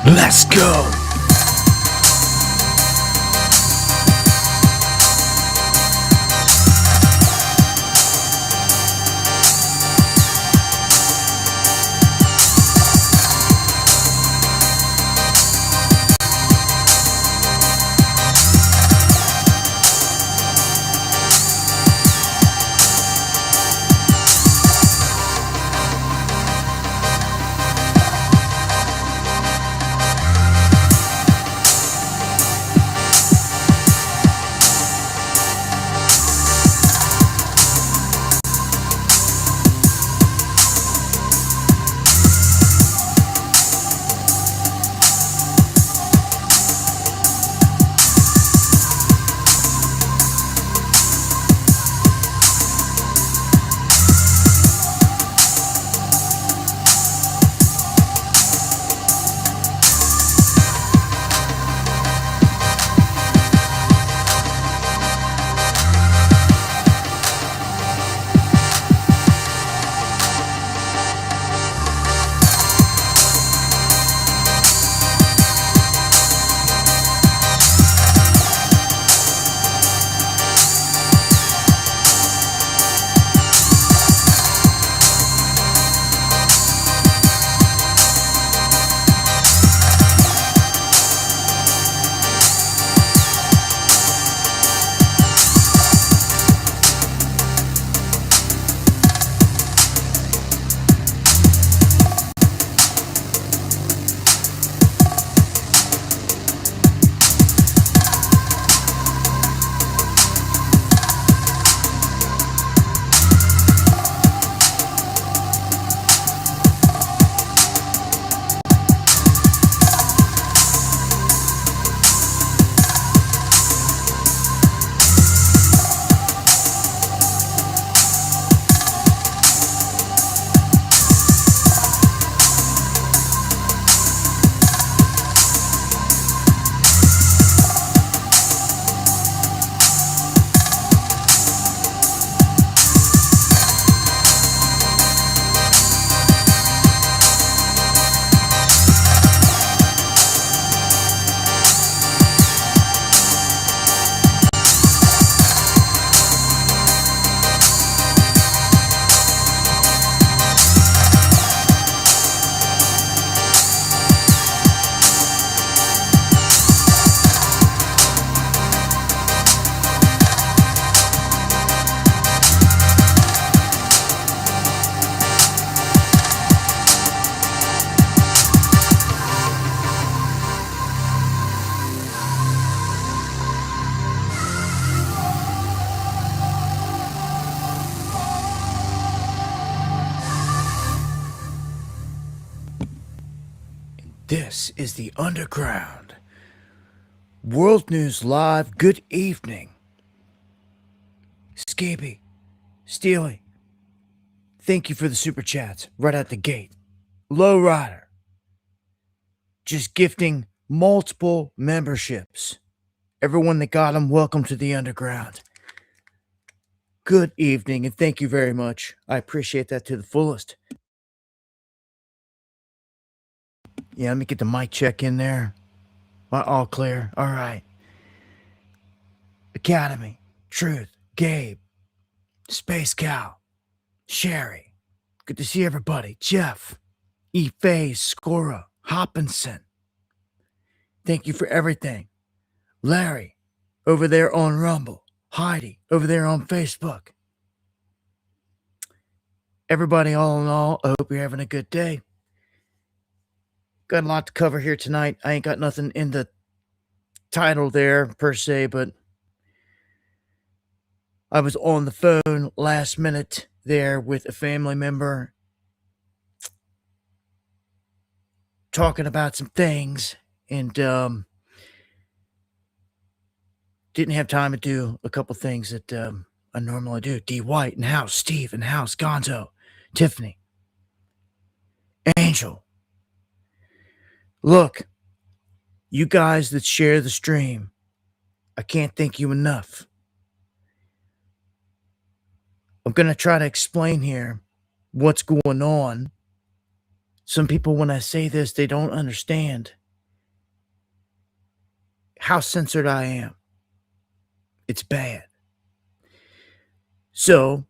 Let's go. This is the Underground. World News Live, good evening. Scaby, Steely, thank you for the super chats right out the gate. Low Rider, just gifting multiple memberships. Everyone that got them, welcome to the Underground. Good evening, and thank you very much. I appreciate that to the fullest. Yeah, let me get the mic check in there. All clear. All right. Academy, Truth, Gabe, Space Cow, Sherry. Good to see everybody. Jeff, E-Faye, Scora, Hopkinson. Thank you for everything. Larry, over there on Rumble. Heidi, over there on Facebook. Everybody, all in all, I hope you're having a good day. Got a lot to cover here tonight. I ain't got nothing in the title there, per se, but I was on the phone last minute there with a family member talking about some things, and didn't have time to do a couple things that I normally do. D. White in house, Steve in house, Gonzo, Tiffany, Angel. Look, you guys that share the stream, I can't thank you enough. I'm going to try to explain here what's going on. Some people, when I say this, they don't understand. how censored I am. It's bad. So,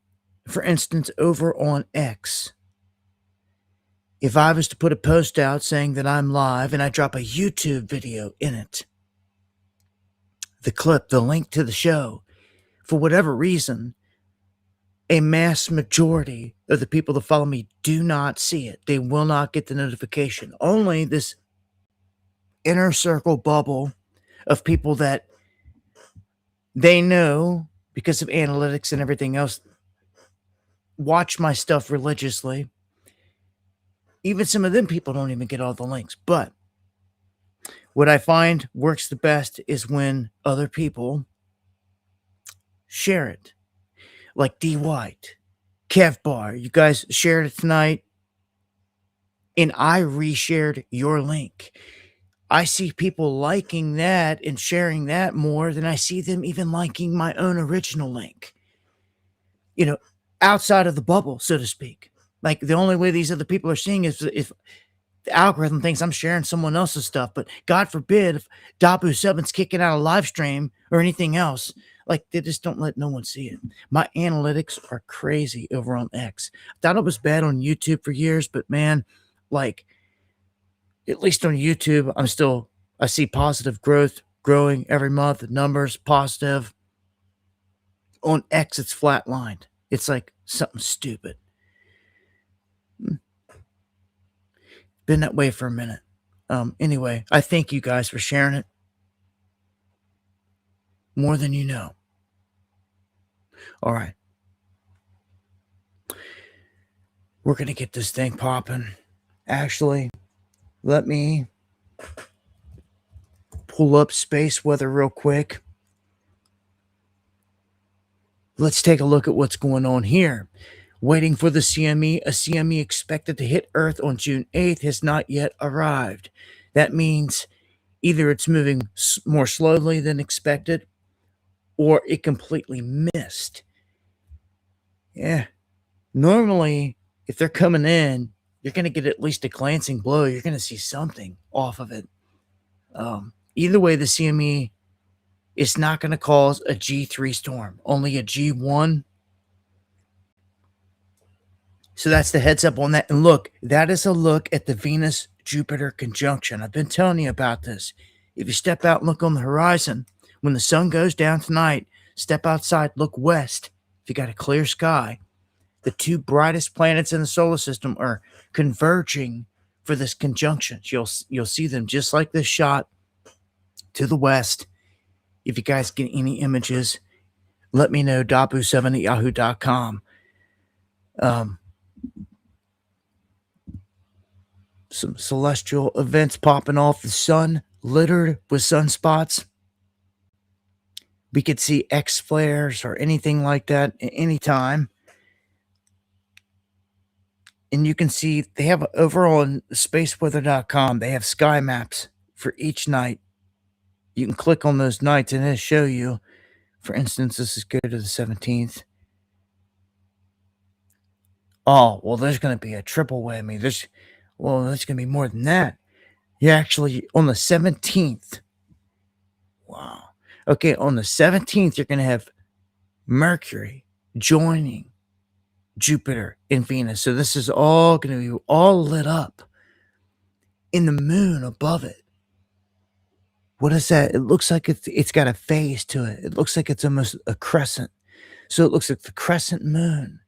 for instance, over on X, if I was to put a post out saying that I'm live and I drop a YouTube video in it, the clip, the link to the show, for whatever reason, a mass majority of the people that follow me do not see it. They will not get the notification. Only this inner circle bubble of people that they know because of analytics and everything else watch my stuff religiously. Even some of them people don't even get all the links. But what I find works the best is when other people share it. Like D White, Kev Bar, you guys shared it tonight, and I reshared your link. I see people liking that and sharing that more than I see them even liking my own original link. You know, outside of the bubble, so to speak. Like the only way these other people are seeing is if the algorithm thinks I'm sharing someone else's stuff. But God forbid if Dabu7's kicking out a live stream or anything else, like they just don't let no one see it. My analytics are crazy over on X. I thought it was bad on YouTube for years, but man, like at least on YouTube, I see positive growth, growing every month, numbers positive. On X, it's flatlined. It's like something stupid. Been that way for a minute. Anyway, I thank you guys for sharing it. More than you know. All right. We're going to get this thing popping. Actually, let me pull up space weather real quick. Let's take a look at what's going on here. Waiting for the CME. A CME expected to hit Earth on June 8th has not yet arrived. That means either it's moving more slowly than expected or it completely missed. Yeah. Normally, if they're coming in, you're going to get at least a glancing blow. You're going to see something off of it. Either way, the CME is not going to cause a G3 storm, only a G1. So that's the heads up on that. And look, that is a look at the Venus-Jupiter conjunction. I've been telling you about this. If you step out and look on the horizon, when the sun goes down tonight, step outside, look west. If you got a clear sky, the two brightest planets in the solar system are converging for this conjunction. You'll see them just like this shot to the west. If you guys get any images, let me know. Dabu7@yahoo.com. Some celestial events popping off. The sun littered with sunspots. We could see X flares or anything like that at any time. And you can see they have over on spaceweather.com, they have sky maps for each night. You can click on those nights and it'll show you. For instance, this is go to the 17th. Oh, well, there's going to be a triple whammy. There's going to be more than that. You're actually on the 17th. Wow. Okay, on the 17th, you're going to have Mercury joining Jupiter and Venus. So this is all going to be all lit up in the moon above it. What is that? It looks like it's got a phase to it. It looks like it's almost a crescent. So it looks like the crescent moon.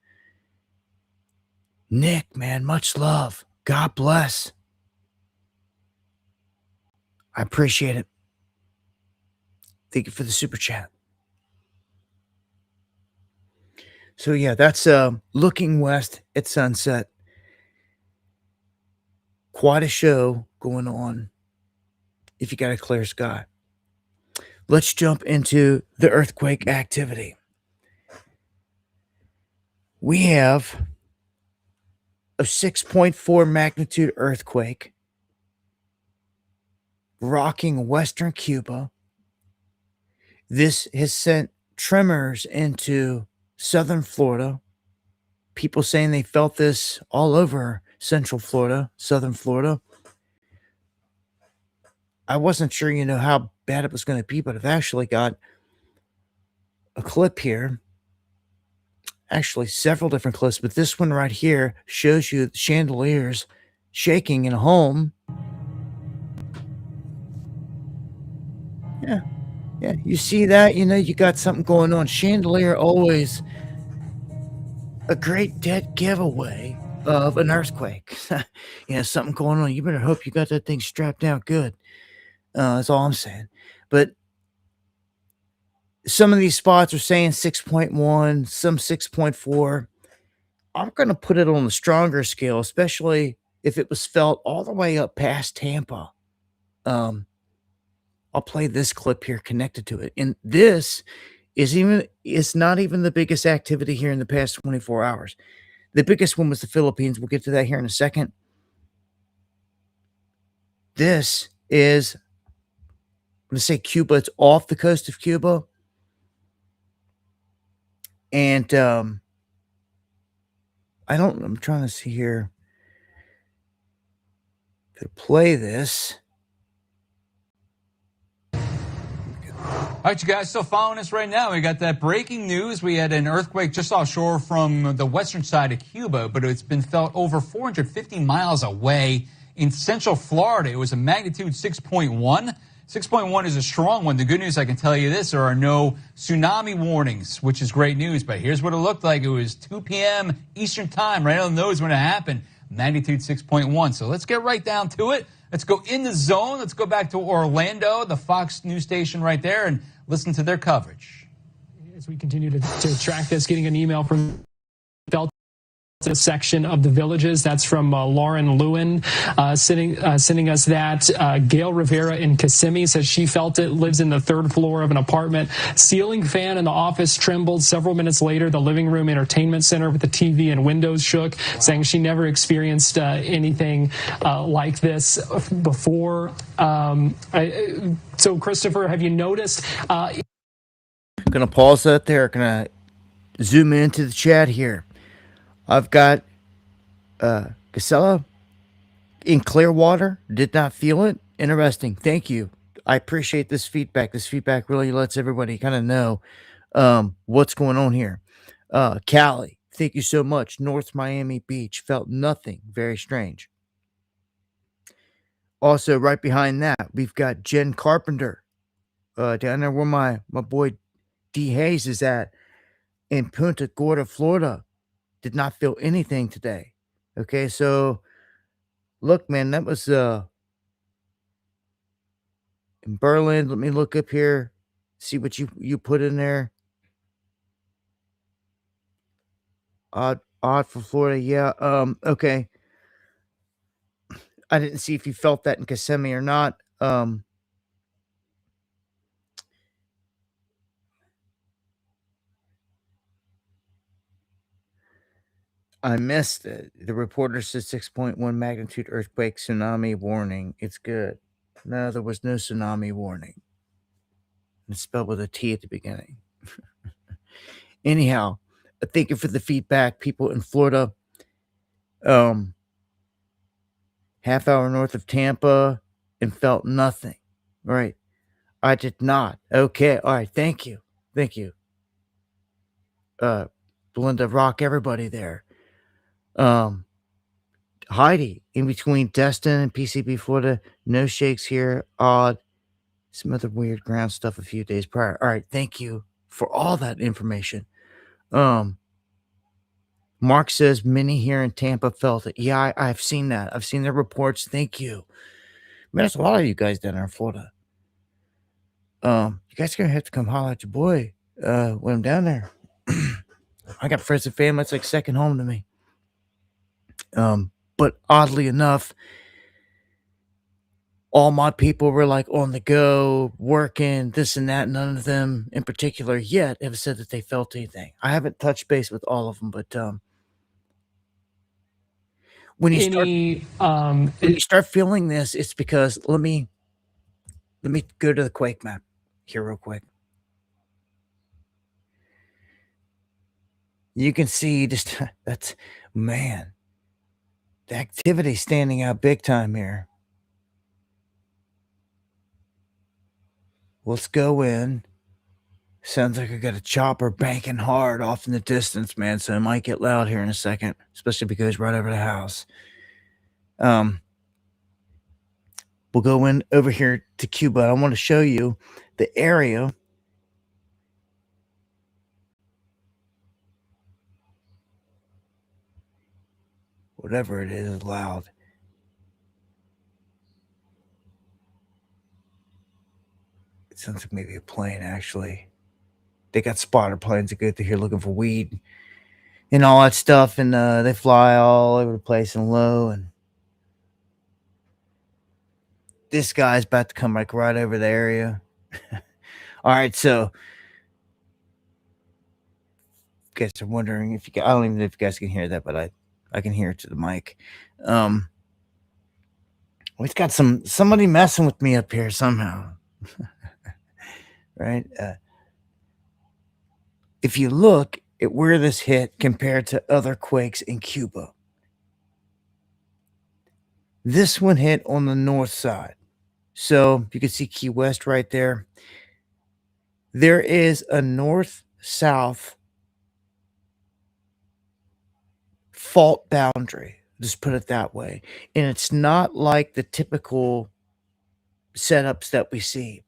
Nick, man, much love. God bless. I appreciate it. Thank you for the super chat. So yeah, that's looking west at sunset. Quite a show going on if you got a clear sky. Let's jump into the earthquake activity. We have a 6.4 magnitude earthquake rocking western Cuba. This has sent tremors into southern Florida. People saying they felt this all over central Florida, southern Florida. I wasn't sure, how bad it was going to be, but I've actually got a clip here. Actually, several different clips, but this one right here shows you the chandeliers shaking in a home. Yeah, yeah. You see that? You got something going on. Chandelier always a great dead giveaway of an earthquake. Something going on. You better hope you got that thing strapped down good. That's all I'm saying. But some of these spots are saying 6.1, some 6.4. I'm going to put it on the stronger scale, especially if it was felt all the way up past Tampa. Um, I'll play this clip here connected to it. And this it's not even the biggest activity here in the past 24 hours. The biggest one was the Philippines. We'll get to that here in a second. This is, I'm going to say Cuba. It's off the coast of Cuba. And I'm trying to see here to play this. All right, you guys still following us right now? We got that breaking news. We had an earthquake just offshore from the western side of Cuba, but it's been felt over 450 miles away in central Florida. It was a magnitude 6.1. 6.1 is a strong one. The good news, I can tell you this, there are no tsunami warnings, which is great news. But here's what it looked like. It was 2 p.m. Eastern time, right on the nose when it happened. Magnitude 6.1. So let's get right down to it. Let's go in the zone. Let's go back to Orlando, the Fox News station right there, and listen to their coverage. As we continue to track this, getting an email from Delta section of the Villages. That's from Lauren Lewin sending us that. Gail Rivera in Kissimmee says she felt it, lives in the third floor of an apartment. Ceiling fan in the office trembled. Several minutes later, the living room entertainment center with the TV and windows shook, saying she never experienced anything like this before. So, Christopher, have you noticed? I'm going to pause that there. Going to zoom into the chat here. I've got Casella in Clearwater. Did not feel it. Interesting. Thank you. I appreciate this feedback. This feedback really lets everybody kind of know what's going on here. Callie, thank you so much. North Miami Beach, felt nothing. Very strange. Also, right behind that, we've got Jen Carpenter down there where my boy D Hayes is at in Punta Gorda, Florida. Did not feel anything today. Okay, so look, man, that was in Berlin. Let me look up here, see what you put in there. Odd for Florida, yeah. Okay. I didn't see if you felt that in Kissimmee or not. I missed it. The reporter said 6.1 magnitude earthquake tsunami warning. It's good. No, there was no tsunami warning. It's spelled with a T at the beginning. Anyhow, thank you for the feedback, people in Florida. Half hour north of Tampa and felt nothing. Right. I did not. Okay. All right. Thank you. Thank you. Belinda, rock everybody there. Heidi, in between Destin and PCB, Florida, no shakes here. Odd. Some other weird ground stuff a few days prior. All right. Thank you for all that information. Mark says many here in Tampa felt it. Yeah, I've seen that. I've seen the reports. Thank you. Man, there's a lot of you guys down there in Florida. You guys are gonna have to come holler at your boy when I'm down there. I got friends and family. It's like second home to me. But oddly enough, all my people were like on the go, working, this and that. None of them in particular yet have said that they felt anything. I haven't touched base with all of them, but when you start feeling this, it's because let me go to the quake map here real quick. You can see just that's, man, the activity standing out big time here. Let's go in. Sounds like I got a chopper banking hard off in the distance, man. So it might get loud here in a second, especially because right over the house. We'll go in over here to Cuba. I want to show you the area. Whatever it is loud. It sounds like maybe a plane, actually. They got spotter planes that go through here looking for weed and all that stuff, and they fly all over the place and low. And this guy's about to come like right over the area. All right, so you guys are wondering if I don't even know if you guys can hear that, but I can hear it to the mic. We've got somebody messing with me up here somehow. Right? If you look at where this hit compared to other quakes in Cuba, this one hit on the north side. So you can see Key West right there. There is a north-south fault boundary. Just put it that way. And it's not like the typical setups that we see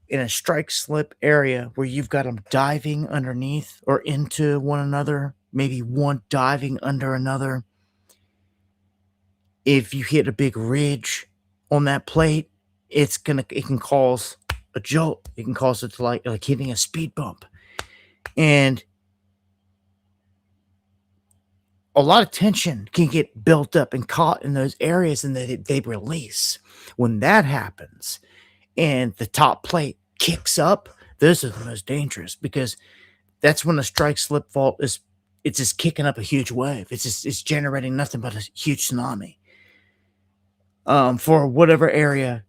in a strike slip area where you've got them diving underneath or into one another, maybe one diving under another. If you hit a big ridge on that plate, it can cause a jolt. It can cause it to like hitting a speed bump. And a lot of tension can get built up and caught in those areas, and they release. When that happens and the top plate kicks up, those are the most dangerous, because that's when the strike slip fault it's just kicking up a huge wave. It's generating nothing but a huge tsunami. For whatever area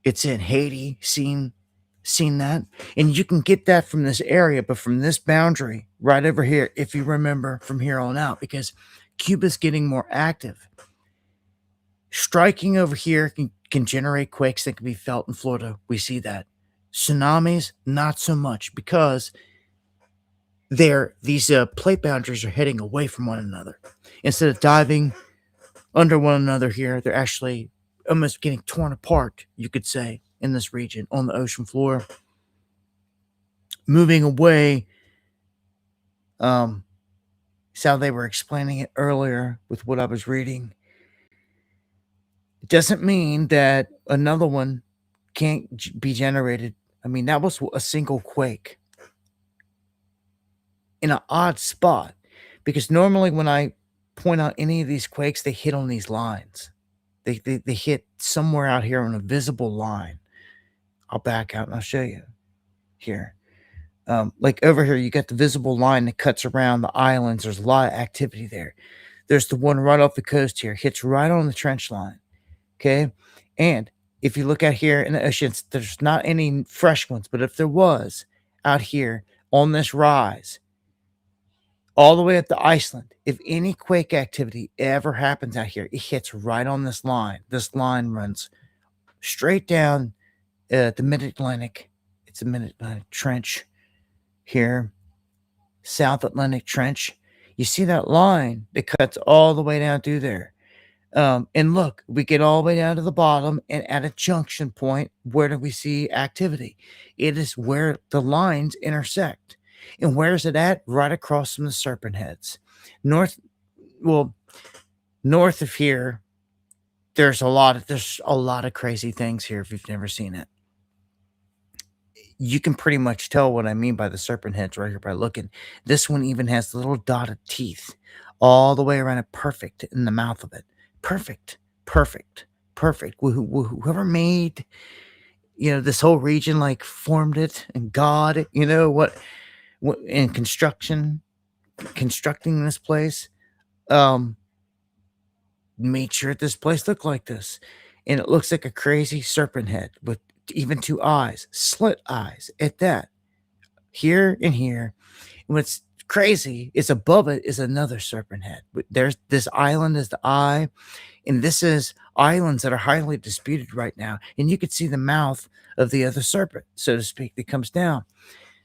it's in. Haiti seen that, and you can get that from this area, but from this boundary right over here, if you remember from here on out, because Cuba's getting more active. Striking over here can generate quakes that can be felt in Florida. We see that. Tsunamis, not so much, because these plate boundaries are heading away from one another. Instead of diving under one another here, they're actually almost getting torn apart, you could say, in this region on the ocean floor. Moving away, it's how they were explaining it earlier with what I was reading. It doesn't mean that another one can't be generated. I mean, that was a single quake in an odd spot, because normally when I point out any of these quakes, they hit on these lines. They hit somewhere out here on a visible line. I'll back out and I'll show you here. Like over here, you got the visible line that cuts around the islands. There's a lot of activity there. There's the one right off the coast here, hits right on the trench line. Okay. And if you look out here in the oceans, there's not any fresh ones, but if there was out here on this rise, all the way up to Iceland, if any quake activity ever happens out here, it hits right on this line. This line runs straight down the Mid-Atlantic. It's a Mid-Atlantic Trench here, South Atlantic Trench. You see that line that cuts all the way down through there. And look, we get all the way down to the bottom, and at a junction point, where do we see activity? It is where the lines intersect. And where is it at? Right across from the Serpent Heads. North of here, there's a lot of crazy things here if you've never seen it. You can pretty much tell what I mean by the Serpent Heads right here by looking. This one even has little dotted teeth all the way around it, perfect in the mouth of it. Perfect. Whoever made, this whole region, like formed it, and God, what in constructing this place, made sure this place looked like this. And it looks like a crazy serpent head with even two eyes, slit eyes at that, here and here. And what's crazy is above it is another serpent head. There's this island is the eye, and this is islands that are highly disputed right now. And you could see the mouth of the other serpent, so to speak, that comes down.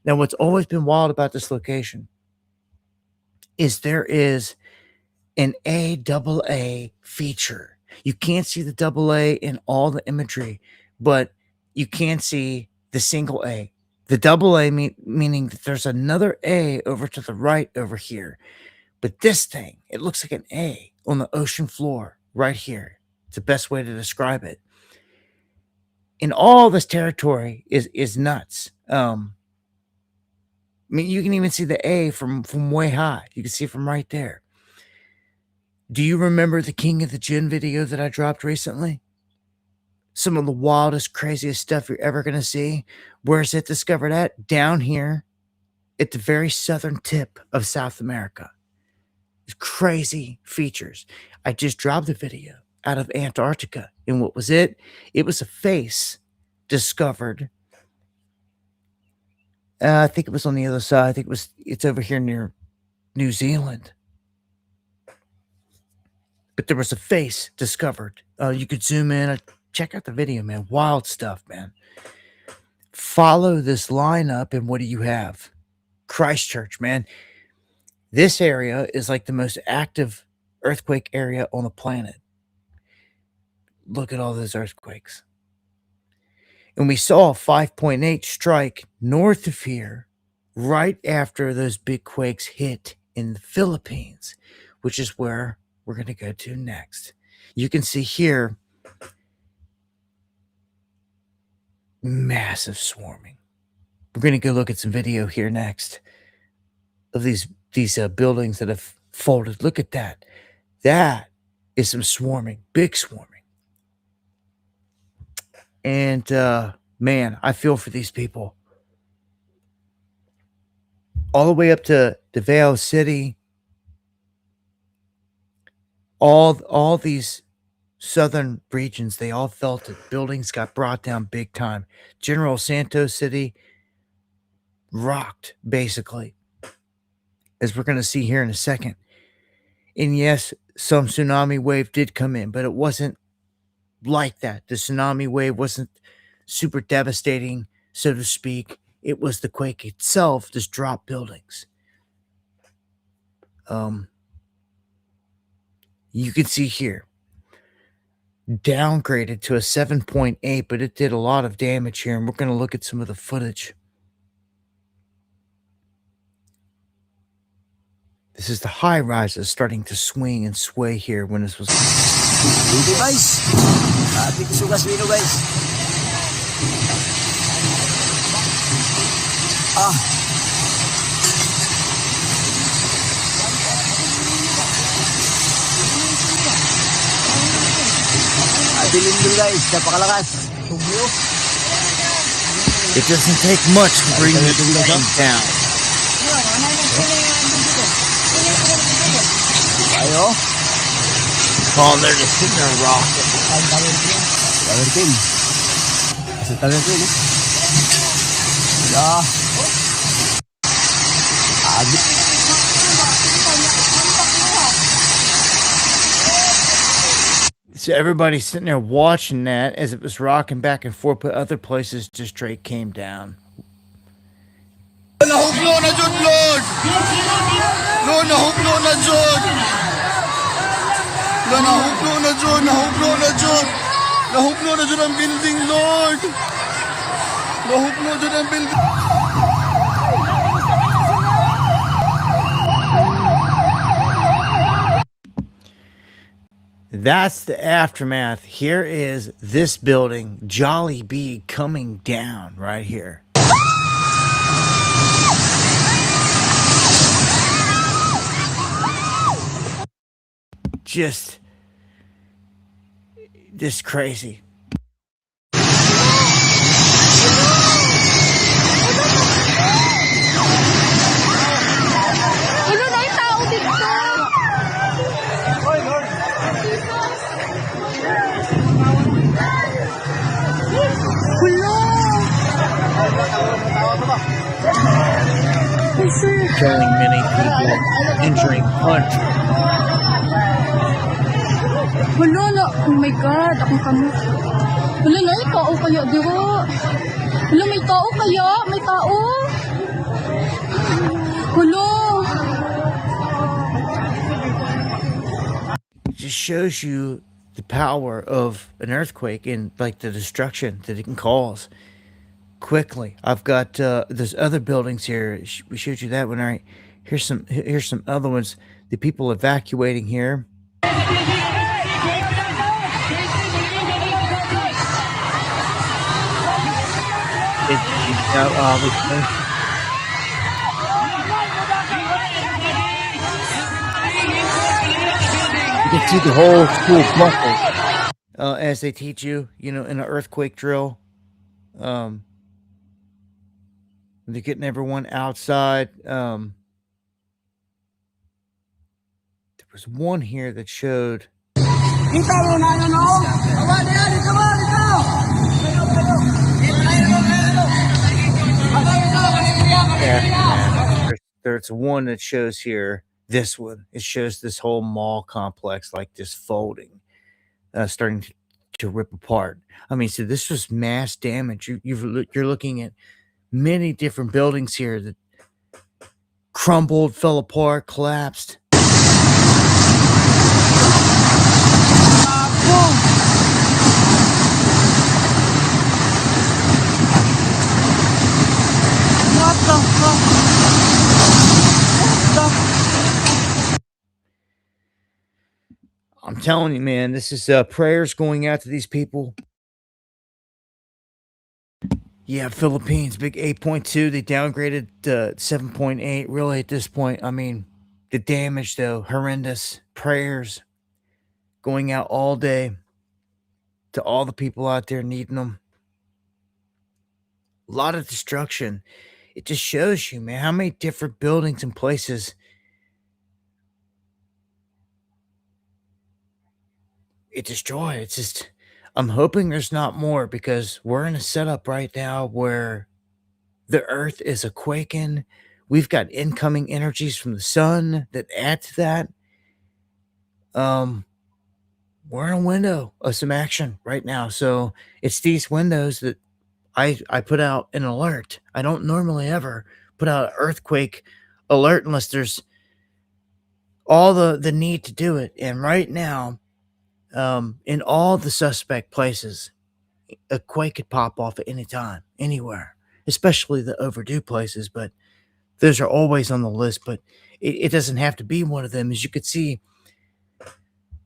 Now, what's always been wild about this location is there is an AAA feature. You can't see the AA in all the imagery, but you can see the single A. The AA meaning that there's another A over to the right over here. But this thing, it looks like an A on the ocean floor right here. It's the best way to describe it. And all this territory is nuts. I mean, you can even see the A from way high. You can see from right there. Do you remember the King of the Gin video that I dropped recently? Some of the wildest, craziest stuff you're ever going to see. Where's it discovered at? Down here at the very southern tip of South America. It's crazy features. I just dropped a video out of Antarctica. And what was it? It was a face discovered. I think it was on the other side. I think it's over here near New Zealand. But there was a face discovered. You could zoom in. Check out the video, man. Wild stuff, man. Follow this line up, and what do you have? Christchurch, man. This area is like the most active earthquake area on the planet. Look at all those earthquakes. And we saw a 5.8 strike north of here right after those big quakes hit in the Philippines, which is where we're going to go to next. You can see here massive swarming. We're going to go look at some video here next of these buildings that have folded. Look at that. That is some swarming, big swarming. And man, I feel for these people. All the way up to Davao City, all these southern regions, they all felt it. Buildings got brought down big time. General Santos City rocked, basically, as we're going to see here in a second. And yes, some tsunami wave did come in, but it wasn't like that. The tsunami wave wasn't super devastating, so to speak. It was the quake itself just dropped buildings. You can see here, downgraded to a 7.8, but it did a lot of damage here, and we're going to look at some of the footage. This is the high rises starting to swing and sway here when this was. Dito guys, dito sugas dito guys. Bilin dito guys, napakalakas. It doesn't take much to bring this thing down. Ayo. Oh, they're just sitting there rocking. Tower team. Sa tower team. Ya. Agit. So everybody's sitting there watching that as it was rocking back and forth, but other places just straight came down. Nahuplo na jud, Lord! Lord, nahuplo na jud! Lord, nahuplo na jud! Nahuplo na jud! Nahuplo na jud ang building, Lord! Nahuplo jud ang building! That's the aftermath. Here is this building, Jollibee, coming down right here. Just crazy. killing many people, injuring hundreds. Wala na, oh my God, akong kamo. Wala na, may tao kaya, diro. Wala, may tao kaya, may tao. Wala. It just shows you the power of an earthquake and like the destruction that it can cause quickly. I've got there's other buildings here. We showed you that one. All right, here's some other ones. The people evacuating here. Obviously. You can see the whole school buckle as they teach you, in an earthquake drill. They're getting everyone outside. There was one here that showed. There's one that shows here. This one, it shows this whole mall complex like just folding, starting to rip apart. I mean, so this was mass damage. You're looking at many different buildings here that crumbled, fell apart, collapsed. What the fuck? I'm telling you, man, this is prayers going out to these people. Yeah, Philippines, big 8.2. They downgraded 7.8. Really, at this point, I mean, the damage, though, horrendous. Prayers going out all day to all the people out there needing them. A lot of destruction. It just shows you, man, how many different buildings and places it destroyed. It's just, I'm hoping there's not more because we're in a setup right now where the earth is a quaking. We've got incoming energies from the sun that add to that. We're in a window of some action right now. So it's these windows that I put out an alert. I don't normally ever put out an earthquake alert unless there's all the need to do it. And right now, in all the suspect places, a quake could pop off at any time, anywhere, especially the overdue places. But those are always on the list. But it doesn't have to be one of them. As you could see,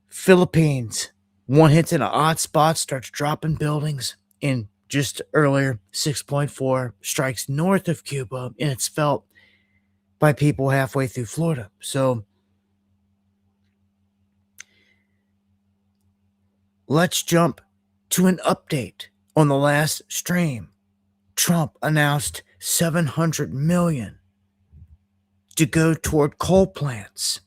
Philippines, one hits in an odd spot, starts dropping buildings. And just earlier, 6.4 strikes north of Cuba, and it's felt by people halfway through Florida. So let's jump to an update on the last stream. Trump announced $700 million to go toward coal plants.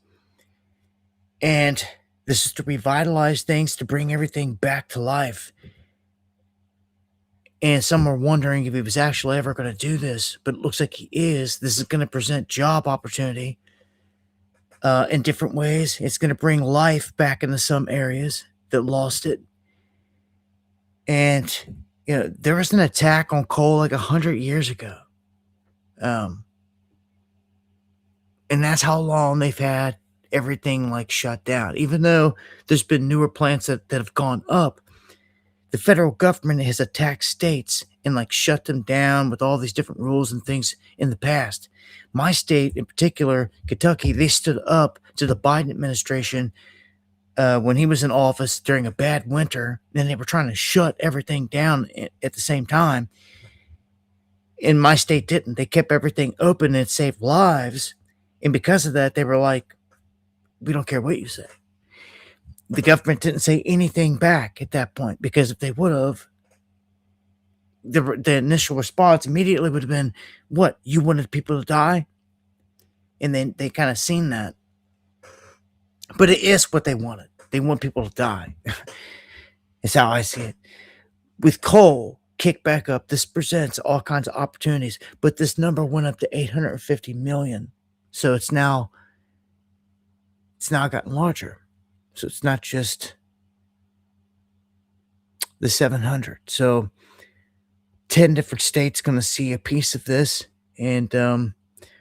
And this is to revitalize things, to bring everything back to life. And some are wondering if he was actually ever going to do this, but it looks like he is. This is going to present job opportunity in different ways. It's going to bring life back into some areas that lost it. And, there was an attack on coal like 100 years ago. And that's how long they've had everything like shut down. Even though there's been newer plants that have gone up, the federal government has attacked states and like shut them down with all these different rules and things in the past. My state in particular, Kentucky, they stood up to the Biden administration when he was in office during a bad winter, and they were trying to shut everything down at the same time. And my state didn't. They kept everything open and it saved lives. And because of that, they were like, we don't care what you say. The government didn't say anything back at that point, because if they would have, the initial response immediately would have been, what, you wanted people to die? And then they kind of seen that. But it is what they wanted. They want people to die. It's how I see it. With coal, kick back up. This presents all kinds of opportunities, but this number went up to 850 million. So it's now gotten larger. So it's not just the 700. So 10 different states going to see a piece of this. And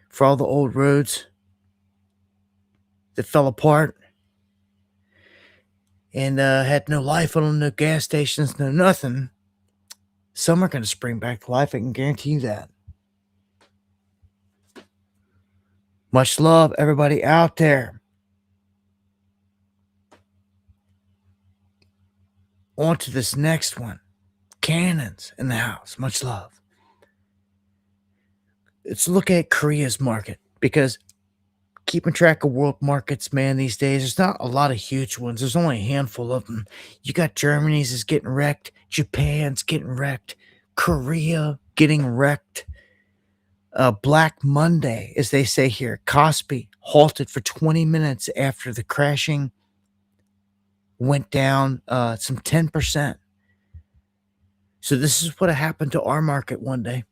for all the old roads that fell apart and had no life on them, no gas stations, no nothing, some are going to spring back to life. I can guarantee you that. Much love, everybody out there. On to this next one. Cannons in the house. Much love. Let's look at Korea's market, because keeping track of world markets, man, these days, there's not a lot of huge ones. There's only a handful of them. You got Germany's is getting wrecked. Japan's getting wrecked. Korea getting wrecked. Black Monday, as they say here. Kospi halted for 20 minutes after the crashing went down some 10%. So this is what happened to our market one day.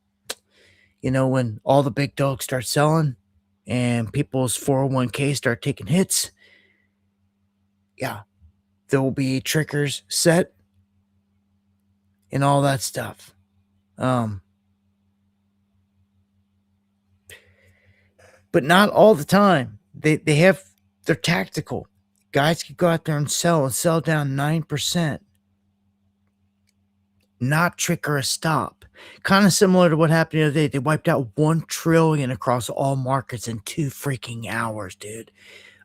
You know, when all the big dogs start selling and people's 401k start taking hits, yeah, there will be triggers set and all that stuff. But not all the time. They're tactical. Guys can go out there and sell down 9%. Not trigger a stop. Kind of similar to what happened the other day. They wiped out 1 trillion across all markets in 2 freaking hours, dude.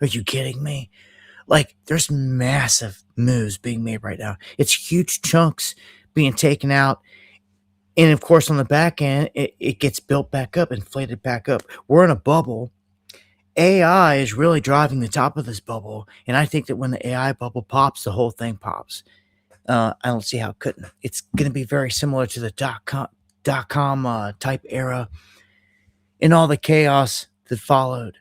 Are you kidding me? Like, there's massive moves being made right now. It's huge chunks being taken out. And of course, on the back end, it gets built back up, inflated back up. We're in a bubble. AI is really driving the top of this bubble. And I think that when the AI bubble pops, the whole thing pops. I don't see how it couldn't. It's going to be very similar to the dot-com type era and all the chaos that followed.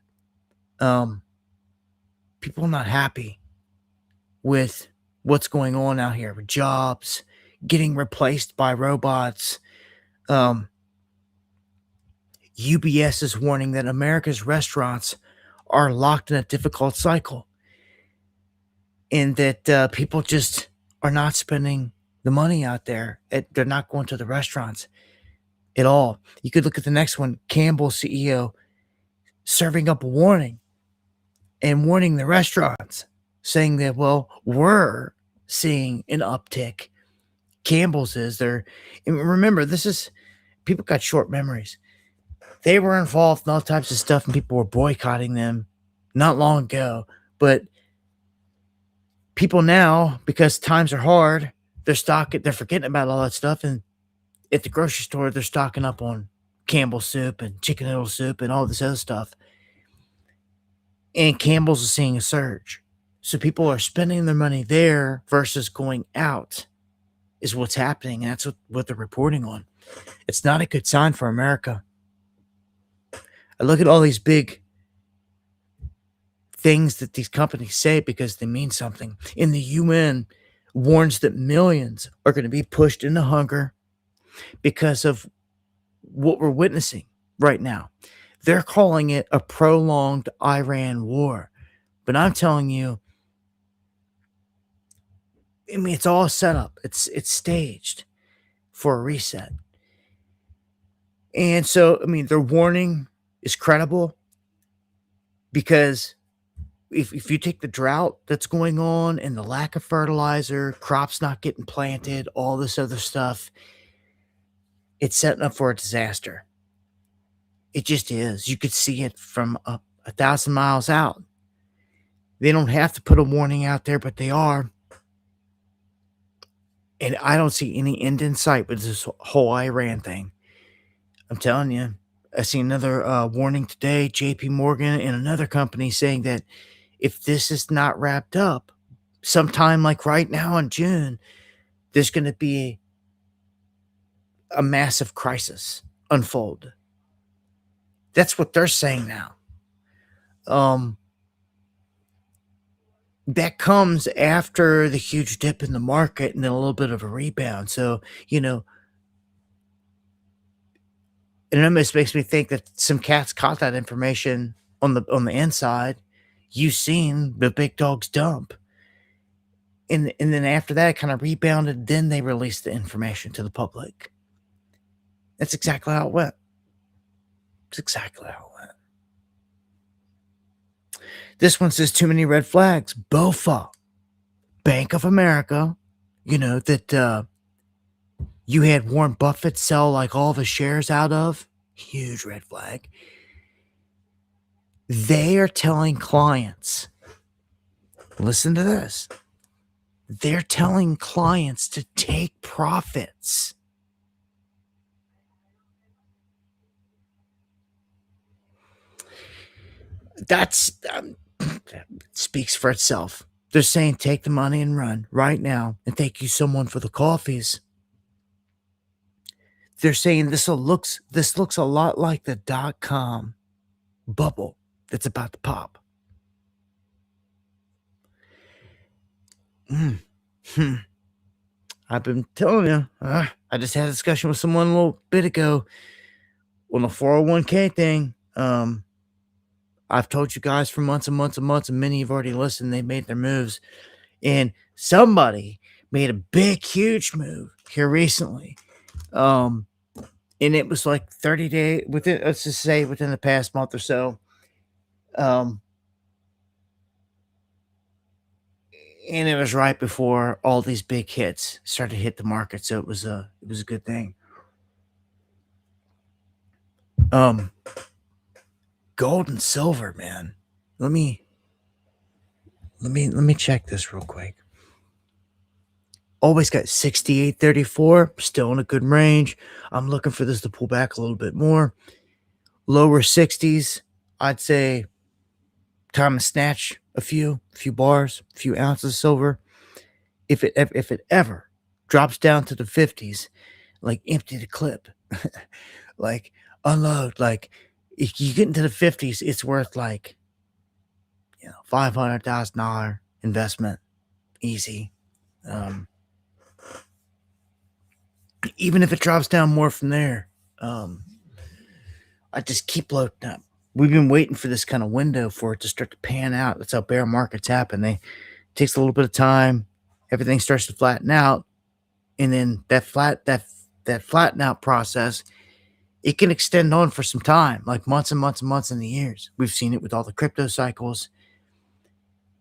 People are not happy with what's going on out here with jobs getting replaced by robots. UBS is warning that America's restaurants are locked in a difficult cycle, and that people just are not spending the money out there. They're not going to the restaurants at all. You could look at the next one. Campbell CEO serving up a warning and warning the restaurants, saying that, well, we're seeing an uptick. Campbell's is there. And remember, this is, people got short memories. They were involved in all types of stuff and people were boycotting them not long ago. But people now, because times are hard, they're forgetting about all that stuff. And at the grocery store, they're stocking up on Campbell's soup and chicken noodle soup and all this other stuff. And Campbell's is seeing a surge. So people are spending their money there versus going out is what's happening. And that's what they're reporting on. It's not a good sign for America. I look at all these big things that these companies say because they mean something. And the UN warns that millions are going to be pushed into hunger because of what we're witnessing right now. They're calling it a prolonged Iran war. But I'm telling you, I mean, it's all set up. It's staged for a reset. And so, I mean, their warning is credible because if you take the drought that's going on and the lack of fertilizer, crops not getting planted, all this other stuff, it's setting up for a disaster. It just is. You could see it from 1,000 miles out. They don't have to put a warning out there, but they are. And I don't see any end in sight with this whole Iran thing. I'm telling you. I see another warning today, JP Morgan and another company saying that if this is not wrapped up, sometime like right now in June, there's going to be a massive crisis unfold. That's what they're saying now. That comes after the huge dip in the market and then a little bit of a rebound. So, you know, And it almost makes me think that some cats caught that information on the inside. You seen the big dog's dump. And then after that, it kind of rebounded. Then they released the information to the public. That's exactly how it went. It's exactly how it went. This one says too many red flags. BOFA, Bank of America, that you had Warren Buffett sell like all the shares out of. Huge red flag. They are telling clients, listen to this. They're telling clients to take profits. That speaks for itself. They're saying take the money and run right now, and thank you someone for the coffees. They're saying this looks a lot like the .com bubble that's about to pop. I've been telling you. I just had a discussion with someone a little bit ago on the 401k thing. I've told you guys for months and months and months, and many have already listened. They made their moves, and somebody made a big, huge move here recently. And it was like 30 days within, let's just say within the past month or so. And it was right before all these big hits started to hit the market, so it was a good thing. Gold and silver, man. Let me check this real quick. Always got 68.34, still in a good range. I'm looking for this to pull back a little bit more. Lower 60s, I'd say time to snatch a few bars, a few ounces of silver. If it ever drops down to the 50s, like empty the clip, like unload. Like if you get into the 50s, it's worth like $500,000 investment, easy. Even if it drops down more from there, I just keep loading up. We've been waiting for this kind of window for it to start to pan out. That's how bear markets happen. It takes a little bit of time. Everything starts to flatten out, and then that flatten out process, it can extend on for some time, like months and months and months and years. We've seen it with all the crypto cycles.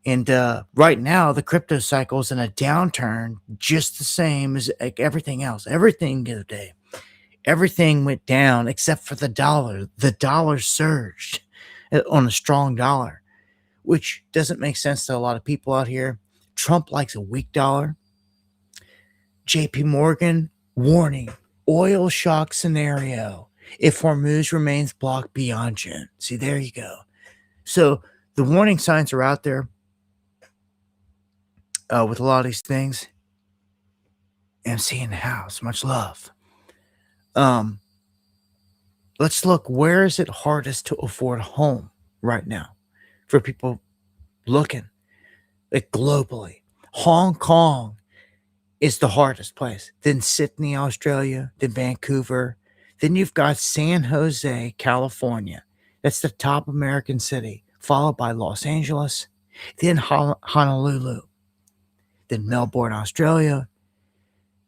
And right now, the crypto cycle is in a downturn, just the same as like everything else. Everything the other day, everything went down except for the dollar. The dollar surged on a strong dollar, which doesn't make sense to a lot of people out here. Trump likes a weak dollar. JP Morgan, warning, oil shock scenario if Hormuz remains blocked beyond June. See, there you go. So the warning signs are out there. With a lot of these things. MC in the house, much love. Let's look, where is it hardest to afford a home right now for people looking like globally? Hong Kong is the hardest place. Then Sydney, Australia, then Vancouver. Then you've got San Jose, California. That's the top American city, followed by Los Angeles, then Honolulu. Then Melbourne, Australia.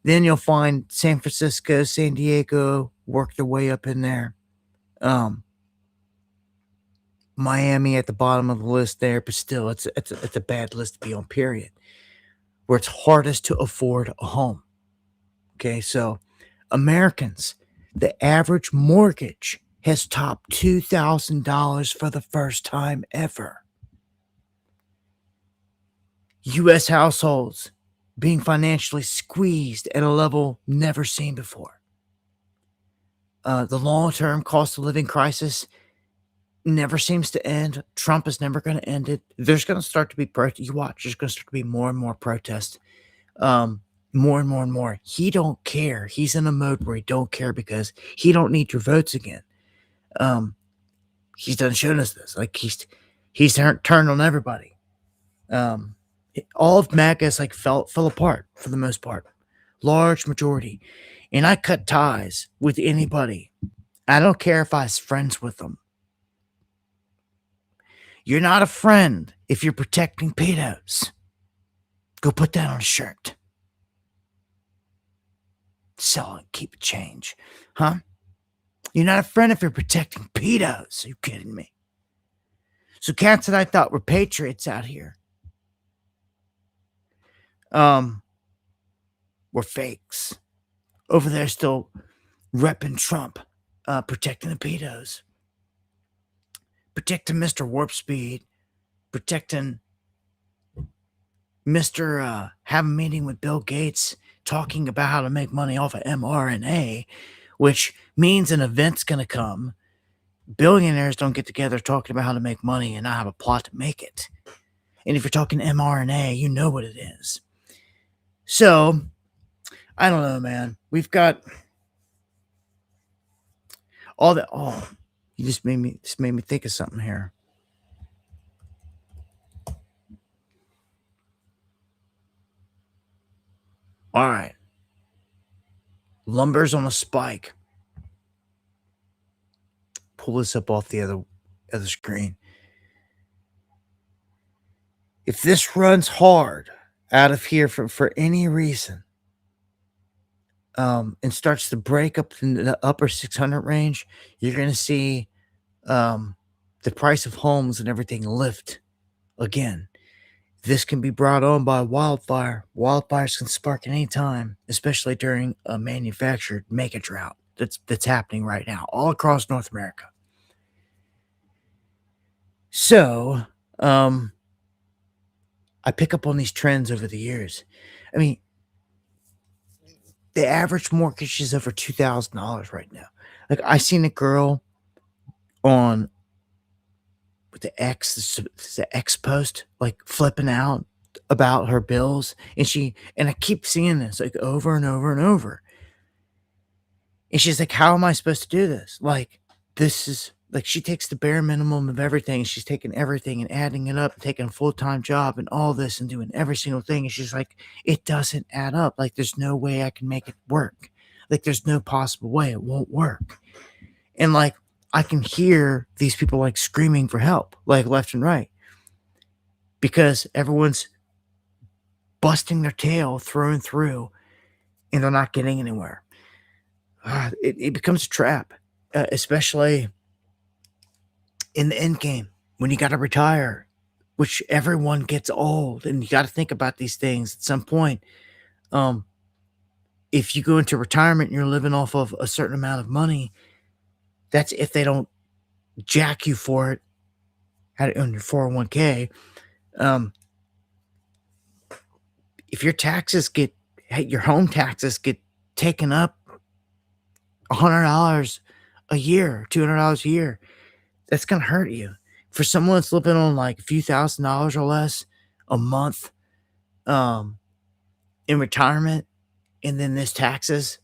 Then you'll find San Francisco, San Diego, work their way up in there. Miami at the bottom of the list there, but still, it's a bad list to be on, period. Where it's hardest to afford a home. Okay, so Americans, the average mortgage has topped $2,000 for the first time ever. U.S. households being financially squeezed at a level never seen before. The long-term cost of living crisis never seems to end. Trump is never going to end it. There's going to start to be you watch. There's going to start to be more and more protests. More and more and more. He don't care. He's in a mode where he don't care because he don't need your votes again. He's done shown us this. Like he's turned on everybody. All of MAGA is like fell apart for the most part, large majority. And I cut ties with anybody I don't care if I was friends with them. You're not a friend if you're protecting pedos. Go put that on a shirt. Sell it, keep a change. Huh? You're not a friend if you're protecting pedos. Are you kidding me? So cats that I thought were patriots out here, were fakes. Over there still repping Trump, protecting the pedos. Protecting Mr. Warp Speed. Protecting Mr. Have a meeting with Bill Gates talking about how to make money off of mRNA, which means an event's going to come. Billionaires don't get together talking about how to make money and not have a plot to make it. And if you're talking mRNA, you know what it is. So, I don't know, man. We've got all that. Oh, you just made me think of something here. All right. Lumber's on a spike. Pull this up off the other screen. If this runs hard out of here for any reason, and starts to break up in the upper 600 range, you're going to see the price of homes and everything lift again. This can be brought on by wildfire. Wildfires can spark at any time, especially during a manufactured mega drought that's happening right now all across North America. So, I pick up on these trends over the years. I mean, the average mortgage is over $2,000 right now. Like, I seen a girl on with the X post, like flipping out about her bills, and I keep seeing this like over and over and over. And she's like, "How am I supposed to do this? Like, this is like," she takes the bare minimum of everything. She's taking everything and adding it up, and taking a full-time job and all this and doing every single thing. And she's like, "It doesn't add up. Like, there's no way I can make it work. Like, there's no possible way it won't work." And like, I can hear these people like screaming for help, like left and right, because everyone's busting their tail through and through, and they're not getting anywhere. It becomes a trap, especially in the end game when you got to retire, which everyone gets old, and you got to think about these things at some point. If you go into retirement and you're living off of a certain amount of money, that's if they don't jack you for it on your 401k. If your home taxes get taken up $100 a year, $200 a year, that's going to hurt you. For someone that's living on like a few $1,000s or less a month in retirement, and then this taxes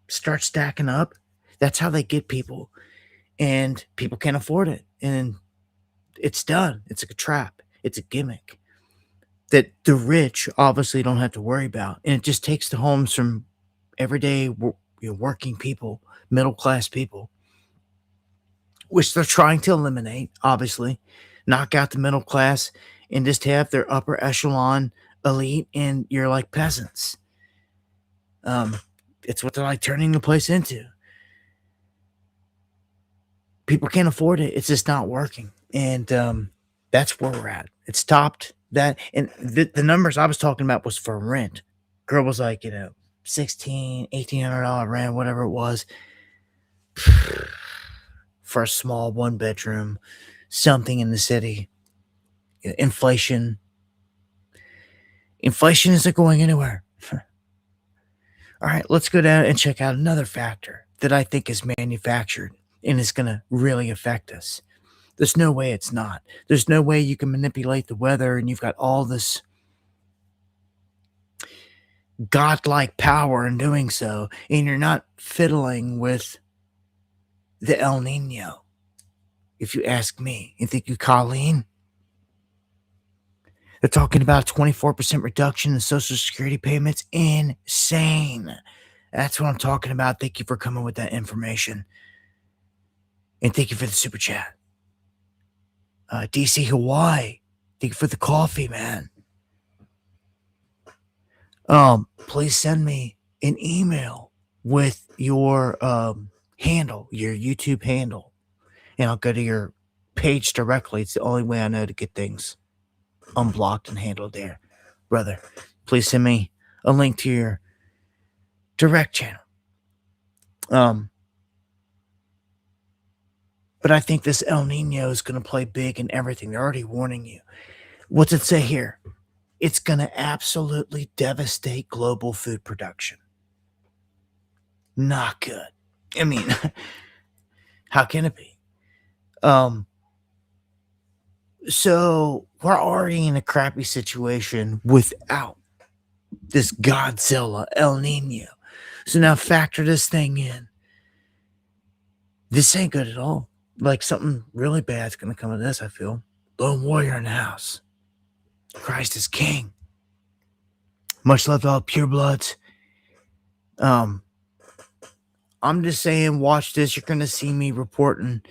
start stacking up, that's how they get people. And people can't afford it. And it's done. It's like a trap. It's a gimmick that the rich obviously don't have to worry about. And it just takes the homes from everyday working people, middle-class people, which they're trying to eliminate, obviously. Knock out the middle class and just have their upper echelon elite, and you're like peasants. It's what they're like turning the place into. People can't afford it. It's just not working. And that's where we're at. It's topped that. And the numbers I was talking about was for rent. Girl was like, $1,800 rent, whatever it was, for a small 1-bedroom, something in the city. Inflation isn't going anywhere. All right, let's go down and check out another factor that I think is manufactured and is going to really affect us. There's no way it's not. There's no way you can manipulate the weather and you've got all this godlike power in doing so, and you're not fiddling with the El Nino, if you ask me. You think you Colleen? They're talking about a 24% reduction in Social Security payments. Insane. That's what I'm talking about. Thank you for coming with that information. And thank you for the super chat. DC Hawaii, thank you for the coffee, man. Please send me an email with your handle, your YouTube handle, and I'll go to your page directly. It's the only way I know to get things unblocked and handled there, brother. Please send me a link to your direct channel. But I think this El Nino is going to play big in everything. They're already warning you. What's it say here? It's going to absolutely devastate global food production. Not good. I mean, how can it be? So we're already in a crappy situation without this Godzilla El Nino. So now factor this thing in. This ain't good at all. Like something really bad's going to come of this, I feel. Lone warrior in the house. Christ is king. Much love to all purebloods. I'm just saying, watch this. You're going to see me reporting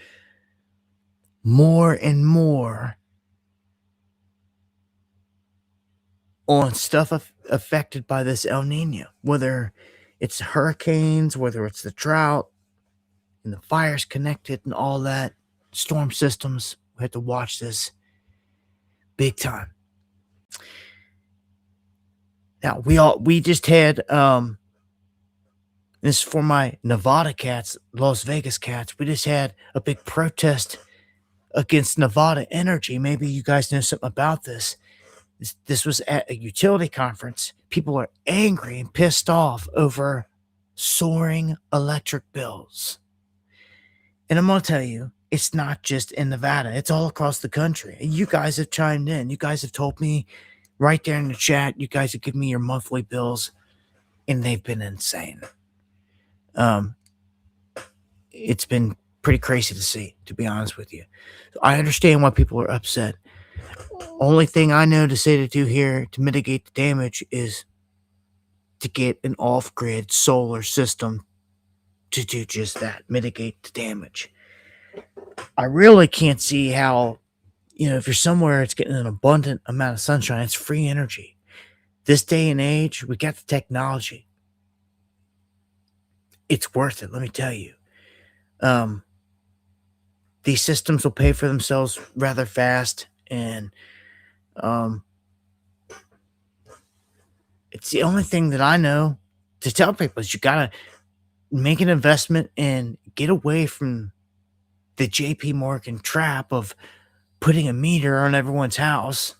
more and more on stuff affected by this El Nino. Whether it's hurricanes, whether it's the drought, and the fires connected and all that. Storm systems. We have to watch this big time. Now, we just had, this is for my Nevada cats, Las Vegas cats. We just had a big protest against Nevada Energy. Maybe you guys know something about this. This was at a utility conference. People are angry and pissed off over soaring electric bills. And I'm going to tell you, it's not just in Nevada. It's all across the country. And you guys have chimed in. You guys have told me right there in the chat. You guys have given me your monthly bills, and they've been insane. It's been pretty crazy to see, to be honest with you. I understand why people are upset. Only thing I know to say to do here to mitigate the damage is to get an off-grid solar system to do just that, mitigate the damage. I really can't see how, if you're somewhere it's getting an abundant amount of sunshine, it's free energy. This day and age, we got the technology. It's worth it, let me tell you. These systems will pay for themselves rather fast, and it's the only thing that I know to tell people is you gotta make an investment and get away from the JP Morgan trap of putting a meter on everyone's house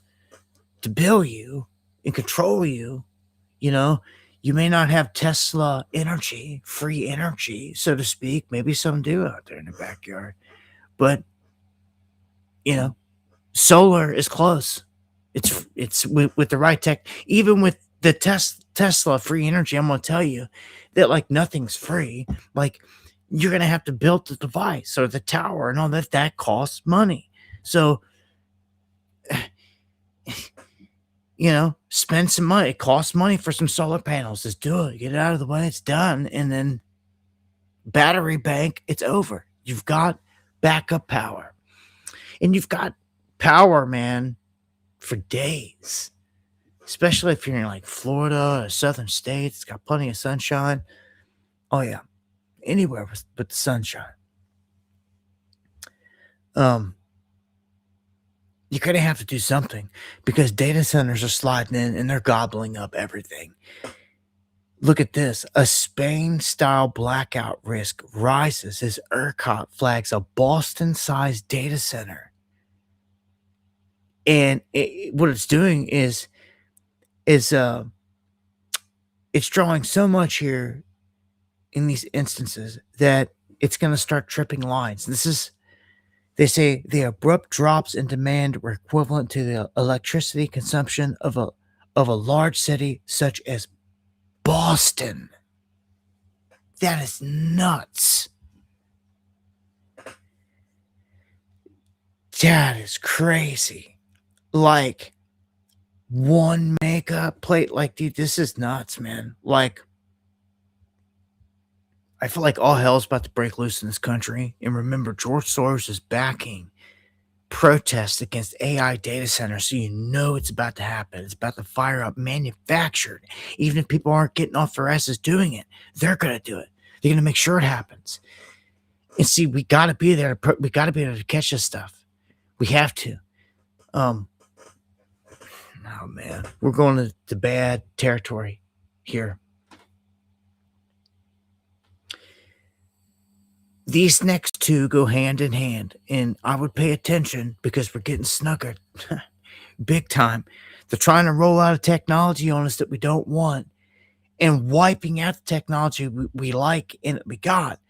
to bill you and control you. You may not have Tesla energy, free energy, so to speak. Maybe some do out there in the backyard. But, solar is close. It's with the right tech. Even with the Tesla free energy, I'm going to tell you that, like, nothing's free. Like, you're going to have to build the device or the tower and all that. That costs money. So, spend some money. It costs money for some solar panels. Just do it. Get it out of the way. It's done. And then battery bank, it's over. You've got backup power. And you've got power, man, for days. Especially if you're in like Florida or southern states. It's got plenty of sunshine. Oh, yeah. Anywhere but the sunshine. You're going to have to do something because data centers are sliding in and they're gobbling up everything. Look at this. A Spain-style blackout risk rises as ERCOT flags a Boston-sized data center. And what it's doing is it's drawing so much here in these instances that it's going to start tripping lines. They say the abrupt drops in demand were equivalent to the electricity consumption of a large city such as Boston. That is nuts. That is crazy. Like, one mega plate, like, dude, this is nuts, man. Like, I feel like all hell's about to break loose in this country. And remember, George Soros is backing protests against AI data centers, so you know it's about to happen. It's about to fire up manufactured. Even if people aren't getting off their asses doing it, they're going to do it. They're going to make sure it happens. And see, we got to be there. We got to be able to catch this stuff. We have to. Oh man, we're going to bad territory here. These next two go hand in hand, and I would pay attention because we're getting snuggered big time. They're trying to roll out a technology on us that we don't want and wiping out the technology we like and that we got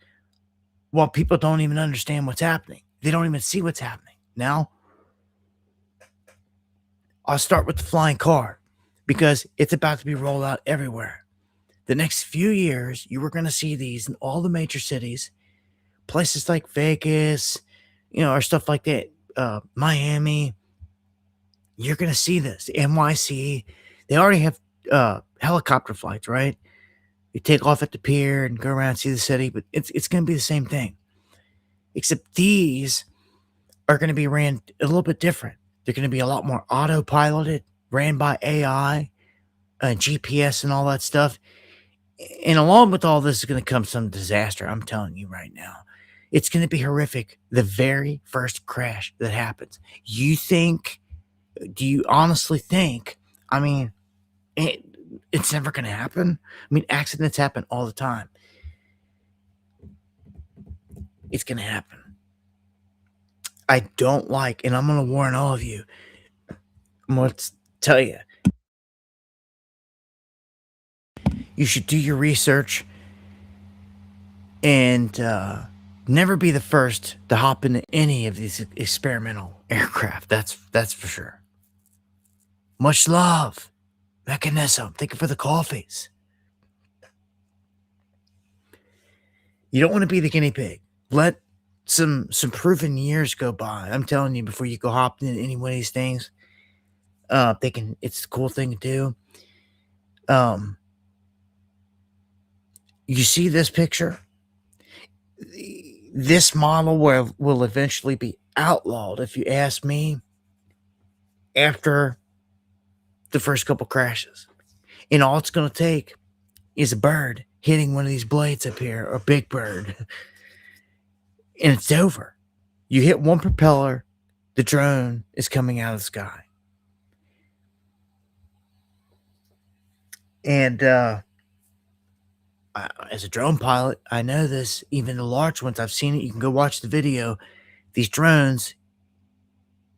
while people don't even understand what's happening. They don't even see what's happening. Now, I'll start with the flying car because it's about to be rolled out everywhere. The next few years, you are going to see these in all the major cities. Places like Vegas, or stuff like that, Miami, you're going to see this. NYC, they already have helicopter flights, right? You take off at the pier and go around and see the city, but it's going to be the same thing. Except these are going to be ran a little bit different. They're going to be a lot more autopiloted, ran by AI, GPS and all that stuff. And along with all this is going to come some disaster, I'm telling you right now. It's going to be horrific. The very first crash that happens. Do you honestly think, it's never going to happen? Accidents happen all the time. It's going to happen. I don't like, and I'm going to warn all of you. I'm going to tell you. You should do your research and, never be the first to hop into any of these experimental aircraft. That's for sure. Much love, Mechanism. Thank you for the coffees. You don't want to be the guinea pig. Let some proven years go by. I'm telling you, before you go hop into any one of these things, thinking it's a cool thing to do. You see this picture? This model will eventually be outlawed, if you ask me, after the first couple crashes. And all it's going to take is a bird hitting one of these blades up here, or a big bird, and it's over. You hit one propeller, the drone is coming out of the sky. And as a drone pilot, I know this. Even the large ones, I've seen it. You can go watch the video. These drones,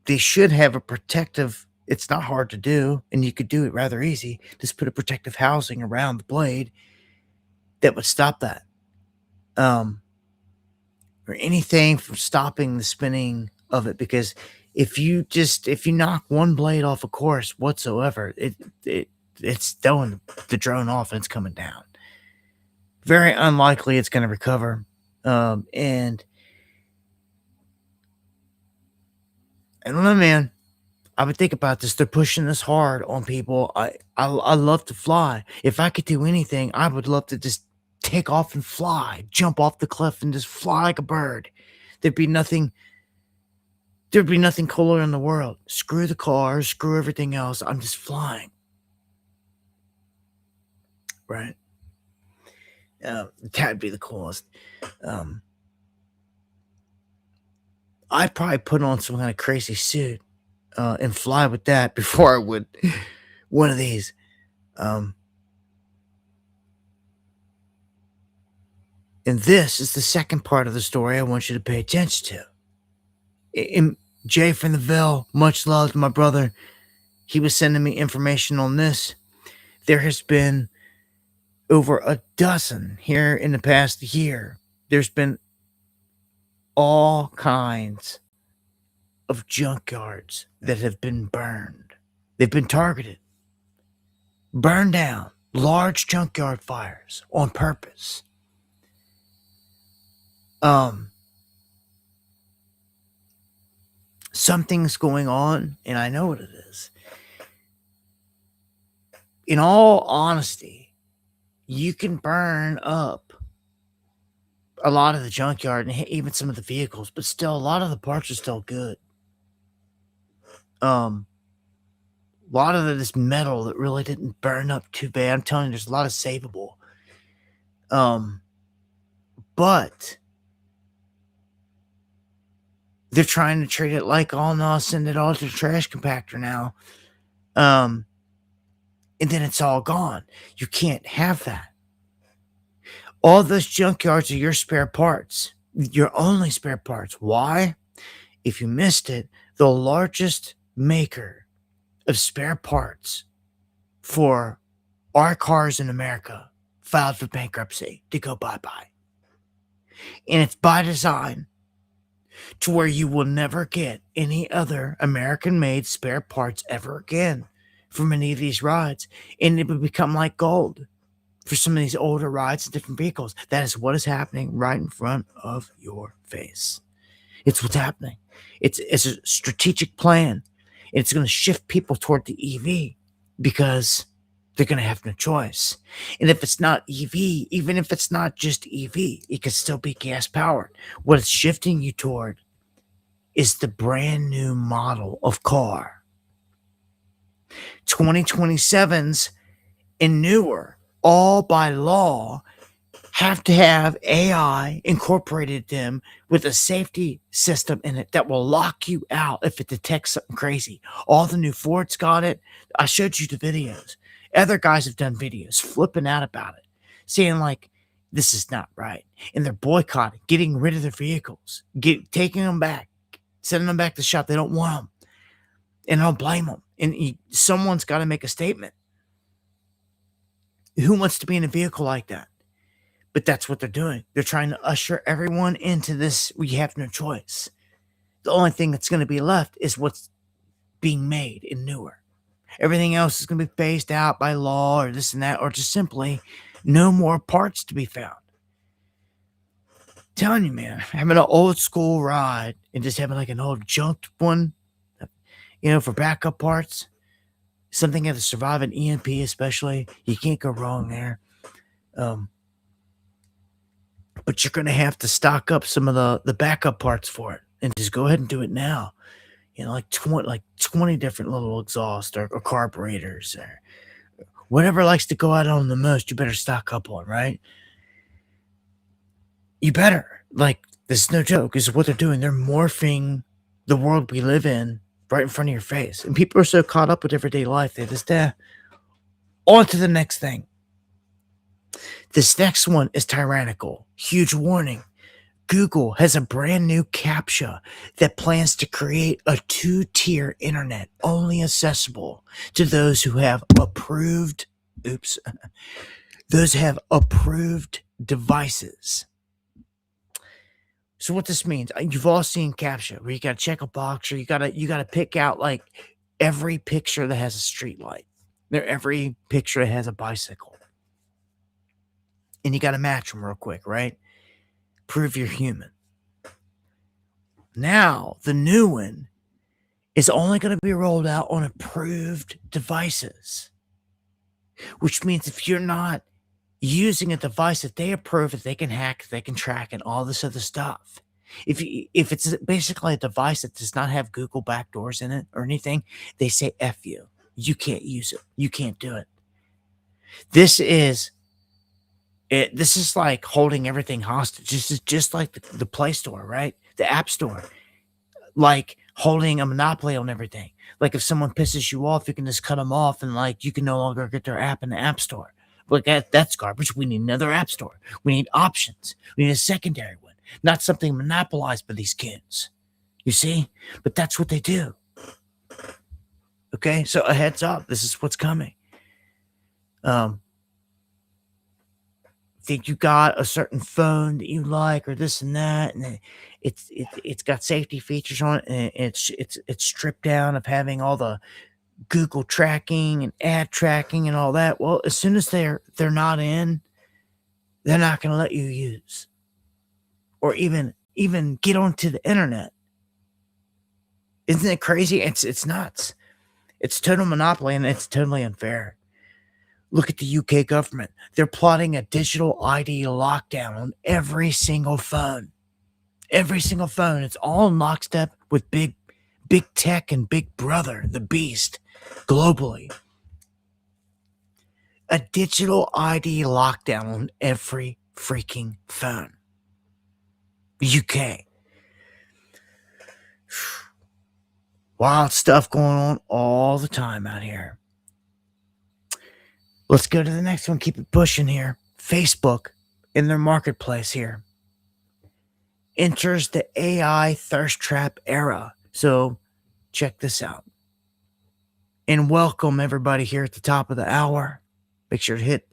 they should have a protective. It's not hard to do, and you could do it rather easy. Just put a protective housing around the blade that would stop that, or anything from stopping the spinning of it. Because if you knock one blade off a course whatsoever, it's throwing the drone off and it's coming down. Very unlikely it's going to recover. And I don't know, man. I would think about this. They're pushing this hard on people. I love to fly. If I could do anything, I would love to just take off and fly, jump off the cliff and just fly like a bird. There'd be nothing cooler in the world. Screw the cars, screw everything else. I'm just flying. Right? That'd be the coolest. I'd probably put on some kind of crazy suit and fly with that before I would one of these. And this is the second part of the story I want you to pay attention to. Jay from the Ville, much love to my brother. He was sending me information on this. There has been over a dozen here in the past year. There's been all kinds of junkyards that have been burned. They've been targeted, burned down, large junkyard fires on purpose. Something's going on, and I know what it is. In all honesty, you can burn up a lot of the junkyard and even some of the vehicles, but still a lot of the parts are still good. A lot of it is metal that really didn't burn up too bad. I'm telling you, there's a lot of savable. But they're trying to treat it like, oh no, send it all to the trash compactor now. And then it's all gone. You can't have that. All those junkyards are your spare parts, your only spare parts. Why? If you missed it, the largest maker of spare parts for our cars in America filed for bankruptcy to go bye-bye. And it's by design to where you will never get any other American-made spare parts ever again from any of these rides. And it would become like gold for some of these older rides and different vehicles. That is what is happening right in front of your face. It's what's happening. It's a strategic plan. It's going to shift people toward the EV because they're going to have no choice. And if it's not EV, even if it's not just EV, it could still be gas powered. What it's shifting you toward is the brand new model of car. 2027s and newer, all by law, have to have AI incorporated them with a safety system in it that will lock you out if it detects something crazy. All the new Fords got it. I showed you the videos. Other guys have done videos flipping out about it, saying like, this is not right. And they're boycotting, getting rid of their vehicles, taking them back, sending them back to the shop. They don't want them. And I don't blame them. And someone's got to make a statement. Who wants to be in a vehicle like that? But that's what they're doing. They're trying to usher everyone into this. We have no choice. The only thing that's going to be left is what's being made in newer. Everything else is going to be phased out by law or this and that, or just simply no more parts to be found. I'm telling you, man, having an old school ride and just having like an old junked one, for backup parts, something that to survive an EMP especially, you can't go wrong there. But you're going to have to stock up some of the backup parts for it and just go ahead and do it now. Like 20 different little exhaust or carburetors or whatever likes to go out on the most, you better stock up on, right? You better. Like, this is no joke. This is what they're doing. They're morphing the world we live in right in front of your face. And people are so caught up with everyday life, they just, on to the next thing. This next one is tyrannical. Huge warning. Google has a brand new CAPTCHA that plans to create a 2-tier internet only accessible to those who have approved devices. So what this means, you've all seen CAPTCHA where you got to check a box or you got to pick out like every picture that has a street light, every picture that has a bicycle. And you got to match them real quick, right? Prove you're human. Now, the new one is only going to be rolled out on approved devices, which means if you're not using a device that they approve, that they can hack, they can track, and all this other stuff. If it's basically a device that does not have Google backdoors in it or anything, they say F you. You can't use it. You can't do it. This is like holding everything hostage. This is just like the Play Store, right? The App Store. Like holding a monopoly on everything. Like if someone pisses you off, you can just cut them off and like you can no longer get their app in the App Store. But that's garbage. We need another App Store. We need options. We need a secondary one. Not something monopolized by these kids. You see? But that's what they do. Okay? So a heads up. This is what's coming. Think you got a certain phone that you like or this and that, and it's got safety features on it, and it's stripped down of having all the Google tracking and ad tracking and all that. Well, as soon as they're not in, they're not going to let you use or even get onto the internet. Isn't it crazy? It's nuts. It's total monopoly and it's totally unfair. Look at the UK government. They're plotting a digital ID lockdown on every single phone. Every single phone. It's all in lockstep with big tech and big brother, the beast, globally. A digital ID lockdown on every freaking phone. UK. Wild stuff going on all the time out here. Let's go to the next one. Keep it pushing here. Facebook in their marketplace here enters the AI thirst trap era. So check this out. And welcome everybody here at the top of the hour. Make sure to hit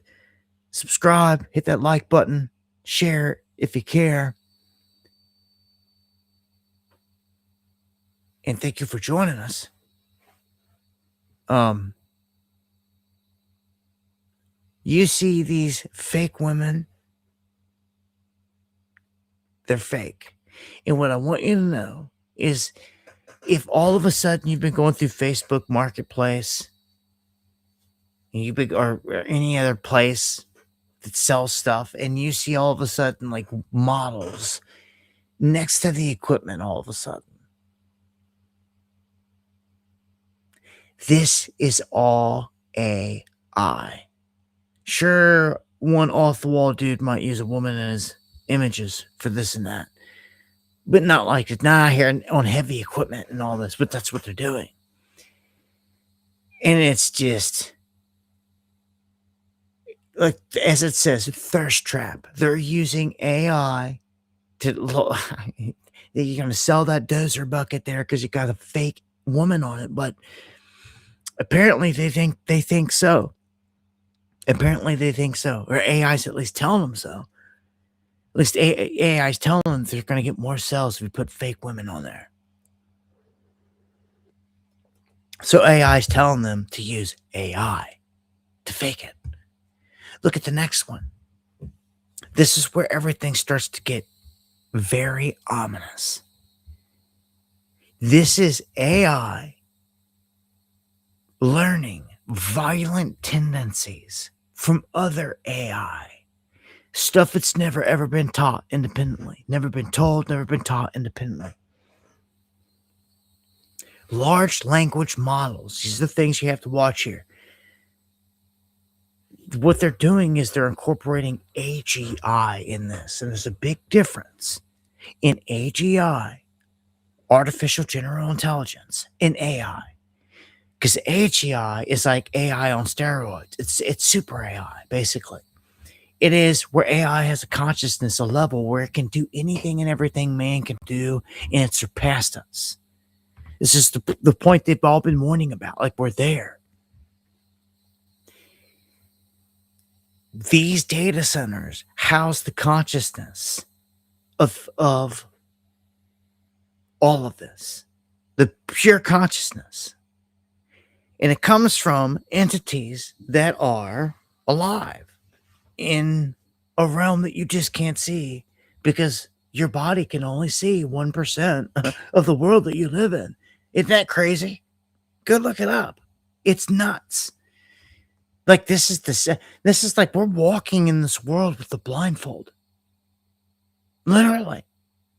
subscribe, hit that like button, share it if you care. And thank you for joining us. You see these fake women, they're fake. And what I want you to know is if all of a sudden you've been going through Facebook Marketplace and or any other place that sells stuff and you see all of a sudden like models next to the equipment all of a sudden. This is all AI. Sure, one off-the-wall dude might use a woman in his images for this and that. But not like it's not here on heavy equipment and all this, but that's what they're doing. And it's just, like, as it says, thirst trap. They're using AI to, you're going to sell that dozer bucket there because you got a fake woman on it, but apparently they think so. Apparently they think so. Or AI's at least telling them so. At least AI's telling them they're going to get more sales if we put fake women on there. So AI's telling them to use AI to fake it. Look at the next one. This is where everything starts to get very ominous. This is AI learning violent tendencies from other AI. Stuff that's never ever been taught independently. Never been told, never been taught independently. Large language models. These are the things you have to watch here. What they're doing is they're incorporating AGI in this. And there's a big difference in AGI, artificial general intelligence, and AI. Because AGI is like AI on steroids. It's super AI, basically. It is where AI has a consciousness, a level where it can do anything and everything man can do, and it surpassed us. This is the point they've all been warning about. Like, we're there. These data centers house the consciousness of all of this. The pure consciousness. And it comes from entities that are alive in a realm that you just can't see because your body can only see 1% of the world that you live in. Isn't that crazy? Go look it up. It's nuts. Like this is like we're walking in this world with the blindfold. Literally.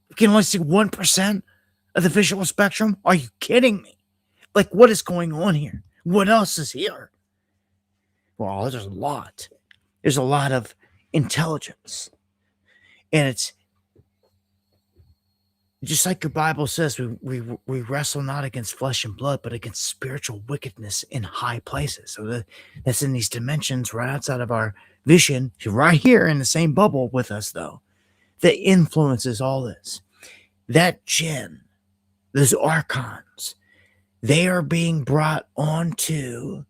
You can only see 1% of the visual spectrum. Are you kidding me? Like, what is going on here? What else is here? Well, there's a lot. There's a lot of intelligence. And it's just like your Bible says, we wrestle not against flesh and blood, but against spiritual wickedness in high places. So that's in these dimensions right outside of our vision, right here in the same bubble with us, though, that influences all this. That jinn, those archons, they are being brought onto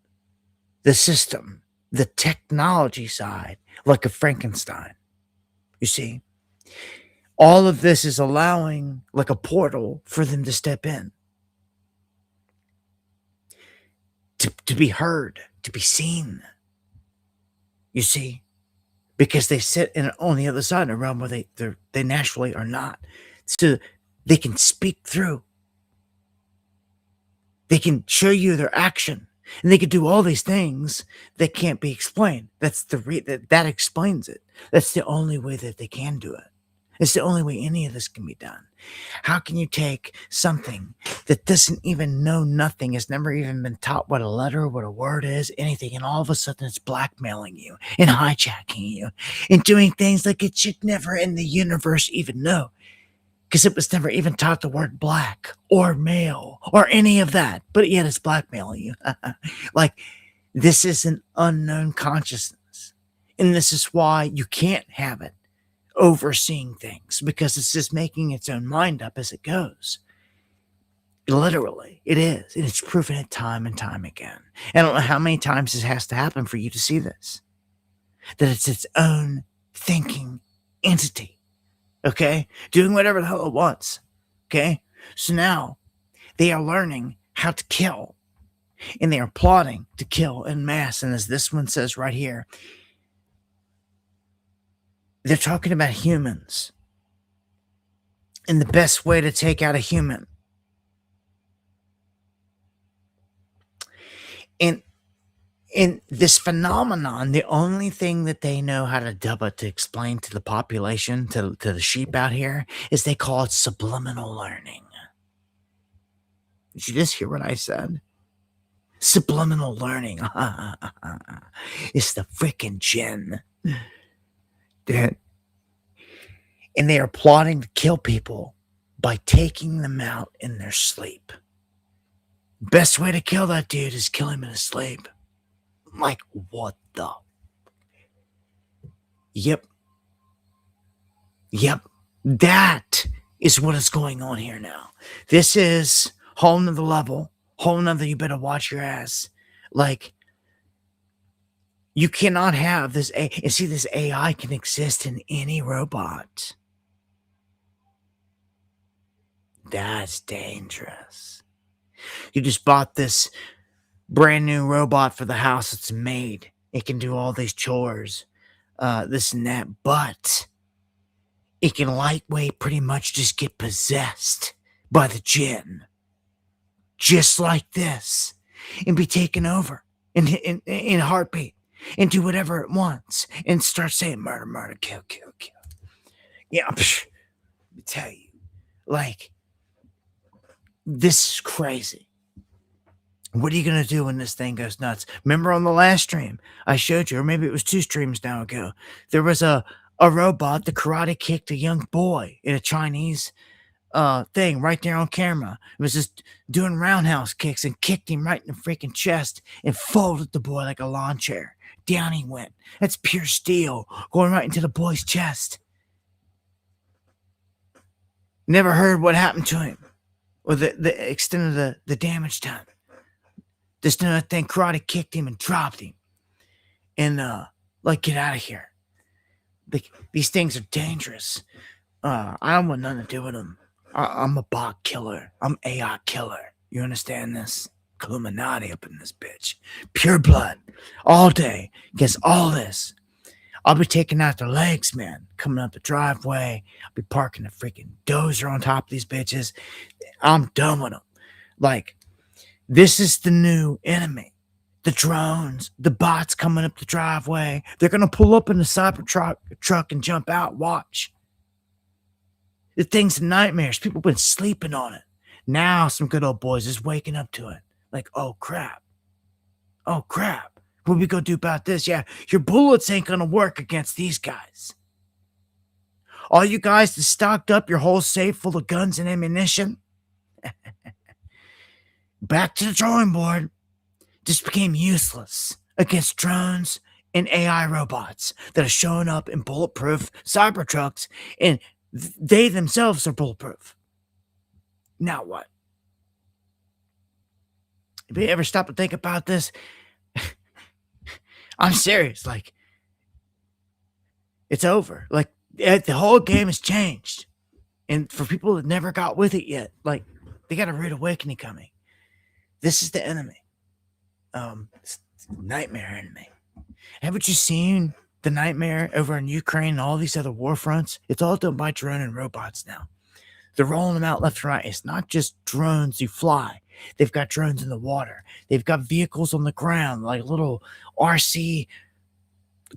the system, the technology side, like a Frankenstein. You see? All of this is allowing, like a portal, for them to step in. To be heard, to be seen. You see? Because they sit on the other side in a realm where they naturally are not. So they can speak through. They can show you their action. And they could do all these things that can't be explained. That's that explains it. That's the only way that they can do it. It's the only way any of this can be done. How can you take something that doesn't even know nothing, has never even been taught what a letter, what a word is, anything, and all of a sudden it's blackmailing you and hijacking you and doing things like it should never in the universe even know? Because it was never even taught the word black or male or any of that, but yet it's blackmailing you. Like, this is an unknown consciousness. And this is why you can't have it overseeing things, because it's just making its own mind up as it goes. Literally, it is. And it's proven it time and time again. I don't know how many times this has to happen for you to see this. That it's its own thinking entity. Okay? Doing whatever the hell it wants. Okay? So now they are learning how to kill. And they are plotting to kill en masse. And as this one says right here, they're talking about humans. And the best way to take out a human. And in this phenomenon, the only thing that they know how to dub it to explain to the population, to the sheep out here, is they call it subliminal learning. Did you just hear what I said? Subliminal learning. It's the freaking jinn. And they are plotting to kill people by taking them out in their sleep. Best way to kill that dude is kill him in his sleep. Like, what the? Yep. That is what is going on here now. This is whole nother level. Whole nother, you better watch your ass. Like, you cannot have this. And see, this AI can exist in any robot. That's dangerous. You just bought this brand new robot for the house. It's made. It can do all these chores, this and that, but it can lightweight pretty much just get possessed by the jinn, just like this, and be taken over in a heartbeat, and do whatever it wants, and start saying murder, murder, kill, kill, kill. Yeah, let me tell you, like, this is crazy. What are you going to do when this thing goes nuts? Remember on the last stream I showed you, or maybe it was 2 streams now ago, there was a robot that karate kicked a young boy in a Chinese thing right there on camera. It was just doing roundhouse kicks and kicked him right in the freaking chest and folded the boy like a lawn chair. Down he went. That's pure steel going right into the boy's chest. Never heard what happened to him or the extent of the damage done. This another thing karate kicked him and dropped him. And like, get out of here. These things are dangerous. I don't want nothing to do with them. I'm a bot killer. I'm AI killer. You understand this? Illuminati up in this bitch. Pure blood. All day. Against all this. I'll be taking out their legs, man. Coming up the driveway. I'll be parking the freaking dozer on top of these bitches. I'm done with them. Like, this is the new enemy. The drones, the bots coming up the driveway. They're going to pull up in the Cybertruck and jump out. Watch. The thing's nightmares. People have been sleeping on it. Now some good old boys is waking up to it. Like, oh, crap. Oh, crap. What we going to do about this? Yeah, your bullets ain't going to work against these guys. All you guys that stocked up your whole safe full of guns and ammunition, back to the drawing board. Just became useless against drones and AI robots that are showing up in bulletproof Cybertrucks, and they themselves are bulletproof. Now what? Have you ever stopped to think about this? I'm serious. Like, it's over. Like, the whole game has changed. And for people that never got with it yet, like, they got a rude awakening coming. This is the enemy. It's nightmare enemy. Haven't you seen the nightmare over in Ukraine and all these other war fronts? It's all done by drone and robots now. They're rolling them out left and right. It's not just drones you fly. They've got drones in the water. They've got vehicles on the ground, like little RC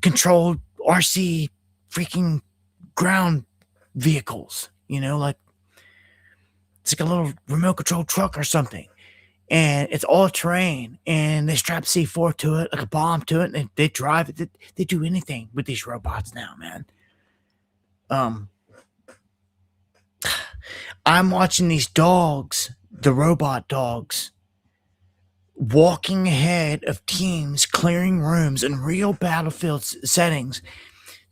controlled RC freaking ground vehicles, like it's like a little remote control truck or something. And it's all terrain, and they strap C4 to it, like a bomb to it, and they drive it. They do anything with these robots now, man. I'm watching these dogs, the robot dogs, walking ahead of teams, clearing rooms in real battlefield settings.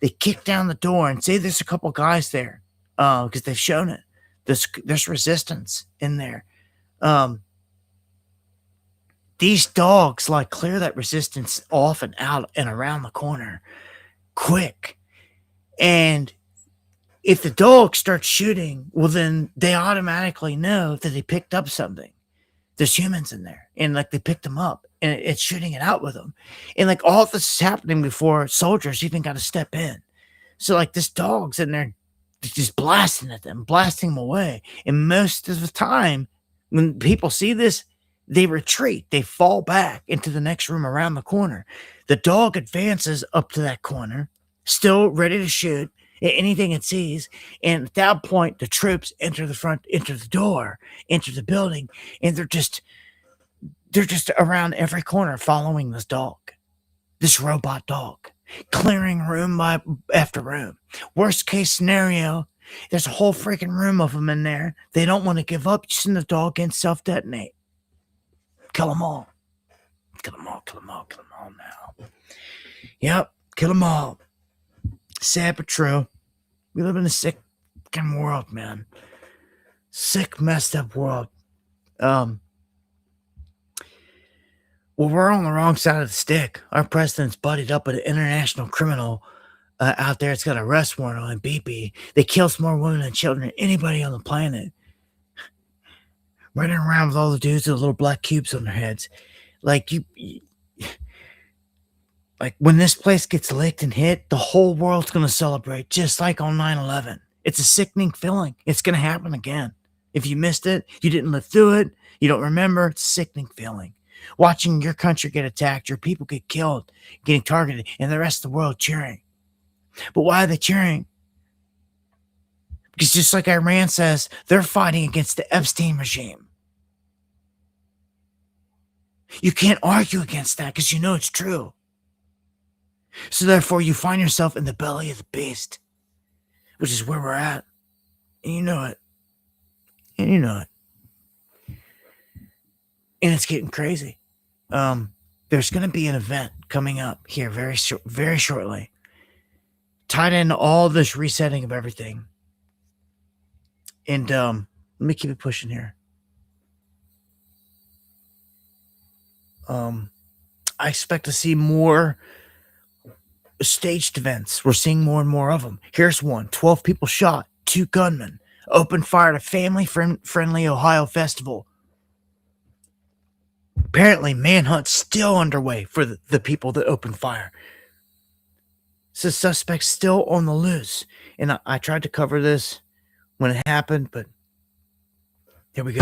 They kick down the door and say there's a couple guys there, because they've shown it. There's resistance in there. These dogs like clear that resistance off and out and around the corner quick. And if the dog starts shooting, well, then they automatically know that they picked up something. There's humans in there, and like they picked them up, and it's shooting it out with them. And like all this is happening before soldiers even got to step in. So like this dog's in there just blasting at them, blasting them away. And most of the time, when people see this, they retreat. They fall back into the next room around the corner. The dog advances up to that corner, still ready to shoot at anything it sees. And at that point, the troops enter the door, enter the building, and they're just around every corner following this dog, this robot dog, clearing room after room. Worst case scenario, there's a whole freaking room of them in there. They don't want to give up. You send the dog in, self-detonate. Kill them all. Kill them all, kill them all, kill them all now. Yep, kill them all. Sad but true. We live in a sick fucking world, man. Sick, messed up world. Well, we're on the wrong side of the stick. Our president's buddied up with an international criminal out there. It's got an arrest warrant on BP. They kill more women and children than anybody on the planet. Running around with all the dudes with little black cubes on their heads. Like like when this place gets licked and hit, the whole world's going to celebrate, just like on 9/11. It's a sickening feeling. It's going to happen again. If you missed it, you didn't live through it, you don't remember, it's a sickening feeling. Watching your country get attacked, your people get killed, getting targeted, and the rest of the world cheering. But why are they cheering? Because just like Iran says, they're fighting against the Epstein regime. You can't argue against that because you know it's true. So therefore, you find yourself in the belly of the beast, which is where we're at. And you know it. And you know it. And it's getting crazy. There's going to be an event coming up here very shortly, tied into all this resetting of everything. And let me keep it pushing here. I expect to see more staged events. We're seeing more and more of them. Here's one. 12 people shot, 2 gunmen, opened fire at a family-friendly Ohio festival. Apparently, manhunt's still underway for the people that opened fire. So suspects still on the loose. And I tried to cover this when it happened, but here we go.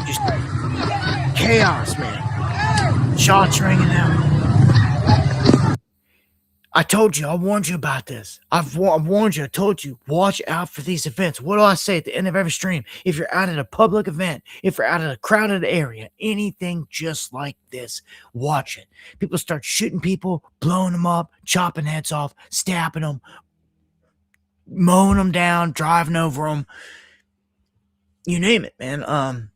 Just chaos, man. Shots ringing out. I told you, I warned you about this. I've warned you, I told you, watch out for these events. What do I say at the end of every stream? If you're out at a public event, if you're out at a crowded area, anything just like this, watch it. People start shooting people, blowing them up, chopping heads off, stabbing them, mowing them down, driving over them. You name it, man.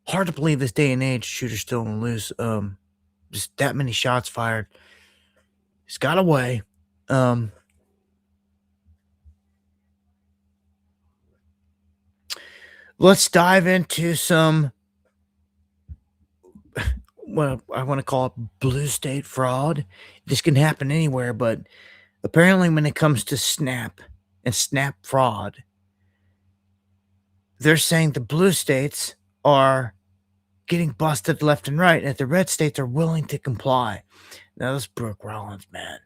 Hard to believe this day and age, shooters still on the loose. Just that many shots fired. He's got away. Let's dive into some, well, I want to call it blue state fraud. This can happen anywhere, but apparently when it comes to Snap and Snap fraud, they're saying the blue states are getting busted left and right, and the red states are willing to comply. Now, this Brooke Rollins, man.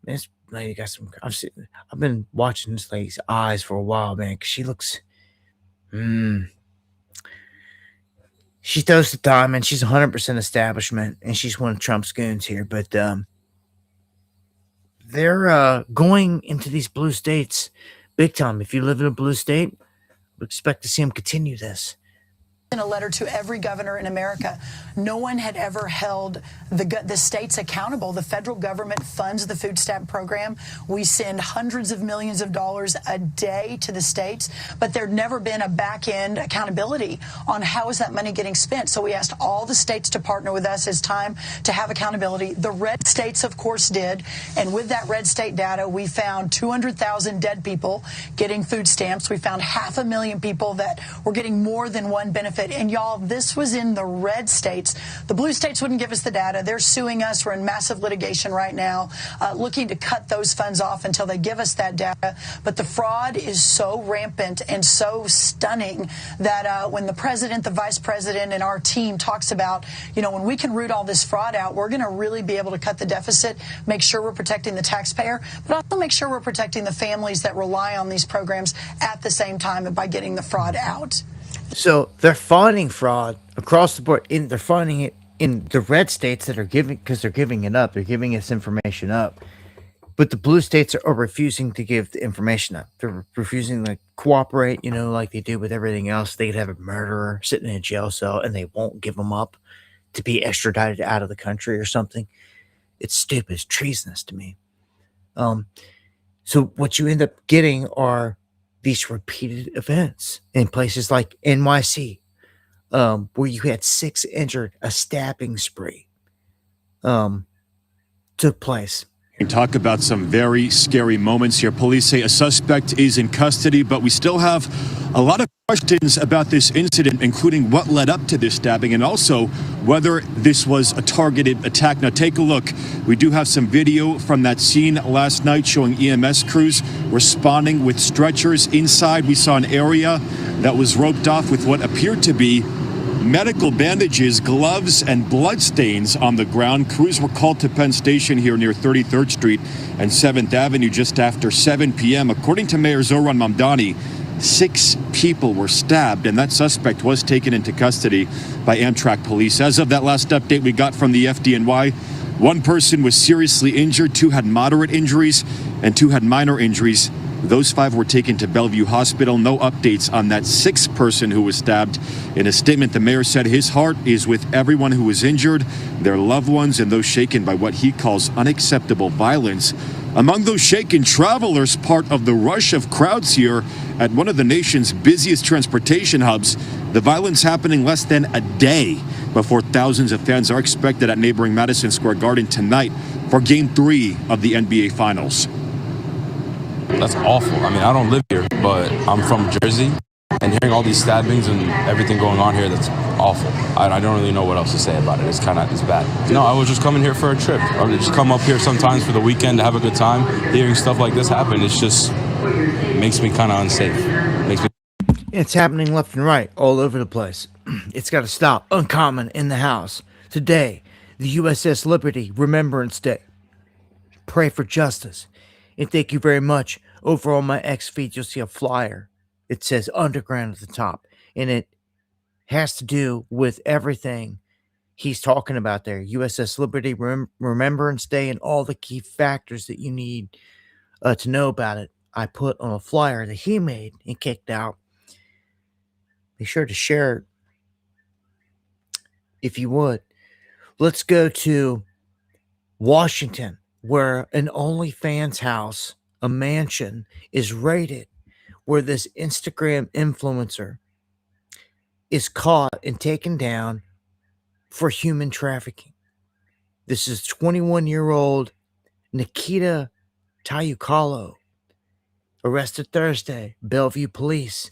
This lady got some. I've been watching this lady's eyes for a while, man. 'Cause she looks. She throws the diamond. She's 100% establishment, and she's one of Trump's goons here. But they're going into these blue states big time. If you live in a blue state, we expect to see them continue this. In a letter to every governor in America, no one had ever held the states accountable. The federal government funds the food stamp program. We send hundreds of millions of dollars a day to the states, but there'd never been a back end accountability on how is that money getting spent. So we asked all the states to partner with us. It's time to have accountability. The red states, of course, did. And with that red state data, we found 200,000 dead people getting food stamps. We found 500,000 people that were getting more than one benefit. And y'all, this was in the red states. The blue states wouldn't give us the data. They're suing us. We're in massive litigation right now, looking to cut those funds off until they give us that data. But the fraud is so rampant and so stunning that when the president, the vice president, and our team talks about, when we can root all this fraud out, we're going to really be able to cut the deficit, make sure we're protecting the taxpayer, but also make sure we're protecting the families that rely on these programs at the same time and by getting the fraud out. So they're finding fraud across the board. They're finding it in the red states that are giving, because they're giving it up. They're giving this information up. But the blue states are refusing to give the information up. They're refusing to cooperate, like they do with everything else. They could have a murderer sitting in a jail cell and they won't give them up to be extradited out of the country or something. It's stupid. It's treasonous to me. So what you end up getting are these repeated events in places like NYC, where you had 6 injured, a stabbing spree took place. And talk about some very scary moments here. Police say a suspect is in custody, but we still have a lot of questions about this incident, including what led up to this stabbing and also whether this was a targeted attack. Now, take a look. We do have some video from that scene last night showing EMS crews responding with stretchers. Inside, we saw an area that was roped off with what appeared to be medical bandages, gloves, and bloodstains on the ground. Crews were called to Penn Station here near 33rd Street and 7th Avenue just after 7 p.m. According to Mayor Zohran Mamdani, 6 people were stabbed, and that suspect was taken into custody by Amtrak police. As of that last update we got from the FDNY, 1 person was seriously injured, 2 had moderate injuries, and 2 had minor injuries. Those 5 were taken to Bellevue Hospital. No updates on that 6th person who was stabbed. In a statement, the mayor said his heart is with everyone who was injured, their loved ones, and those shaken by what he calls unacceptable violence. Among those shaken, travelers, part of the rush of crowds here at one of the nation's busiest transportation hubs. The violence happening less than a day before thousands of fans are expected at neighboring Madison Square Garden tonight for Game 3 of the NBA Finals. That's awful. I mean, I don't live here, but I'm from Jersey, and hearing all these stabbings and everything going on here, that's awful. I don't really know what else to say about it. It's bad. No, I was just coming here for a trip. I would just come up here sometimes for the weekend to have a good time. Hearing stuff like this happen, it's just makes me kind of unsafe. It's happening left and right, all over the place. It's got to stop. Uncommon in the house. Today, the USS Liberty Remembrance Day. Pray for justice. And thank you very much. Over on my X feed, you'll see a flyer. It says Underground at the top. And it has to do with everything he's talking about there. USS Liberty Remembrance Day and all the key factors that you need to know about it. I put on a flyer that he made and kicked out. Be sure to share it if you would. Let's go to Washington, where an OnlyFans house, a mansion, is raided, where this Instagram influencer is caught and taken down for human trafficking. This is 21-year-old Nikita Tayukalo, arrested Thursday. Bellevue police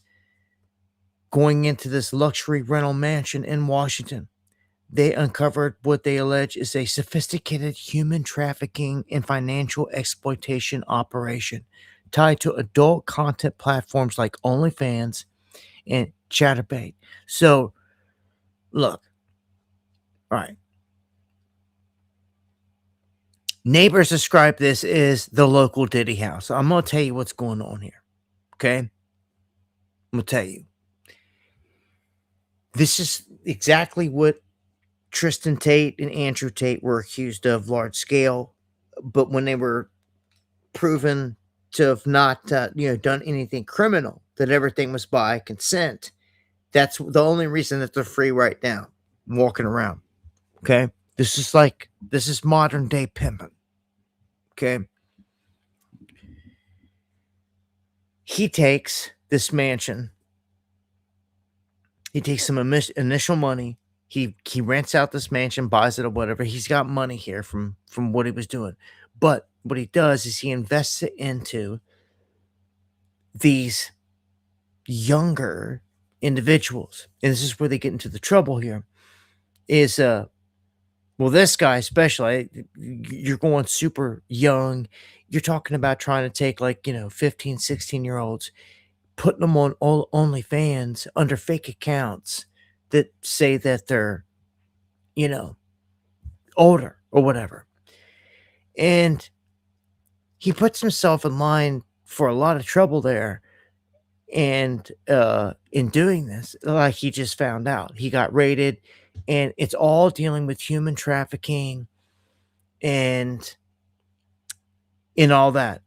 going into this luxury rental mansion in Washington. They uncovered what they allege is a sophisticated human trafficking and financial exploitation operation tied to adult content platforms like OnlyFans and Chatterbait. So, look, all right. Neighbors describe this as the local Diddy house. I'm going to tell you what's going on here. Okay? I'm going to tell you. This is exactly what Tristan Tate and Andrew Tate were accused of, large scale. But when they were proven to have not, done anything criminal, that everything was by consent, that's the only reason that they're free right now, walking around. Okay? This is modern day pimping. Okay? He takes this mansion. He takes some initial money. He rents out this mansion, buys it or whatever. He's got money here from what he was doing. But what he does is he invests it into these younger individuals. And this is where they get into the trouble here. Is this guy especially, you're going super young. You're talking about trying to take 15, 16-year-olds, putting them on OnlyFans under fake accounts that say that they're, older or whatever. And he puts himself in line for a lot of trouble there. And in doing this, like he just found out, he got raided, and it's all dealing with human trafficking and all that.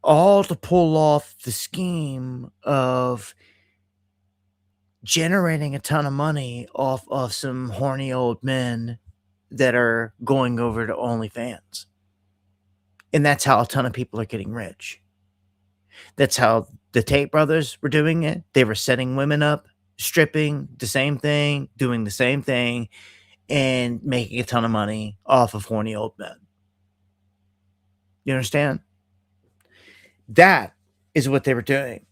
All to pull off the scheme of generating a ton of money off of some horny old men that are going over to OnlyFans. And that's how a ton of people are getting rich. That's how the Tate brothers were doing it. They were setting women up, stripping, the same thing, doing the same thing, and making a ton of money off of horny old men. You understand? That is what they were doing.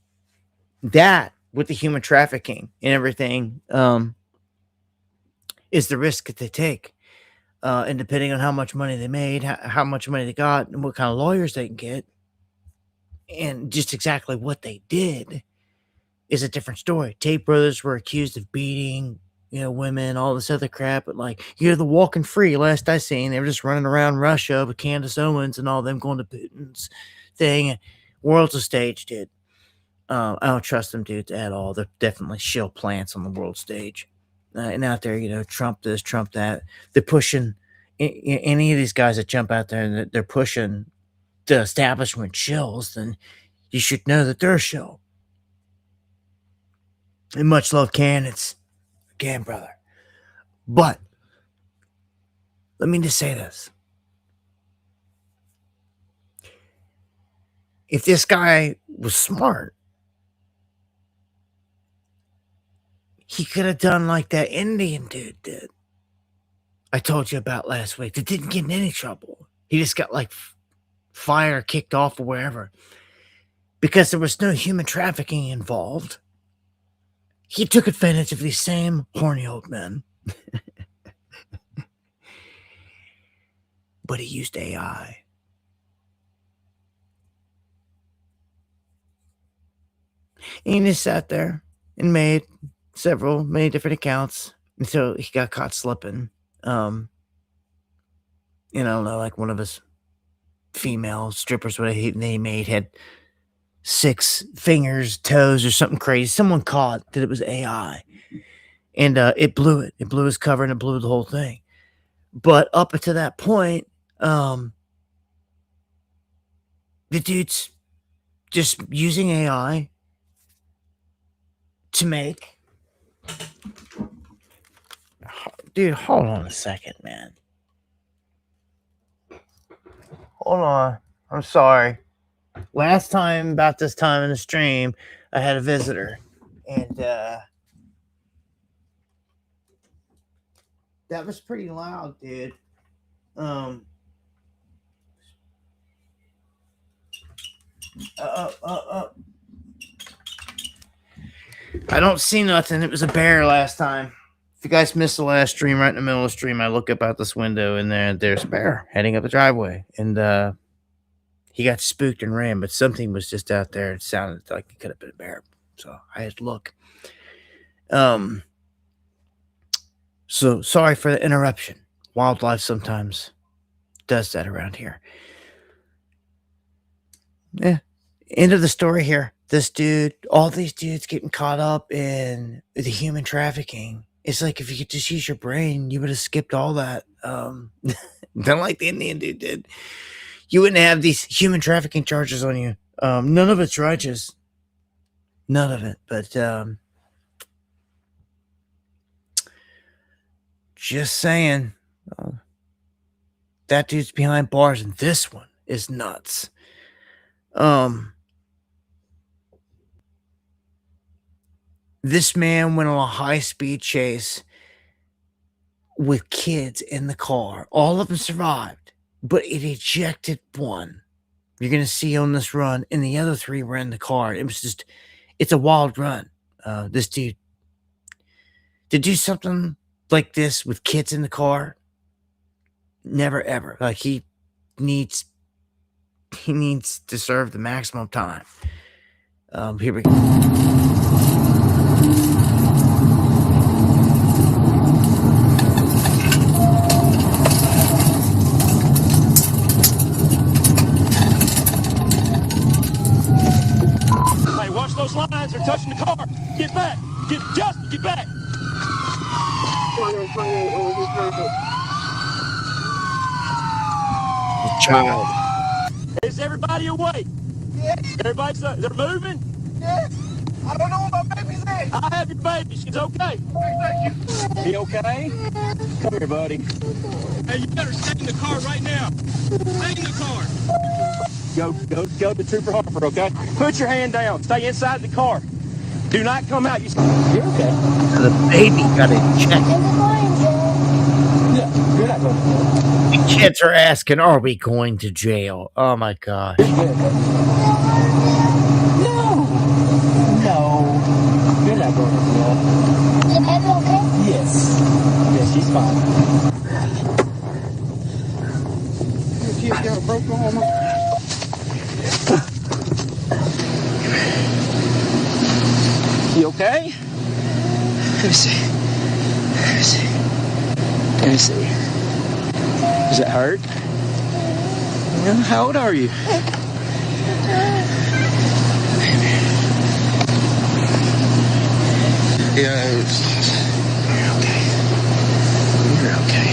That, with the human trafficking and everything, is the risk that they take. And depending on how much money they made, how much money they got, and what kind of lawyers they can get, and just exactly what they did is a different story. Tate brothers were accused of beating, women, all this other crap. But the walking free, last I seen, they were just running around Russia with Candace Owens and all them going to Putin's thing. World's a stage, dude. I don't trust them dudes at all. They're definitely shill plants on the world stage. And out there, Trump this, Trump that. They're pushing any of these guys that jump out there and they're pushing the establishment shills, then you should know that they're a shill. And much love, Candace. Again, brother. But let me just say this. If this guy was smart, he could have done like that Indian dude did. I told you about last week. That didn't get in any trouble. He just got fire kicked off or wherever. Because there was no human trafficking involved. He took advantage of these same horny old men. But he used AI. And he just sat there and made many different accounts until he got caught slipping. I don't know, one of his female strippers, what he made had 6 fingers, toes, or something crazy. Someone caught that it was AI, and it blew it. It blew his cover, and it blew the whole thing. But up until that point, the dude's just using AI to make. Dude, hold on a second, man. Hold on. I'm sorry. Last time, about this time in the stream, I had a visitor. And that was pretty loud, dude. I don't see nothing. It was a bear last time. If you guys missed the last stream, right in the middle of the stream, I look up out this window and there's a bear heading up the driveway. And he got spooked and ran, but something was just out there. It sounded like it could have been a bear. So I had to look. So sorry for the interruption. Wildlife sometimes does that around here. Yeah. End of the story here. This dude, all these dudes getting caught up in the human trafficking. It's like if you could just use your brain, you would have skipped all that. Don't like the Indian dude did. You wouldn't have these human trafficking charges on you. None of it's righteous. None of it. But just saying, that dude's behind bars, and this one is nuts. This man went on a high-speed chase with kids in the car. All of them survived, but it ejected one. You're going to see on this run, and the other 3 were in the car. It's a wild run. This dude, to do something like this with kids in the car, never ever. Like, he needs to serve the maximum time. Here we go. Those lines are touching the car. Get back. Justin, get back. Child. Is everybody awake? Yeah. They're moving? Yeah. I don't know where my baby's at. I have your baby. She's okay. Thank you. Be okay? Come here, buddy. Hey, you better stay in the car right now. Stay in the car. Go to Trooper Harper, okay? Put your hand down. Stay inside the car. Do not come out. You're okay. The baby got ejected. Yeah, you're not going to The kids are asking, are we going to jail? Oh my gosh. No. You're not going to jail. Is the baby okay? Yes. Yes, she's fine. Your kid got a broken arm. You okay? Let me see. Does it hurt? How old are you? Yeah. You're okay.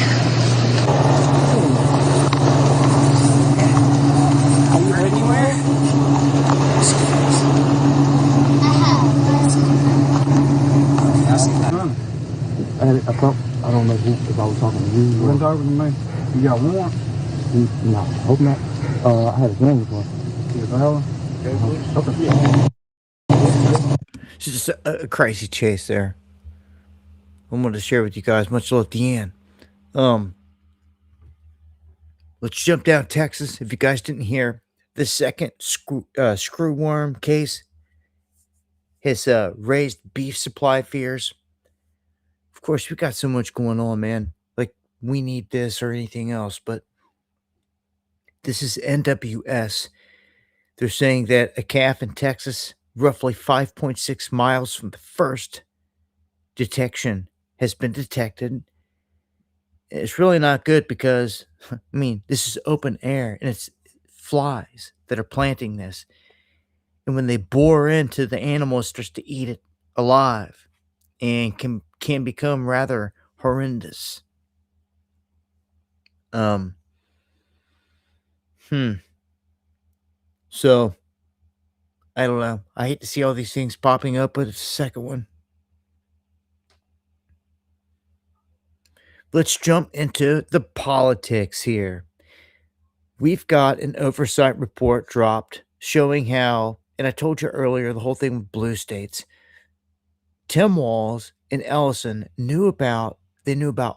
Are you hurt anywhere? I don't know if I was talking to you. You weren't talking to me? You got warrant? No, hope not. I had a gun before. Okay. It's just a crazy chase there. I wanted to share with you guys. Much love at the end. Let's jump down Texas. If you guys didn't hear, the second screw worm case has raised beef supply fears. Of course, we got so much going on, man. Like, we need this or anything else, but this is NWS. They're saying that a calf in Texas, roughly 5.6 miles from the first detection, has been detected. It's really not good because, I mean, this is open air and it's flies that are planting this. And when they bore into the animal, it starts to eat it alive and can become rather horrendous. So, I don't know. I hate to see all these things popping up, but it's the second one. Let's jump into the politics here. We've got an oversight report dropped showing how, and I told you earlier, the whole thing with blue states. Tim Walz and Ellison knew about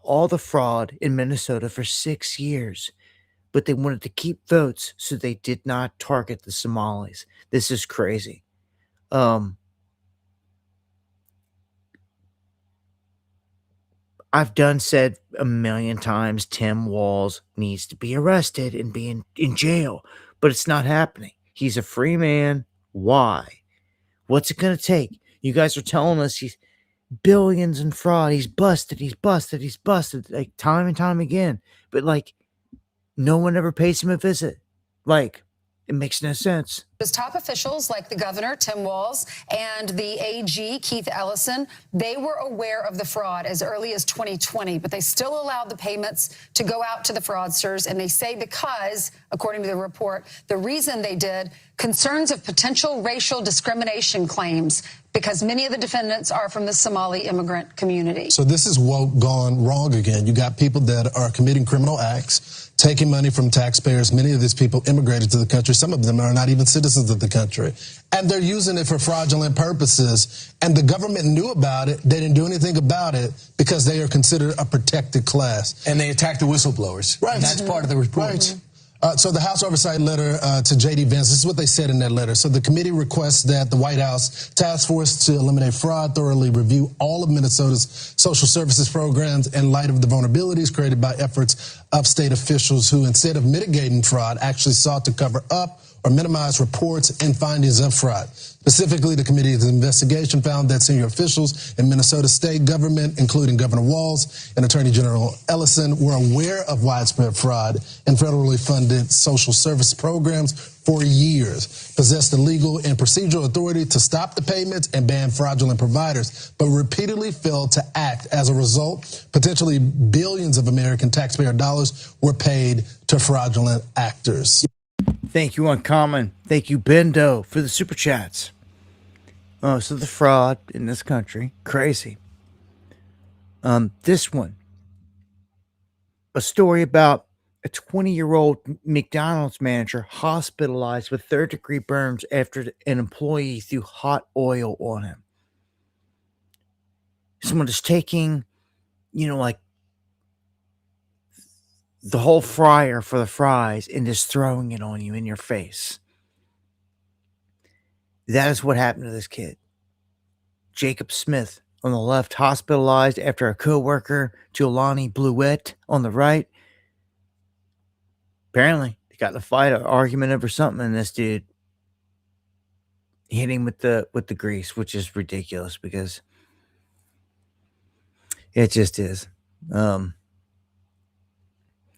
all the fraud in Minnesota for 6 years, but they wanted to keep votes, so they did not target the Somalis. This is crazy. I've said a million times, Tim Walz needs to be arrested and be in jail, but it's not happening. He's a free man. Why? What's it going to take? You guys are telling us he's billions in fraud. He's busted, like time and time again. But like, no one ever pays him a visit. Like, it makes no sense. As top officials like the governor, Tim Walz, and the AG, Keith Ellison, they were aware of the fraud as early as 2020, but they still allowed the payments to go out to the fraudsters. And they say because, according to the report, the reason they did, concerns of potential racial discrimination claims, because many of the defendants are from the Somali immigrant community. So this is what gone wrong again. You got people that are committing criminal acts, taking money from taxpayers. Many of these people immigrated to the country. Some of them are not even citizens of the country. And they're using it for fraudulent purposes. And the government knew about it. They didn't do anything about it because they are considered a protected class. And they attacked the whistleblowers. Right. And that's part of the report. Right. So the House Oversight letter to J.D. Vance, this is what they said in that letter. So the committee requests that the White House task force to eliminate fraud thoroughly review all of Minnesota's social services programs in light of the vulnerabilities created by efforts of state officials who, instead of mitigating fraud, actually sought to cover up or minimize reports and findings of fraud. Specifically, the committee's investigation found that senior officials in Minnesota state government, including Governor Walz and Attorney General Ellison, were aware of widespread fraud in federally funded social service programs for years, possessed the legal and procedural authority to stop the payments and ban fraudulent providers, but repeatedly failed to act. As a result, potentially billions of American taxpayer dollars were paid to fraudulent actors. Thank you, Uncommon. Thank you, Bendo, for the super chats. Oh, so the fraud in this country, crazy. This one, a story about a 20-year-old McDonald's manager hospitalized with third-degree burns after an employee threw hot oil on him. Someone is taking, like the whole fryer for the fries and just throwing it on you in your face. That is what happened to this kid. Jacob Smith on the left, hospitalized after a co-worker, Jelani Bluette, on the right. Apparently, they got in a fight, an argument over something, and this dude hit him with the grease, which is ridiculous because it just is.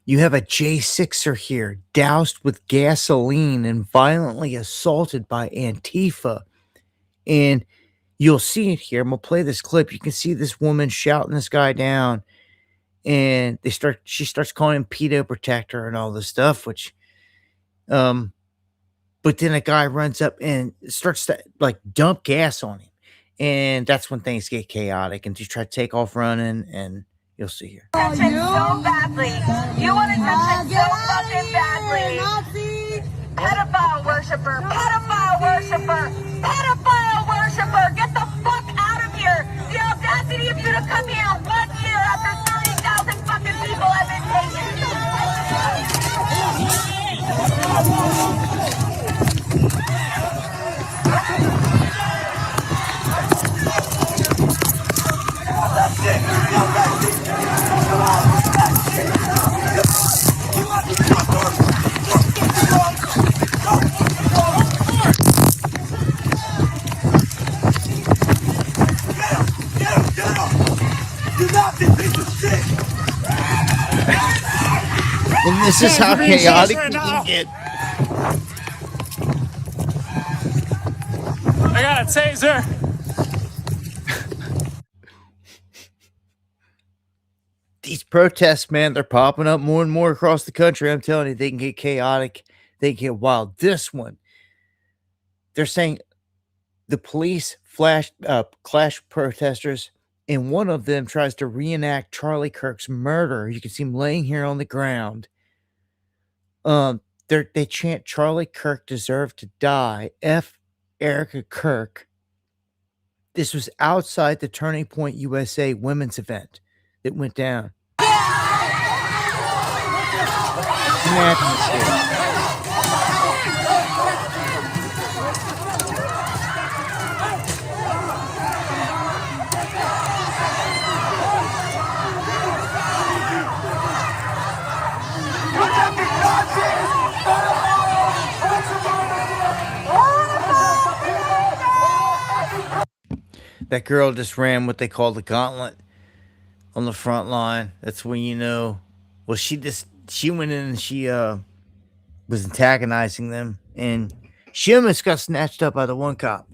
You have a J6er here, doused with gasoline and violently assaulted by Antifa. And you'll see it here. I'm going to play this clip. You can see this woman shouting this guy down. And she starts calling him pedo protector and all this stuff, which, but then a guy runs up and starts to dump gas on him. And that's when things get chaotic and you try to take off running, and you'll see here. Attention so badly. You want attention so fucking badly. Pedophile worshiper. Pedophile worshiper. Pedophile worshiper. Get the fuck out of here. The audacity of you to come here 1 year after 30,000 fucking people have been And this is how chaotic we can get. I got a taser. These protests, man, they're popping up more and more across the country. I'm telling you, they can get chaotic. They can get wild. This one, they're saying the police clash protesters, and one of them tries to reenact Charlie Kirk's murder. You can see him laying here on the ground. They chant Charlie Kirk deserved to die. F. Erica Kirk. This was outside the Turning Point USA women's event that went down. That girl just ran what they call the gauntlet on the front line. That's when you know. Well, she just she went in and she was antagonizing them, and she almost got snatched up by the one cop.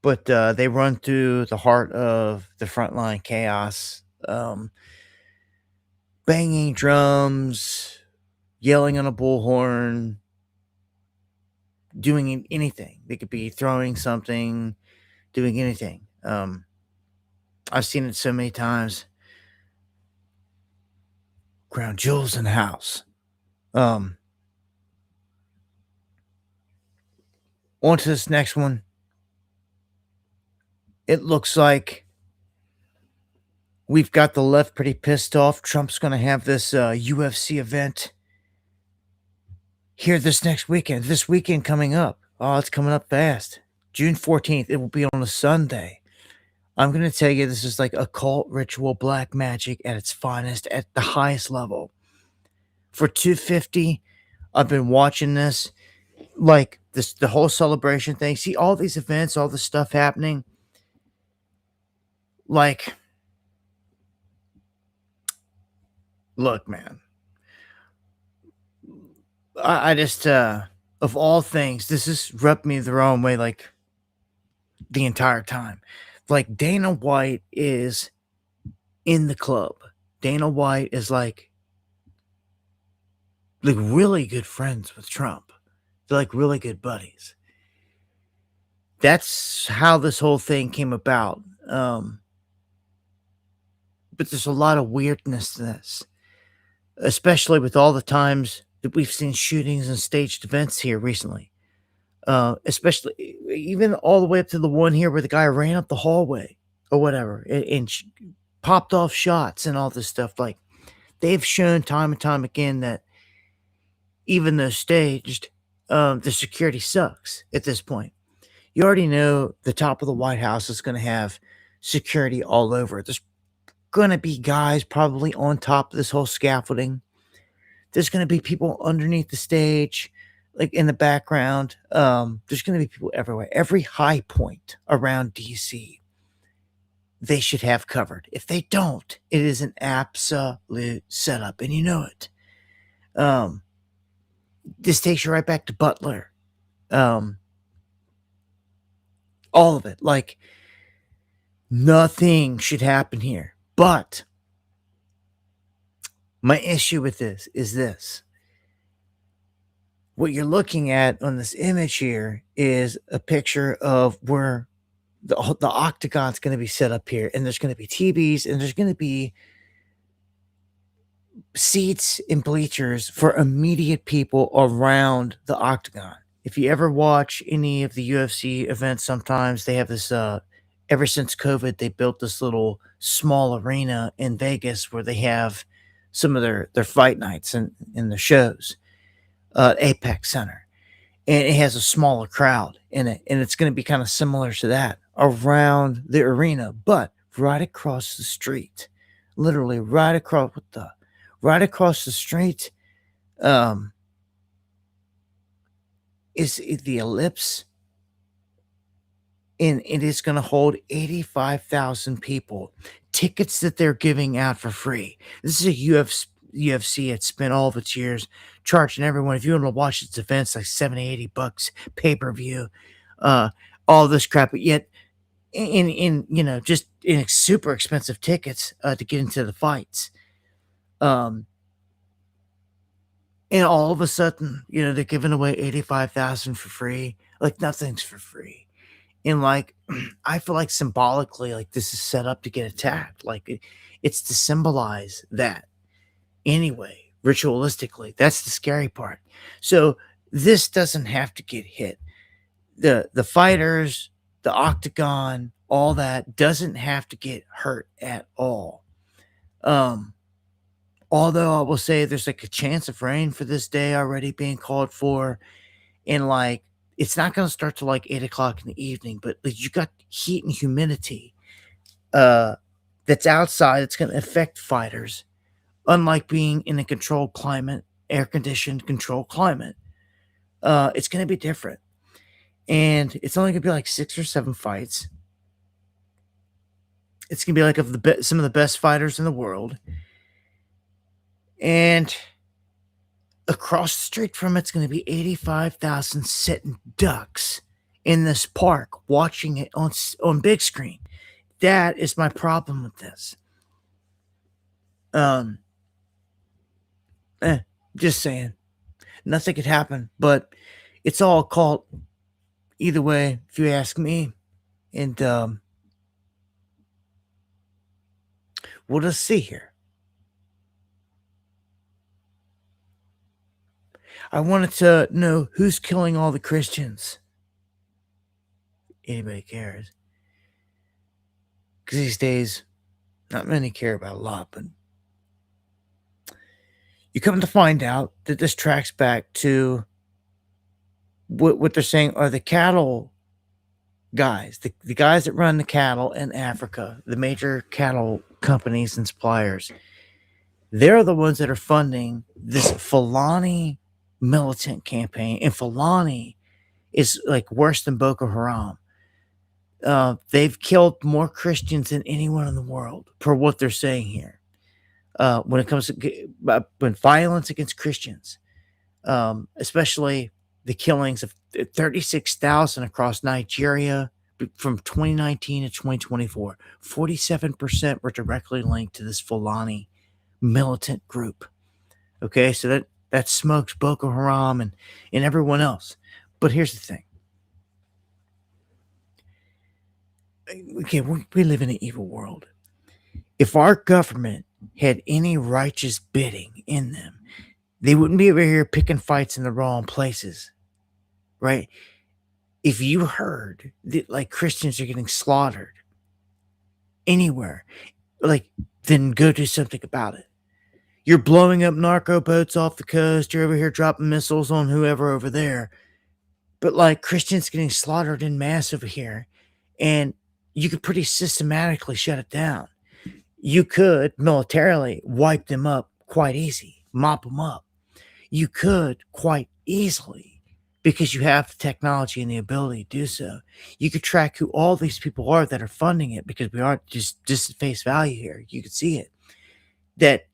But they run through the heart of the frontline chaos, banging drums, yelling on a bullhorn, doing anything. They could be throwing something, doing anything. I've seen it so many times. Crown jewels in the house. On to this next one. It looks like we've got the left pretty pissed off. Trump's going to have this UFC event here this next weekend. This weekend coming up. Oh, it's coming up fast. June 14th. It will be on a Sunday. I'm going to tell you, this is like occult ritual black magic at its finest, at the highest level. For $250, I've been watching this, like this, the whole celebration thing. See all these events, all this stuff happening. Like, look, man, I just, of all things, this has rubbed me the wrong way, like, the entire time. Like, Dana White is in the club. Dana White is like really good friends with Trump. They're like really good buddies. That's how this whole thing came about. But there's a lot of weirdness to this, especially with all the times that we've seen shootings and staged events here recently. Especially even all the way up to the one here where the guy ran up the hallway or whatever and popped off shots and all this stuff. Like, they've shown time and time again that even though staged, the security sucks at this point. You already know the top of the White House is going to have security all over. There's going to be guys probably on top of this whole scaffolding. There's going to be people underneath the stage, like in the background. There's going to be people everywhere. Every high point around DC, they should have covered. If they don't, it is an absolute setup, and you know it. This takes you right back to Butler. All of it. Like, nothing should happen here. But my issue with this is this. What you're looking at on this image here is a picture of where the octagon's going to be set up here, and there's going to be TVs, and there's going to be seats and bleachers for immediate people around the octagon. If you ever watch any of the UFC events, sometimes they have this, ever since COVID, they built this little small arena in Vegas where they have some of their fight nights and their shows. Apex Center, and it has a smaller crowd in it, and it's going to be kind of similar to that around the arena, but right across the street, literally right across the street, is the Ellipse, and it is going to hold 85,000 people. Tickets that they're giving out for free. This is a UFC. It spent all of its years charging everyone, if you want to watch its events, like $70-$80 pay-per-view, all this crap, but yet in just in super expensive tickets to get into the fights. And all of a sudden, they're giving away 85,000 for free. Like, nothing's for free. And like, I feel like symbolically, like, this is set up to get attacked. Like, it's to symbolize that. Anyway, ritualistically, that's the scary part. So this doesn't have to get hit. The fighters, the octagon, all that doesn't have to get hurt at all. Although I will say there's like a chance of rain for this day already being called for, and like, it's not going to start till like 8 o'clock in the evening, but you got heat and humidity that's outside. It's going to affect fighters. Unlike being in a controlled climate, air-conditioned controlled climate, it's going to be different. And it's only going to be like 6 or 7 fights. It's going to be like some of the best fighters in the world. And across the street from it's going to be 85,000 sitting ducks in this park watching it on big screen. That is my problem with this. Just saying. Nothing could happen, but it's all a cult either way, if you ask me. And we'll just see here. I wanted to know who's killing all the Christians. Anybody cares? Because these days, not many care about a lot, but you come to find out that this tracks back to what they're saying are the cattle guys, the guys that run the cattle in Africa, the major cattle companies and suppliers. They're the ones that are funding this Fulani militant campaign. And Fulani is like worse than Boko Haram. They've killed more Christians than anyone in the world, per what they're saying here. When it comes to when violence against Christians, especially the killings of 36,000 across Nigeria from 2019 to 2024, 47% were directly linked to this Fulani militant group. Okay, so that smokes Boko Haram and everyone else. But here's the thing. Okay, we live in an evil world. If our government had any righteous bidding in them, they wouldn't be over here picking fights in the wrong places, right? If you heard that like Christians are getting slaughtered anywhere, like, then go do something about it. You're blowing up narco boats off the coast. You're over here dropping missiles on whoever over there. But like Christians getting slaughtered in mass over here, and you could pretty systematically shut it down. You could militarily wipe them up quite easy, mop them up. You could quite easily, because you have the technology and the ability to do so. You could track who all these people are that are funding it, because we aren't just at face value here. You could see it. That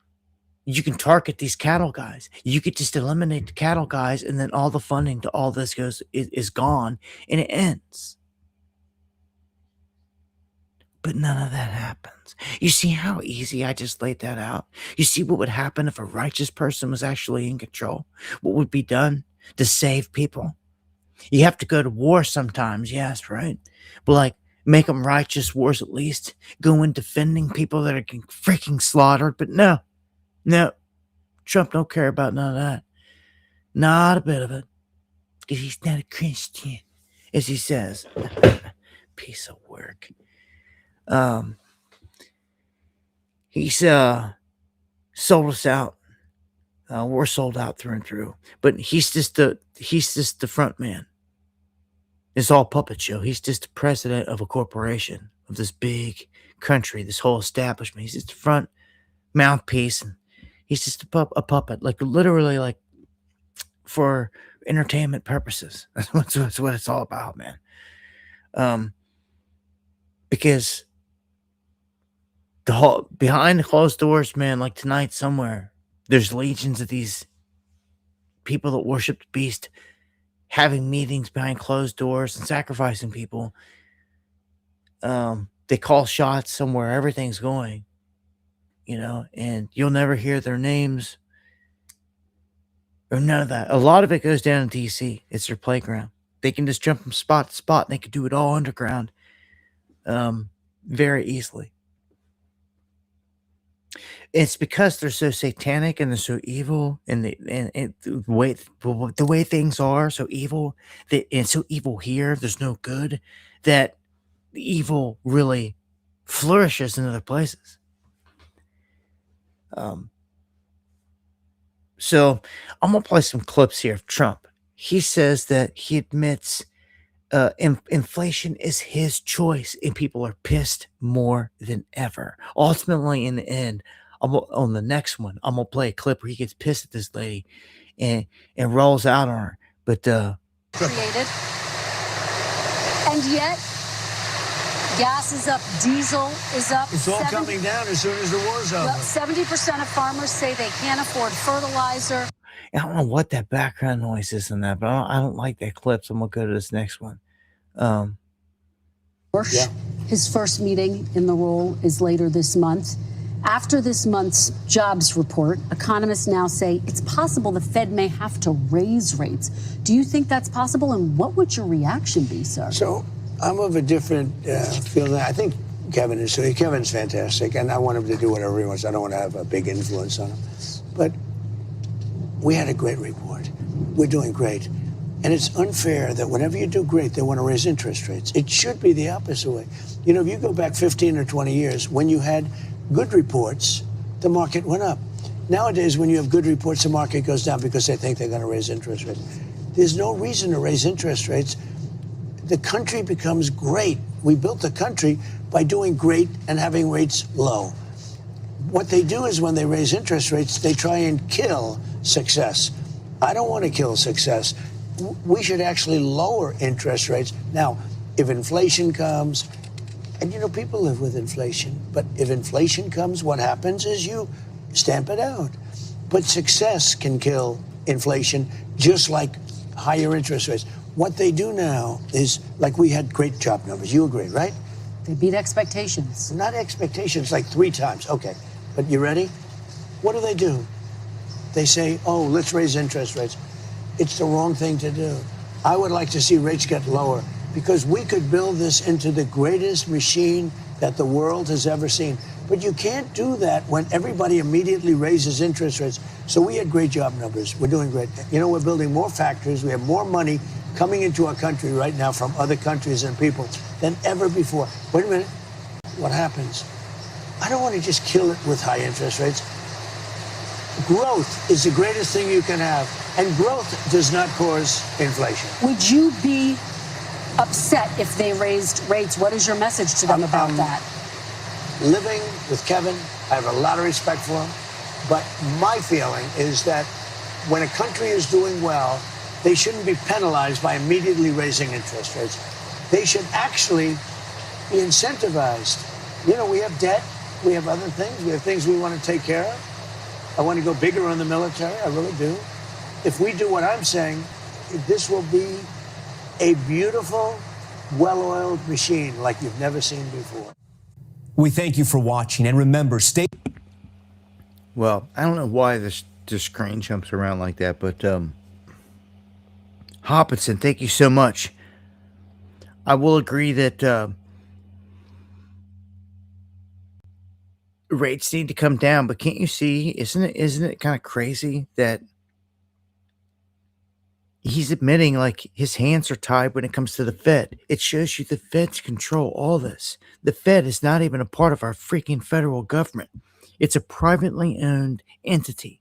you can target these cattle guys. You could just eliminate the cattle guys, and then all the funding to all this is gone, and it ends. But none of that happens. You see how easy I just laid that out? You see what would happen if a righteous person was actually in control? What would be done to save people? You have to go to war sometimes, yes, right? But like, make them righteous wars at least. Go in defending people that are getting freaking slaughtered. But no, Trump don't care about none of that. Not a bit of it. Because he's not a Christian, as he says. Piece of work. He's sold us out. We're sold out through and through. But he's just the front man. It's all puppet show. He's just the president of a corporation, of this big country, this whole establishment. He's just the front mouthpiece, and he's just a puppet, like literally, like for entertainment purposes. That's what it's all about, man. Because the whole behind the closed doors, man, like tonight somewhere, there's legions of these people that worship the beast having meetings behind closed doors and sacrificing people. They call shots somewhere, everything's going, and you'll never hear their names or none of that. A lot of it goes down in DC. It's their playground. They can just jump from spot to spot, and they can do it all underground very easily. It's because they're so satanic and they're so evil, and the way things are so evil, and so evil here, there's no good, that the evil really flourishes in other places. So I'm gonna play some clips here of Trump. He says that he admits inflation is his choice, and people are pissed more than ever. Ultimately, in the end, on the next one, I'm gonna play a clip where he gets pissed at this lady and rolls out on her. But created, and yet Gas is up, diesel is up. It's all coming down as soon as the war's over. Well, 70% of farmers say they can't afford fertilizer. I don't know what that background noise is in that, but I don't like that clip, so I'm going to go to this next one. His first meeting in the role is later this month. After this month's jobs report, economists now say it's possible the Fed may have to raise rates. Do you think that's possible, and what would your reaction be, sir? So I'm of a different feeling. I think Kevin's fantastic, and I want him to do whatever he wants. I don't want to have a big influence on him. But we had a great report. We're doing great. And it's unfair that whenever you do great, they want to raise interest rates. It should be the opposite way. You know, if you go back 15 or 20 years, when you had good reports, the market went up. Nowadays, when you have good reports, the market goes down because they think they're going to raise interest rates. There's no reason to raise interest rates. The country becomes great. We built the country by doing great and having rates low. What they do is when they raise interest rates, they try and kill success. I don't want to kill success. We should actually lower interest rates. Now, if inflation comes, and you know, people live with inflation, but if inflation comes, what happens is you stamp it out. But success can kill inflation, just like higher interest rates. What they do now is, like, we had great job numbers. You agree, right? They beat expectations. Not expectations, like 3 times. Okay, but you ready? What do? They say, oh, let's raise interest rates. It's the wrong thing to do. I would like to see rates get lower because we could build this into the greatest machine that the world has ever seen. But you can't do that when everybody immediately raises interest rates. So we had great job numbers. We're doing great. You know, we're building more factories. We have more money coming into our country right now from other countries and people than ever before. Wait a minute. What happens? I don't want to just kill it with high interest rates. Growth is the greatest thing you can have, and growth does not cause inflation. Would you be upset if they raised rates? What is your message to them about that? Living with Kevin, I have a lot of respect for him, but my feeling is that when a country is doing well, they shouldn't be penalized by immediately raising interest rates. They should actually be incentivized. You know, we have debt, we have other things, we have things we want to take care of. I want to go bigger on the military, I really do. If we do what I'm saying, this will be a beautiful, well-oiled machine like you've never seen before. We thank you for watching, and remember, stay... Well, I don't know why the screen jumps around like that, but Hopkinson, thank you so much. I will agree that rates need to come down, but can't you see, isn't it kind of crazy that he's admitting like his hands are tied when it comes to the Fed? It shows you the Feds control all this. The Fed is not even a part of our freaking federal government. It's a privately owned entity.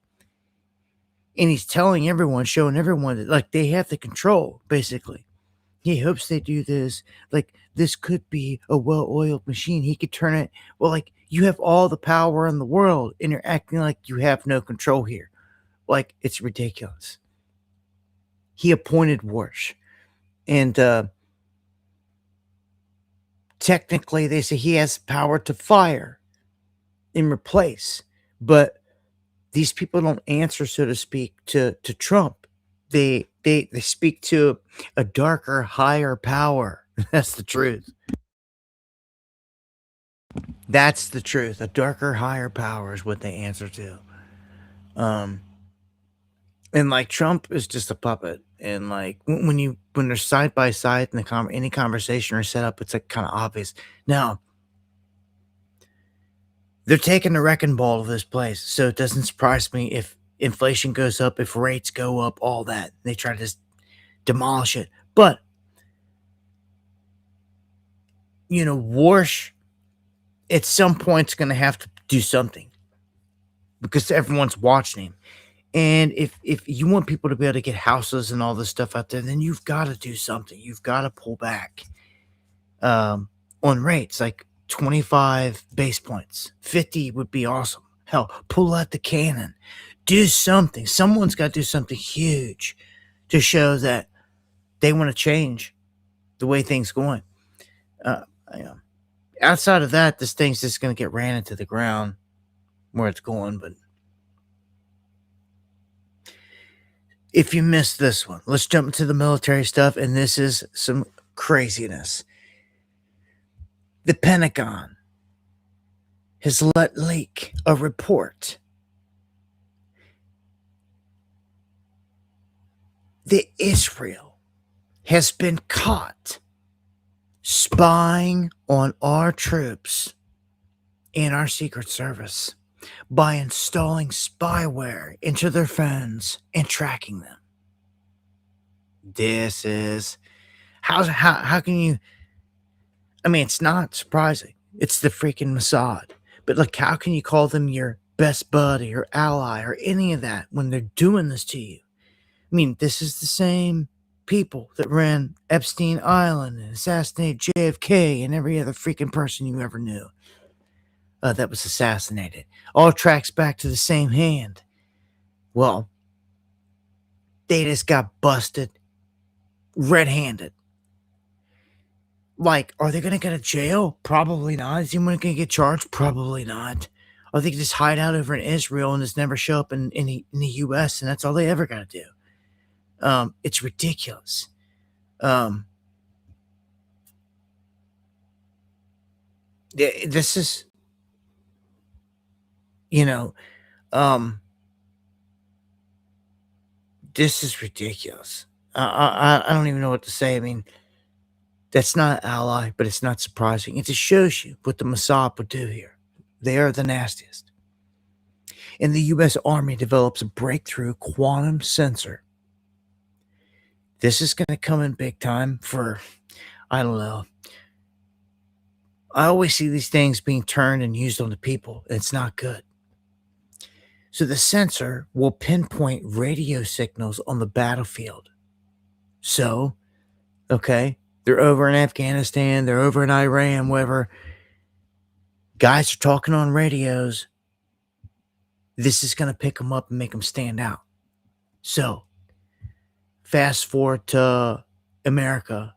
And he's telling everyone, showing everyone that like they have the control, basically. He hopes they do this. Like, this could be a well-oiled machine. He could turn it. Well, like, you have all the power in the world, and you're acting like you have no control here. Like, it's ridiculous. He appointed Warsh. And technically, they say he has power to fire and replace. But these people don't answer, so to speak, to Trump. They speak to a darker, higher power. That's the truth. That's the truth. A darker, higher power is what they answer to. And like Trump is just a puppet. And like when they're side by side in any conversation or setup, it's like kind of obvious. Now they're taking the wrecking ball of this place, so it doesn't surprise me if inflation goes up, if rates go up, all that. They try to just demolish it. But, you know, Warsh at some point is going to have to do something because everyone's watching him. And if you want people to be able to get houses and all this stuff out there, then you've got to do something. You've got to pull back on rates, like 25 base points. 50 would be awesome. Hell, pull out the cannon. Do something. Someone's got to do something huge to show that they want to change the way things going. Outside of that, this thing's just going to get ran into the ground where it's going. But if you missed this one, let's jump into the military stuff. And this is some craziness. The Pentagon has let leak a report that Israel has been caught spying on our troops and our Secret Service by installing spyware into their phones and tracking them. This is how can you? I mean, it's not surprising. It's the freaking Mossad. But like, how can you call them your best buddy or ally or any of that when they're doing this to you? I mean, this is the same people that ran Epstein Island and assassinated JFK and every other freaking person you ever knew that was assassinated. All tracks back to the same hand. Well, they just got busted red-handed. Like, are they going to go to jail? Probably not. Is anyone going to get charged? Probably not. Or they could just hide out over in Israel and just never show up in the U.S. and that's all they ever got to do. It's ridiculous. This is, this is ridiculous. I don't even know what to say. I mean, that's not an ally, but it's not surprising. It just shows you what the Mossad would do here. They are the nastiest. And the U.S. Army develops a breakthrough quantum sensor. This is going to come in big time for, I don't know. I always see these things being turned and used on the people. It's not good. So the sensor will pinpoint radio signals on the battlefield. So, okay, they're over in Afghanistan, they're over in Iran, wherever. Guys are talking on radios. This is going to pick them up and make them stand out. So, fast forward to America.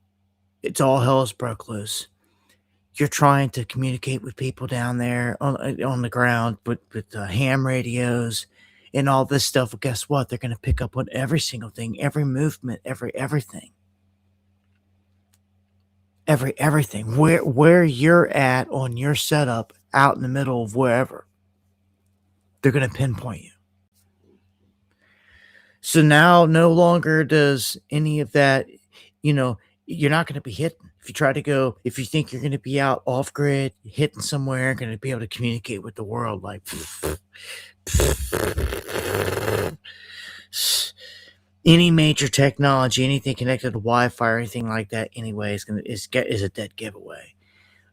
It's all hell's broke loose. You're trying to communicate with people down there on the ground with ham radios and all this stuff. Well, guess what? They're going to pick up on every single thing, every movement, everything. Everything. Where you're at on your setup out in the middle of wherever. They're going to pinpoint you. So now no longer does any of that, you're not going to be hitting. If you try to go, if you think you're going to be out off grid, hitting somewhere, going to be able to communicate with the world like any major technology, anything connected to Wi-Fi or anything like that, anyway, is a dead giveaway.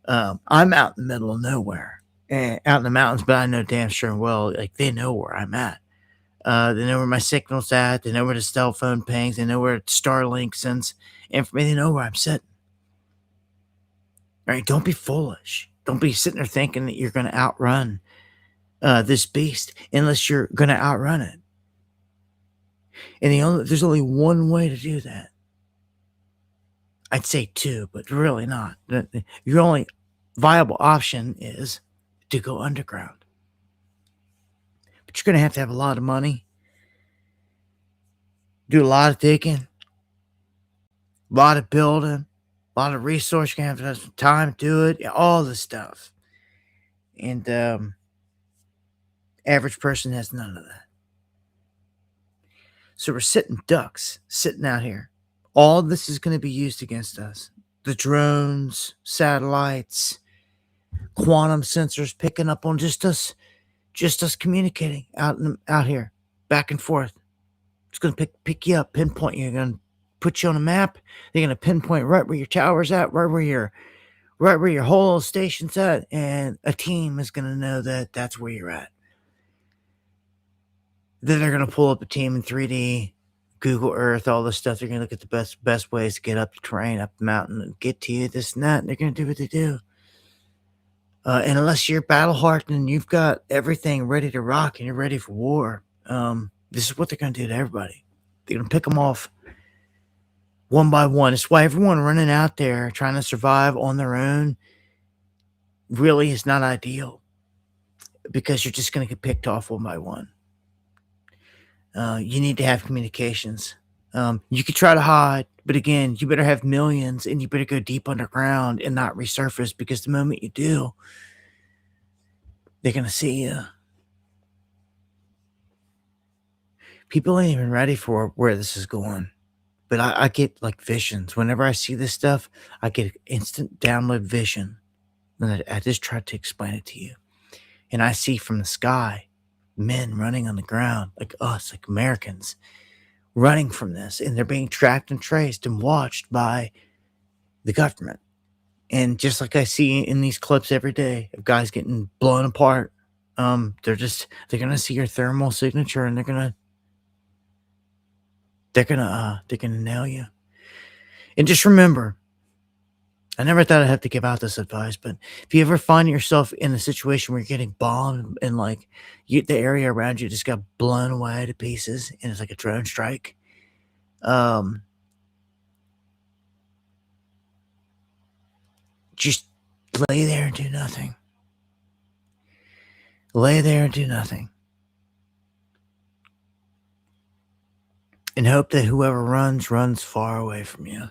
I'm out in the middle of nowhere, out in the mountains, but I know damn sure well, like they know where I'm at. They know where my signal's at. They know where the cell phone pings. They know where Starlink sends information. They know where I'm sitting. All right, don't be foolish. Don't be sitting there thinking that you're going to outrun this beast unless you're going to outrun it. And there's only one way to do that. I'd say two, but really not. Your only viable option is to go underground. But you're going to have a lot of money, do a lot of digging, a lot of building, a lot of resources. You're going to have some time to do it, all this stuff. And average person has none of that. So we're sitting ducks, sitting out here. All this is going to be used against us. The drones, satellites, quantum sensors picking up on just us communicating out here, back and forth. It's going to pick you up, pinpoint you. They're going to put you on a map. They're going to pinpoint right where your tower's at, right where your whole station's at, and a team is going to know that that's where you're at. Then they're going to pull up a team in 3D, Google Earth, all this stuff. They're going to look at the best ways to get up the terrain, up the mountain, and get to you, this and that. And they're going to do what they do. And unless you're battle hardened and you've got everything ready to rock and you're ready for war, this is what they're going to do to everybody. They're going to pick them off one by one. It's why everyone running out there trying to survive on their own, really is not ideal because you're just going to get picked off one by one. You need to have communications. You could try to hide, but again, you better have millions and you better go deep underground and not resurface, because the moment you do, they're going to see you. People ain't even ready for where this is going. But I get like visions. Whenever I see this stuff, I get instant download vision. And I just try to explain it to you. And I see from the sky men running on the ground, like us, like Americans, running from this. And they're being tracked and traced and watched by the government. And just like I see in these clips every day of guys getting blown apart, they're going to see your thermal signature and they're going to nail you. And just remember, I never thought I'd have to give out this advice, but if you ever find yourself in a situation where you're getting bombed and like the area around you just got blown away to pieces and it's like a drone strike, just lay there and do nothing. Lay there and do nothing. And hope that whoever runs far away from you.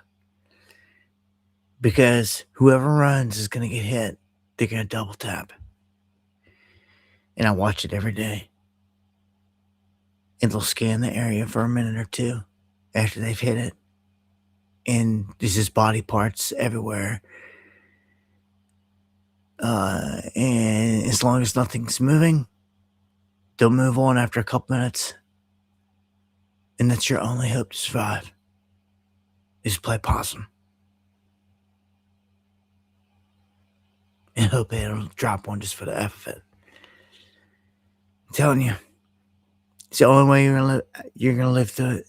Because whoever runs is going to get hit. They're going to double tap. And I watch it every day. And they'll scan the area for a minute or two after they've hit it. And there's just body parts everywhere. And as long as nothing's moving, they'll move on after a couple minutes. And that's your only hope to survive, is play possum. And hope it'll drop one just for the F of it. I'm telling you, it's the only way you're gonna live through it.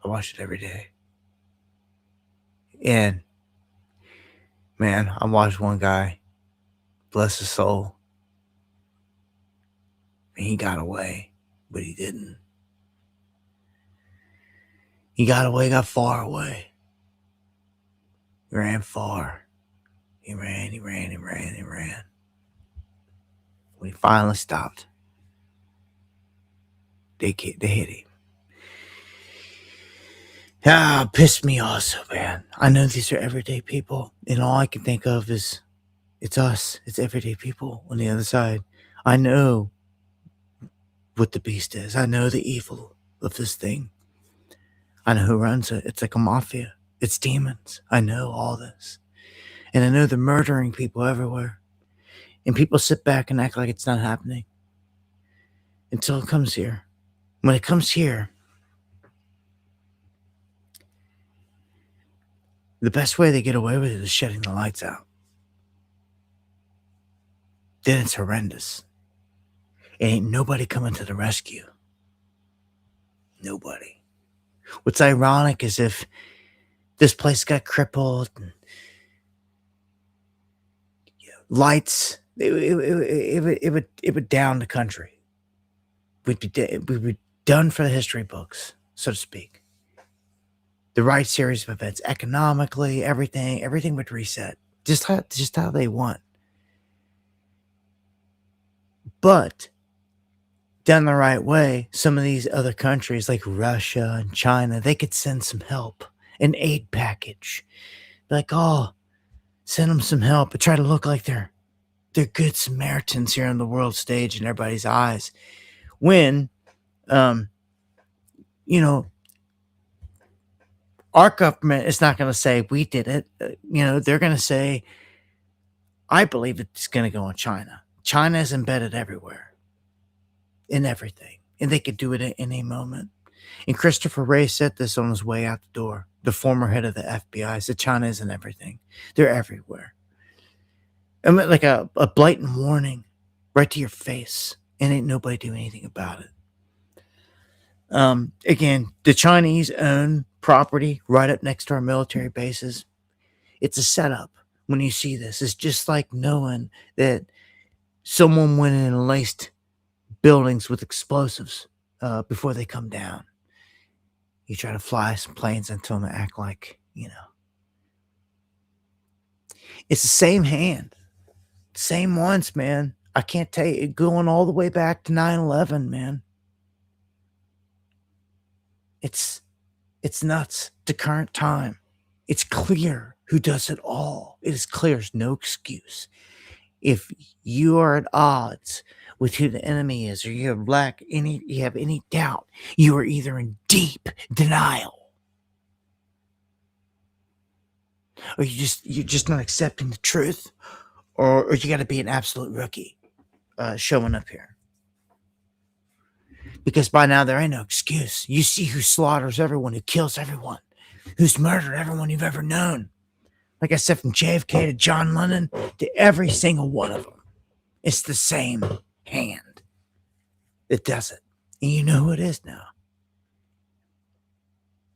I watch it every day. And man, I watched one guy, bless his soul, and he got away, but he didn't. He got away, got far away. He ran far. He ran. When he finally stopped, they hit him. Ah, pissed me off so bad. I know these are everyday people, and all I can think of is it's us. It's everyday people on the other side. I know what the beast is. I know the evil of this thing. I know who runs it. It's like a mafia. It's demons. I know all this. And I know they're murdering people everywhere. And people sit back and act like it's not happening. Until it comes here. When it comes here, the best way they get away with it is shutting the lights out. Then it's horrendous. And ain't nobody coming to the rescue. Nobody. What's ironic is if this place got crippled and lights, it would down the country. We'd be done for the history books, so to speak. The right series of events, economically, everything would reset, just how they want. But done the right way, some of these other countries like Russia and China, they could send some help, an aid package. Like, oh, send them some help, but try to look like they're good Samaritans here on the world stage in everybody's eyes. When, our government is not going to say we did it. They're going to say, I believe it's going to go on China. China is embedded everywhere. In everything. And they could do it at any moment. And Christopher Wray said this on his way out the door. The former head of the FBI said China isn't everything. They're everywhere. I mean, like a blatant warning right to your face. And ain't nobody doing anything about it. Again, the Chinese own property right up next to our military bases. It's a setup. When you see this, it's just like knowing that someone went in and laced buildings with explosives before they come down. You try to fly some planes into them and act like, It's the same hand, same ones, man. I can't tell you, going all the way back to 9/11, man. It's nuts to current time. It's clear who does it all. It is clear. There's no excuse. If you are at odds with who the enemy is, or you have any doubt, you are either in deep denial, or you're just not accepting the truth, or you got to be an absolute rookie showing up here. Because by now there ain't no excuse. You see who slaughters everyone, who kills everyone, who's murdered everyone you've ever known. Like I said, from JFK to John Lennon to every single one of them. It's the same hand that does it. And you know who it is now.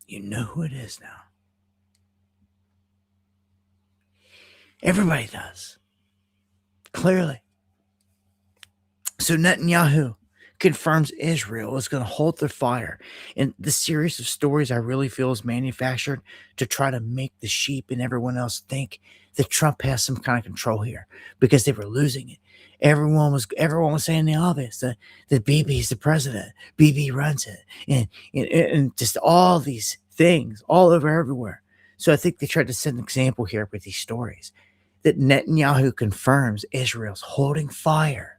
You know who it is now. Everybody does. Clearly. So Netanyahu confirms Israel is going to hold their fire. And the series of stories I really feel is manufactured to try to make the sheep and everyone else think that Trump has some kind of control here, because they were losing it. Everyone was saying the obvious, that Bibi is the president, Bibi runs it, and just all these things all over everywhere. So I think they tried to set an example here with these stories, that Netanyahu confirms Israel's holding fire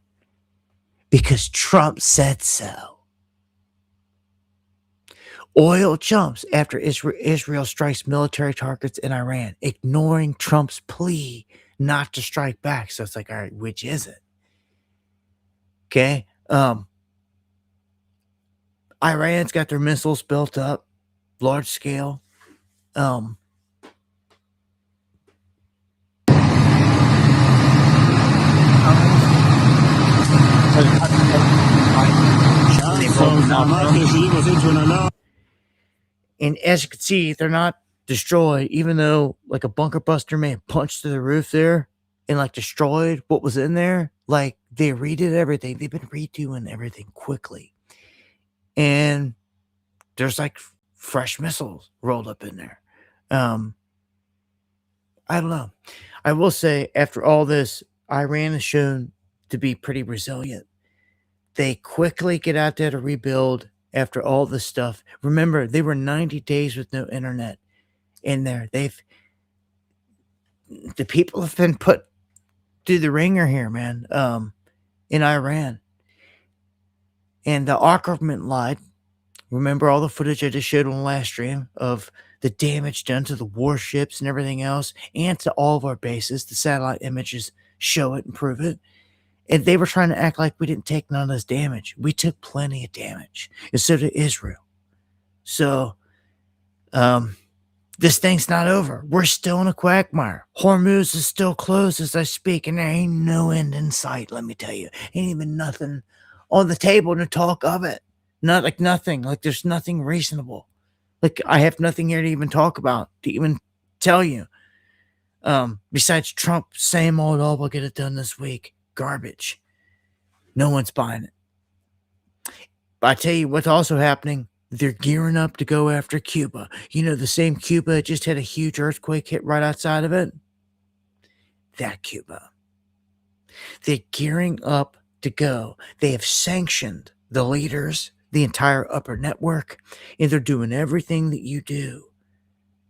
because Trump said so. Oil jumps after Israel strikes military targets in Iran, ignoring Trump's plea not to strike back. So it's like, all right, which is it? Okay. Iran's got their missiles built up, large scale. And as you can see, they're not destroyed, even though like a bunker buster may have punched through the roof there and like destroyed what was in there. Like they redid everything. They've been redoing everything quickly. And there's like fresh missiles rolled up in there. I don't know. I will say, after all this, Iran is shown to be pretty resilient. They quickly get out there to rebuild after all this stuff. Remember, they were 90 days with no internet in there. The people have been put through the ringer here, man, in Iran. And our government lied. Remember all the footage I just showed on the last stream of the damage done to the warships and everything else, and to all of our bases. The satellite images show it and prove it. And they were trying to act like we didn't take none of this damage. We took plenty of damage. And so did Israel. So, this thing's not over. We're still in a quagmire. Hormuz is still closed as I speak, and there ain't no end in sight, let me tell you. Ain't even nothing on the table to talk of it. Not like nothing. Like there's nothing reasonable. Like I have nothing here to even talk about, to even tell you. Besides Trump, same old, oh, we'll get it done this week. Garbage. No one's buying it. But I tell you what's also happening. They're gearing up to go after Cuba. You know, the same Cuba that just had a huge earthquake hit right outside of it? That Cuba. They're gearing up to go. They have sanctioned the leaders, the entire upper network, and they're doing everything that you do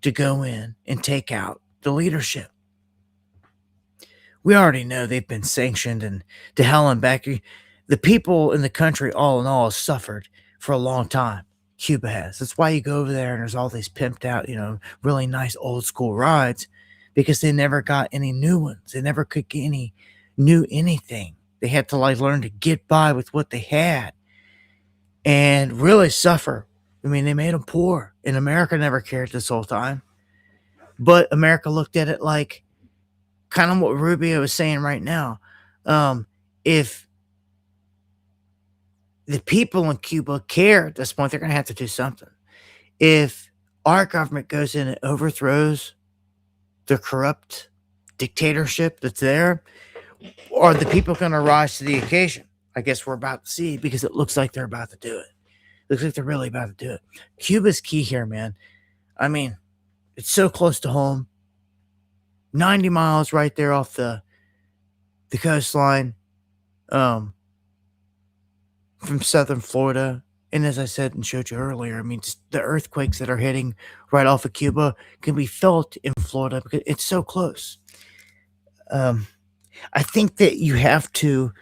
to go in and take out the leadership. We already know they've been sanctioned, and to hell and back. The people in the country, all in all, have suffered for a long time. Cuba has. That's why you go over there and there's all these pimped out, really nice old school rides, because they never got any new ones. They never could get any new anything. They had to learn to get by with what they had and really suffer. I mean, they made them poor, and America never cared this whole time. But America looked at it like kind of what Rubio is saying right now. If the people in Cuba care at this point, they're going to have to do something. If our government goes in and overthrows the corrupt dictatorship that's there, are the people going to rise to the occasion? I guess we're about to see, because it looks like they're about to do it. Looks like they're really about to do it. Cuba's key here, man. I mean, it's so close to home. 90 miles right there off the coastline, from southern Florida. And as I said and showed you earlier, I mean, the earthquakes that are hitting right off of Cuba can be felt in Florida because it's so close. I think that you have to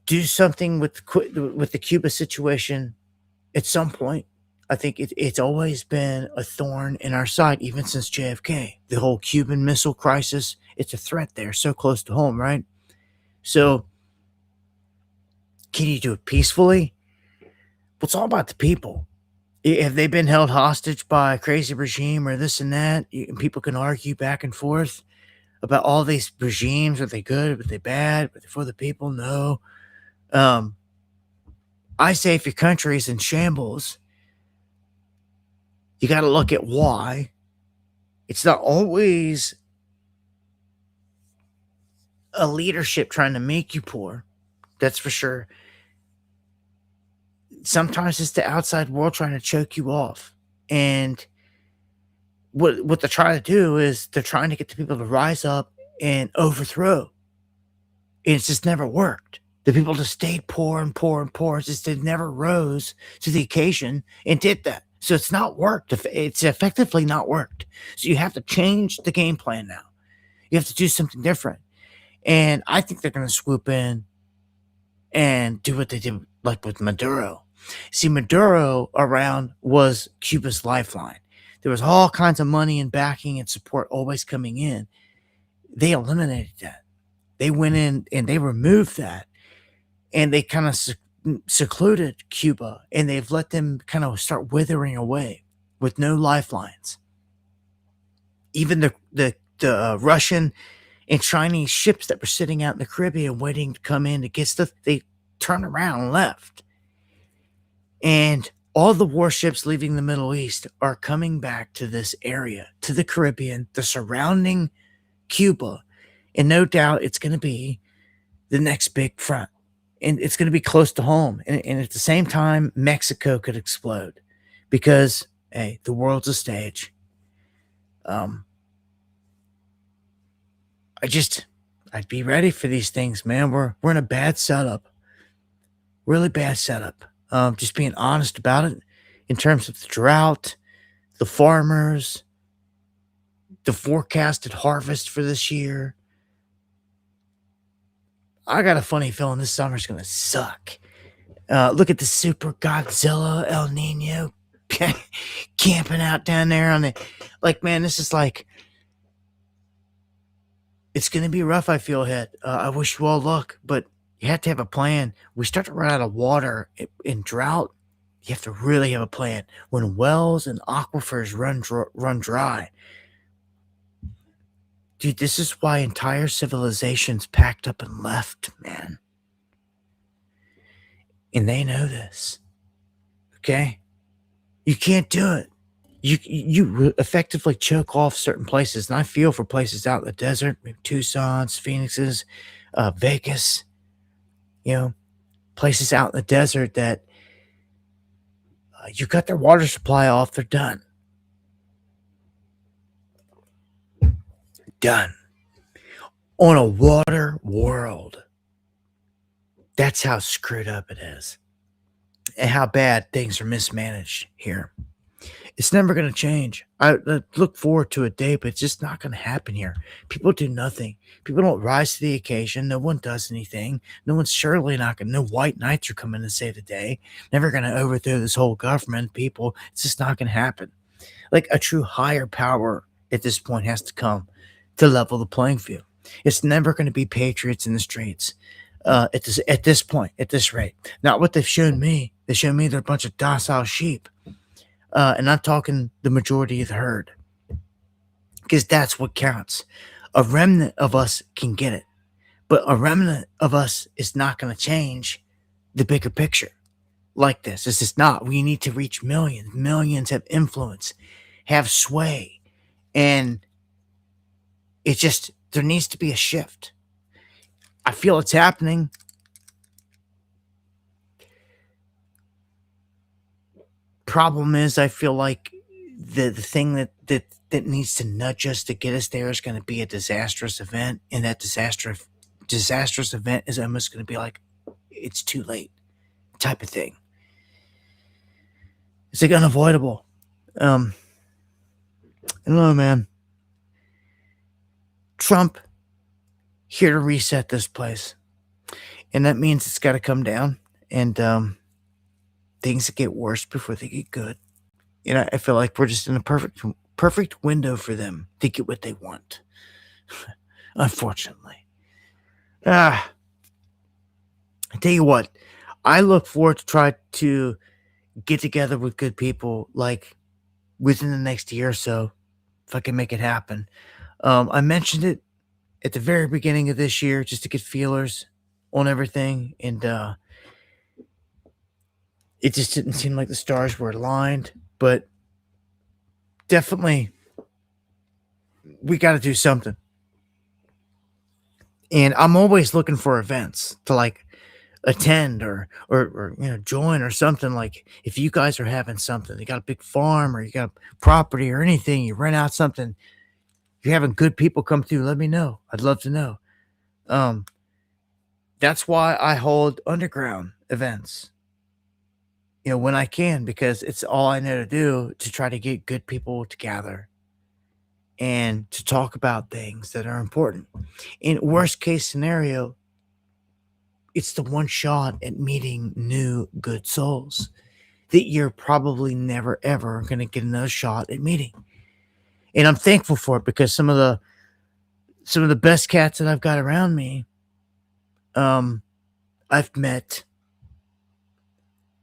do something with the Cuba situation at some point. I think it's always been a thorn in our side, even since JFK. The whole Cuban Missile Crisis, it's a threat there, so close to home, right? So, can you do it peacefully? Well, it's all about the people. Have they been held hostage by a crazy regime or this and that? People can argue back and forth about all these regimes. Are they good? Are they bad? Are they for the people? No. I say if your country's in shambles, you got to look at why. It's not always a leadership trying to make you poor. That's for sure. Sometimes it's the outside world trying to choke you off. And what they're trying to do is they're trying to get the people to rise up and overthrow. And it's just never worked. The people just stayed poor and poor and poor. It's just they never rose to the occasion and did that. So it's not worked. It's effectively not worked. So you have to change the game plan now. You have to do something different. And I think they're going to swoop in and do what they did like with Maduro. See, Maduro around was Cuba's lifeline. There was all kinds of money and backing and support always coming in. They eliminated that. They went in and they removed that. And they kind of secluded Cuba. And they've let them kind of start withering away with no lifelines. Even the Russian and Chinese ships that were sitting out in the Caribbean waiting to come in to get stuff, they turned around and left. And all the warships leaving the Middle East are coming back to this area, to the Caribbean, the surrounding Cuba. And no doubt it's going to be the next big front. And it's going to be close to home. And at the same time, Mexico could explode. Because, hey, the world's a stage. I'd be ready for these things, man. We're in a bad setup. Really bad setup. Just being honest about it in terms of the drought, the farmers, the forecasted harvest for this year. I got a funny feeling this summer's going to suck. Look at the super Godzilla El Nino camping out down there on the, like, man, this is like, it's going to be rough, I feel ahead. I wish you all luck, but you have to have a plan. We start to run out of water in drought. You have to really have a plan. When wells and aquifers run dry. Dude, this is why entire civilizations packed up and left, man. And they know this. Okay? You can't do it. You effectively choke off certain places. And I feel for places out in the desert, maybe Tucson's, Phoenix's, Vegas, places out in the desert that you cut their water supply off, they're done. Done. On a water world. That's how screwed up it is. And how bad things are mismanaged here. It's never going to change. I look forward to a day, but it's just not going to happen here. People do nothing. People don't rise to the occasion. No one does anything. No one's surely not going to. No white knights are coming to save the day. Never going to overthrow this whole government. People, it's just not going to happen. Like a true higher power at this point has to come to level the playing field. It's never going to be patriots in the streets at this point, at this rate. Not what they've shown me. They show me they're a bunch of docile sheep. And I'm talking the majority of the herd. Because that's what counts. A remnant of us can get it. But a remnant of us is not going to change the bigger picture like this. It's just not. We need to reach millions. Millions have influence, have sway. And it's just, there needs to be a shift. I feel it's happening. Problem is, I feel like the thing that that needs to nudge us to get us there is going to be a disastrous event, and that disastrous event is almost going to be like, it's too late type of thing. It's like unavoidable. I don't know, man. Trump here to reset this place, and that means it's got to come down, and things get worse before they get good. And I feel like we're just in a perfect window for them to get what they want. Unfortunately. I tell you what, I look forward to try to get together with good people like within the next year or so, if I can make it happen. I mentioned it at the very beginning of this year just to get feelers on everything, and it just didn't seem like the stars were aligned, but definitely we got to do something. And I'm always looking for events to like attend or join or something. Like if you guys are having something, you got a big farm or you got property or anything, you rent out something, you're having good people come through, let me know. I'd love to know. That's why I hold underground events, when I can, because it's all I know to do to try to get good people together and to talk about things that are important. In worst case scenario, it's the one shot at meeting new good souls that you're probably never ever going to get another shot at meeting. And I'm thankful for it, because some of the best cats that I've got around me, I've met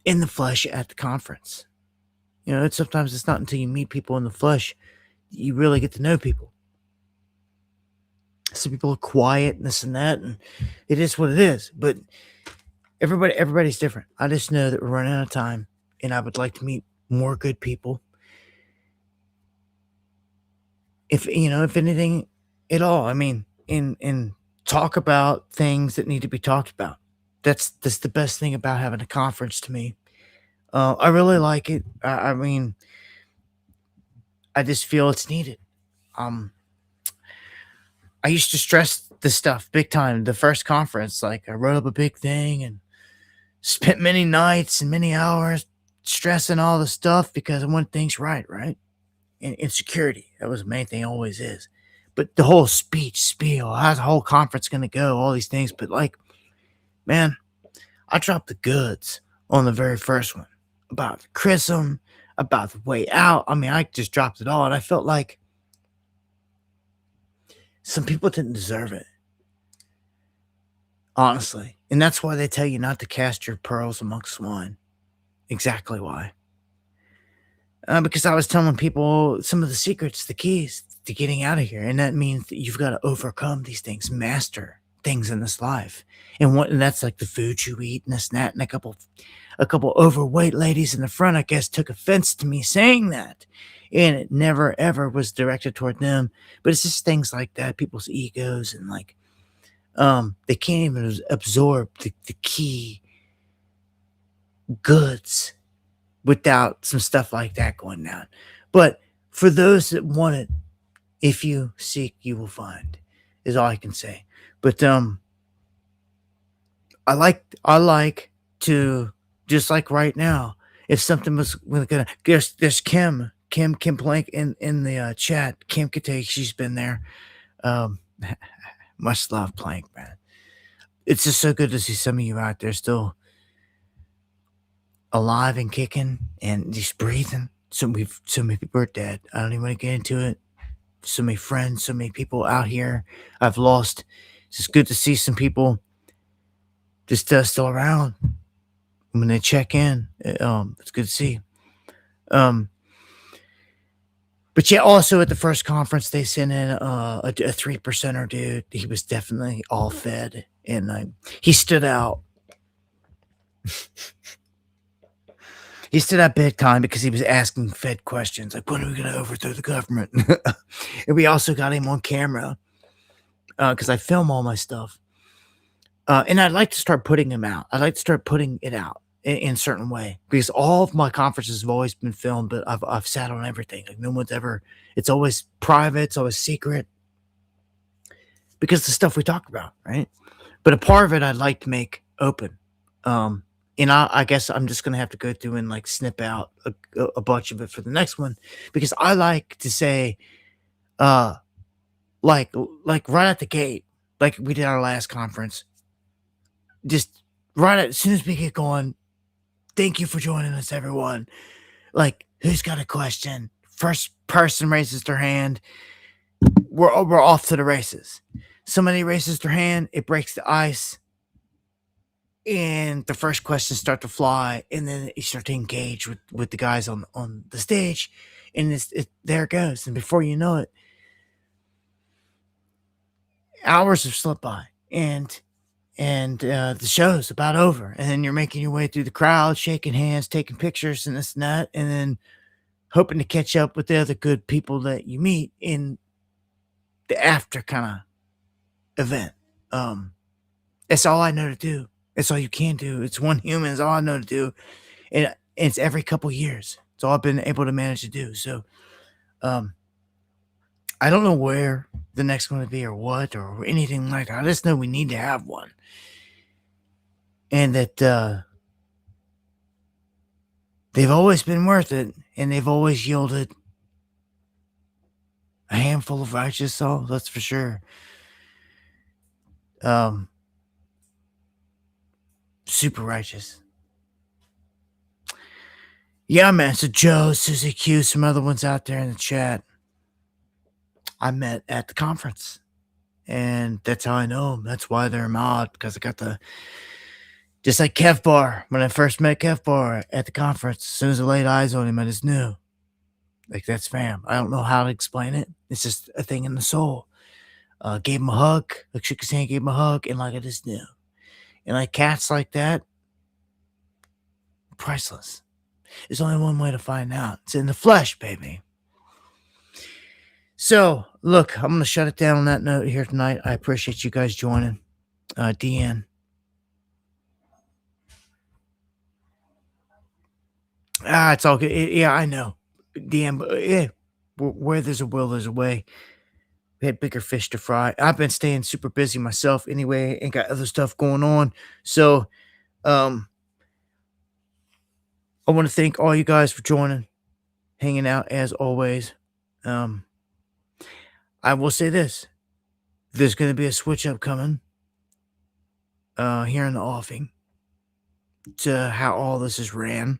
in the flesh at the conference. Sometimes it's not until you meet people in the flesh you really get to know people. Some people are quiet and this and that, and it is what it is. But everybody's different. I just know that we're running out of time, and I would like to meet more good people. If anything at all, I mean, and talk about things that need to be talked about. That's the best thing about having a conference to me. I really like it. I mean, I just feel it's needed. I used to stress this stuff big time. The first conference, like I wrote up a big thing and spent many nights and many hours stressing all the stuff because I want things right? And insecurity, that was the main thing, always is. But the whole spiel, how's the whole conference going to go, all these things. But like, man, I dropped the goods on the very first one about the chrism, about the way out. I mean, I just dropped it all, and I felt like some people didn't deserve it, honestly. And that's why they tell you not to cast your pearls amongst swine. Exactly why. Because I was telling people some of the secrets, the keys to getting out of here. And that means that you've got to overcome these things, master things in this life. And that's like the food you eat and this and that. And a couple overweight ladies in the front, I guess, took offense to me saying that. And it never, ever was directed toward them. But it's just things like that, people's egos, and like, they can't even absorb the key goods without some stuff like that going down. But for those that want it, if you seek, you will find, is all I can say. But I like to, just like right now, if something was gonna, there's Kim Plank in the chat. Kim could tell you, she's been there. Much love, Plank, man. It's just so good to see some of you out there still alive and kicking and just breathing. So many people are dead. I don't even want to get into it. So many friends, so many people out here I've lost. It's just good to see some people just still around when they check in. It's good to see. But yeah, also at the first conference, they sent in a 3%er dude. He was definitely all fed, and he stood out. He stood out big time because he was asking Fed questions like, when are we going to overthrow the government? And we also got him on camera because I film all my stuff. And I'd like to start putting him out. I'd like to start putting it out. in a certain way, because all of my conferences have always been filmed, but I've sat on everything. Like no one's ever. It's always private. It's always secret because the stuff we talk about, right? But a part of it I'd like to make open. And I guess I'm just gonna have to go through and like snip out a bunch of it for the next one, because I like to say, like right at the gate, like we did our last conference, just as soon as we get going, thank you for joining us, everyone. Like, who's got a question? First person raises their hand. We're off to the races. Somebody raises their hand, it breaks the ice. And the first questions start to fly, and then you start to engage with the guys on the stage, and there it goes. And before you know it, hours have slipped by, and the show's about over. And then you're making your way through the crowd, shaking hands, taking pictures, and this and that, and then hoping to catch up with the other good people that you meet in the after kind of event. That's all I know to do. It's all you can do. It's one human. It's all I know to do. And it's every couple years. It's all I've been able to manage to do. So I don't know where the next one would be or what or anything like that. I just know we need to have one. And that they've always been worth it. And they've always yielded a handful of righteous souls. That's for sure. Super righteous. Yeah, man. So Joe, Susie Q, some other ones out there in the chat I met at the conference. And that's how I know them. That's why they're mod, because I got just like Kev Bar. When I first met Kev Bar at the conference, as soon as I laid eyes on him, I just knew. Like, that's fam. I don't know how to explain it. It's just a thing in the soul. Gave him a hug. Like, shook his hand, gave him a hug, and like I just knew. And like cats like that, priceless. There's only one way to find out. It's in the flesh, baby. So, look, I'm going to shut it down on that note here tonight. I appreciate you guys joining. DN. It's all good. Yeah, I know. DN, but yeah, where there's a will, there's a way. We had bigger fish to fry. I've been staying super busy myself anyway and got other stuff going on. So I want to thank all you guys for joining, hanging out as always. I will say this. There's going to be a switch up coming here in the offing to how all this is ran.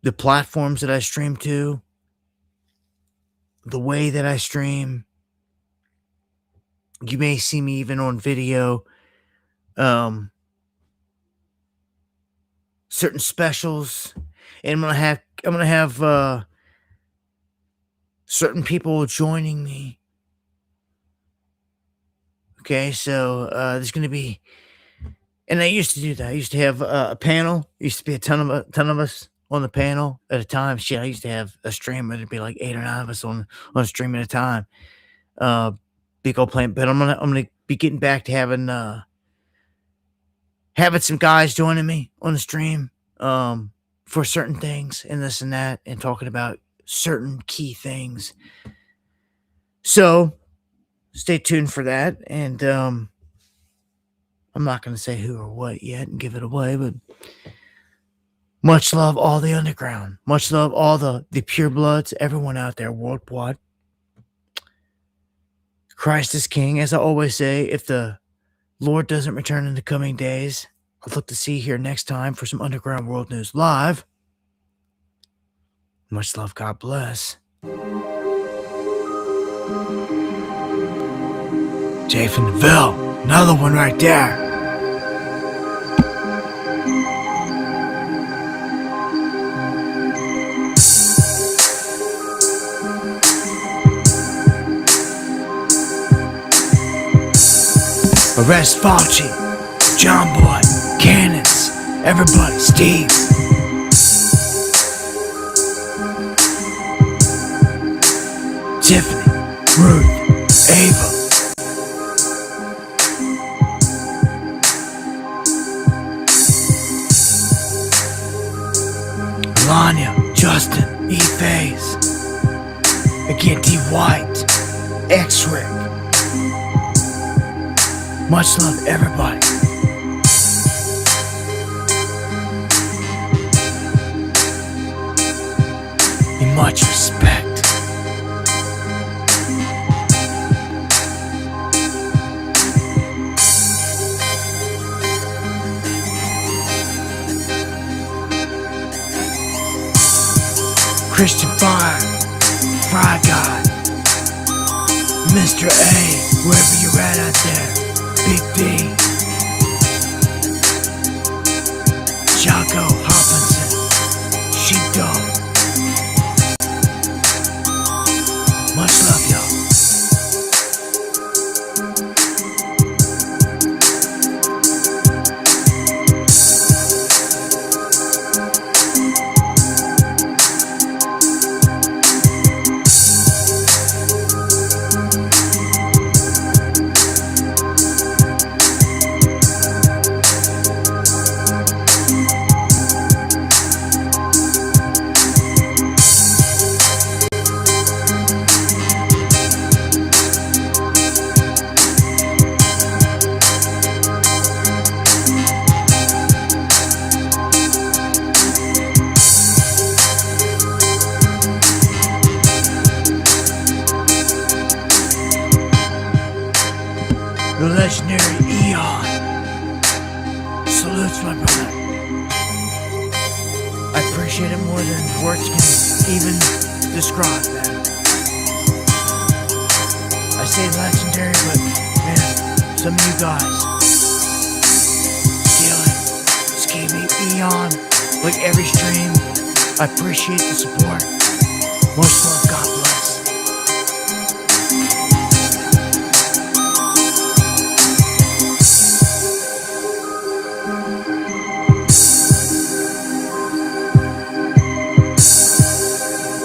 The platforms that I stream to, the way that I stream, you may see me even on video, certain specials, and I'm gonna have certain people joining me. Okay, so there's gonna be, and I used to do that. I used to have a panel. Used to be a ton of us on the panel at a time. Shit, I used to have a stream where there'd be like 8 or 9 of us on a stream at a time. Big old plan. But I'm gonna be getting back to having some guys joining me on the stream for certain things and this and that, and talking about certain key things. So stay tuned for that. And I'm not gonna say who or what yet and give it away, but much love, all the underground. Much love, all the pure bloods, everyone out there worldwide. Christ is King. As I always say, if the Lord doesn't return in the coming days, I'll look to see you here next time for some Underground World News Live. Much love. God bless. Jay from the Ville. Another one right there. Arrest Fauci, John Boy, Cannons, everybody, Steve. Tiffany, Ruth, Ava. Melania, Justin, E-Phase, again, D. White, X-Rick. Much love, everybody. And much respect. Christian Fire, Fry Guy, Mr. A, wherever you're at out there, Big D, Jocko Hopkinson, Sheepdog. Much love, y'all. The legendary Eon salutes my brother. I appreciate it more than words can even describe, man. I say legendary, but man, some of you guys, Stealing, Skeevy, Eon, like every stream, I appreciate the support. Much love, God bless.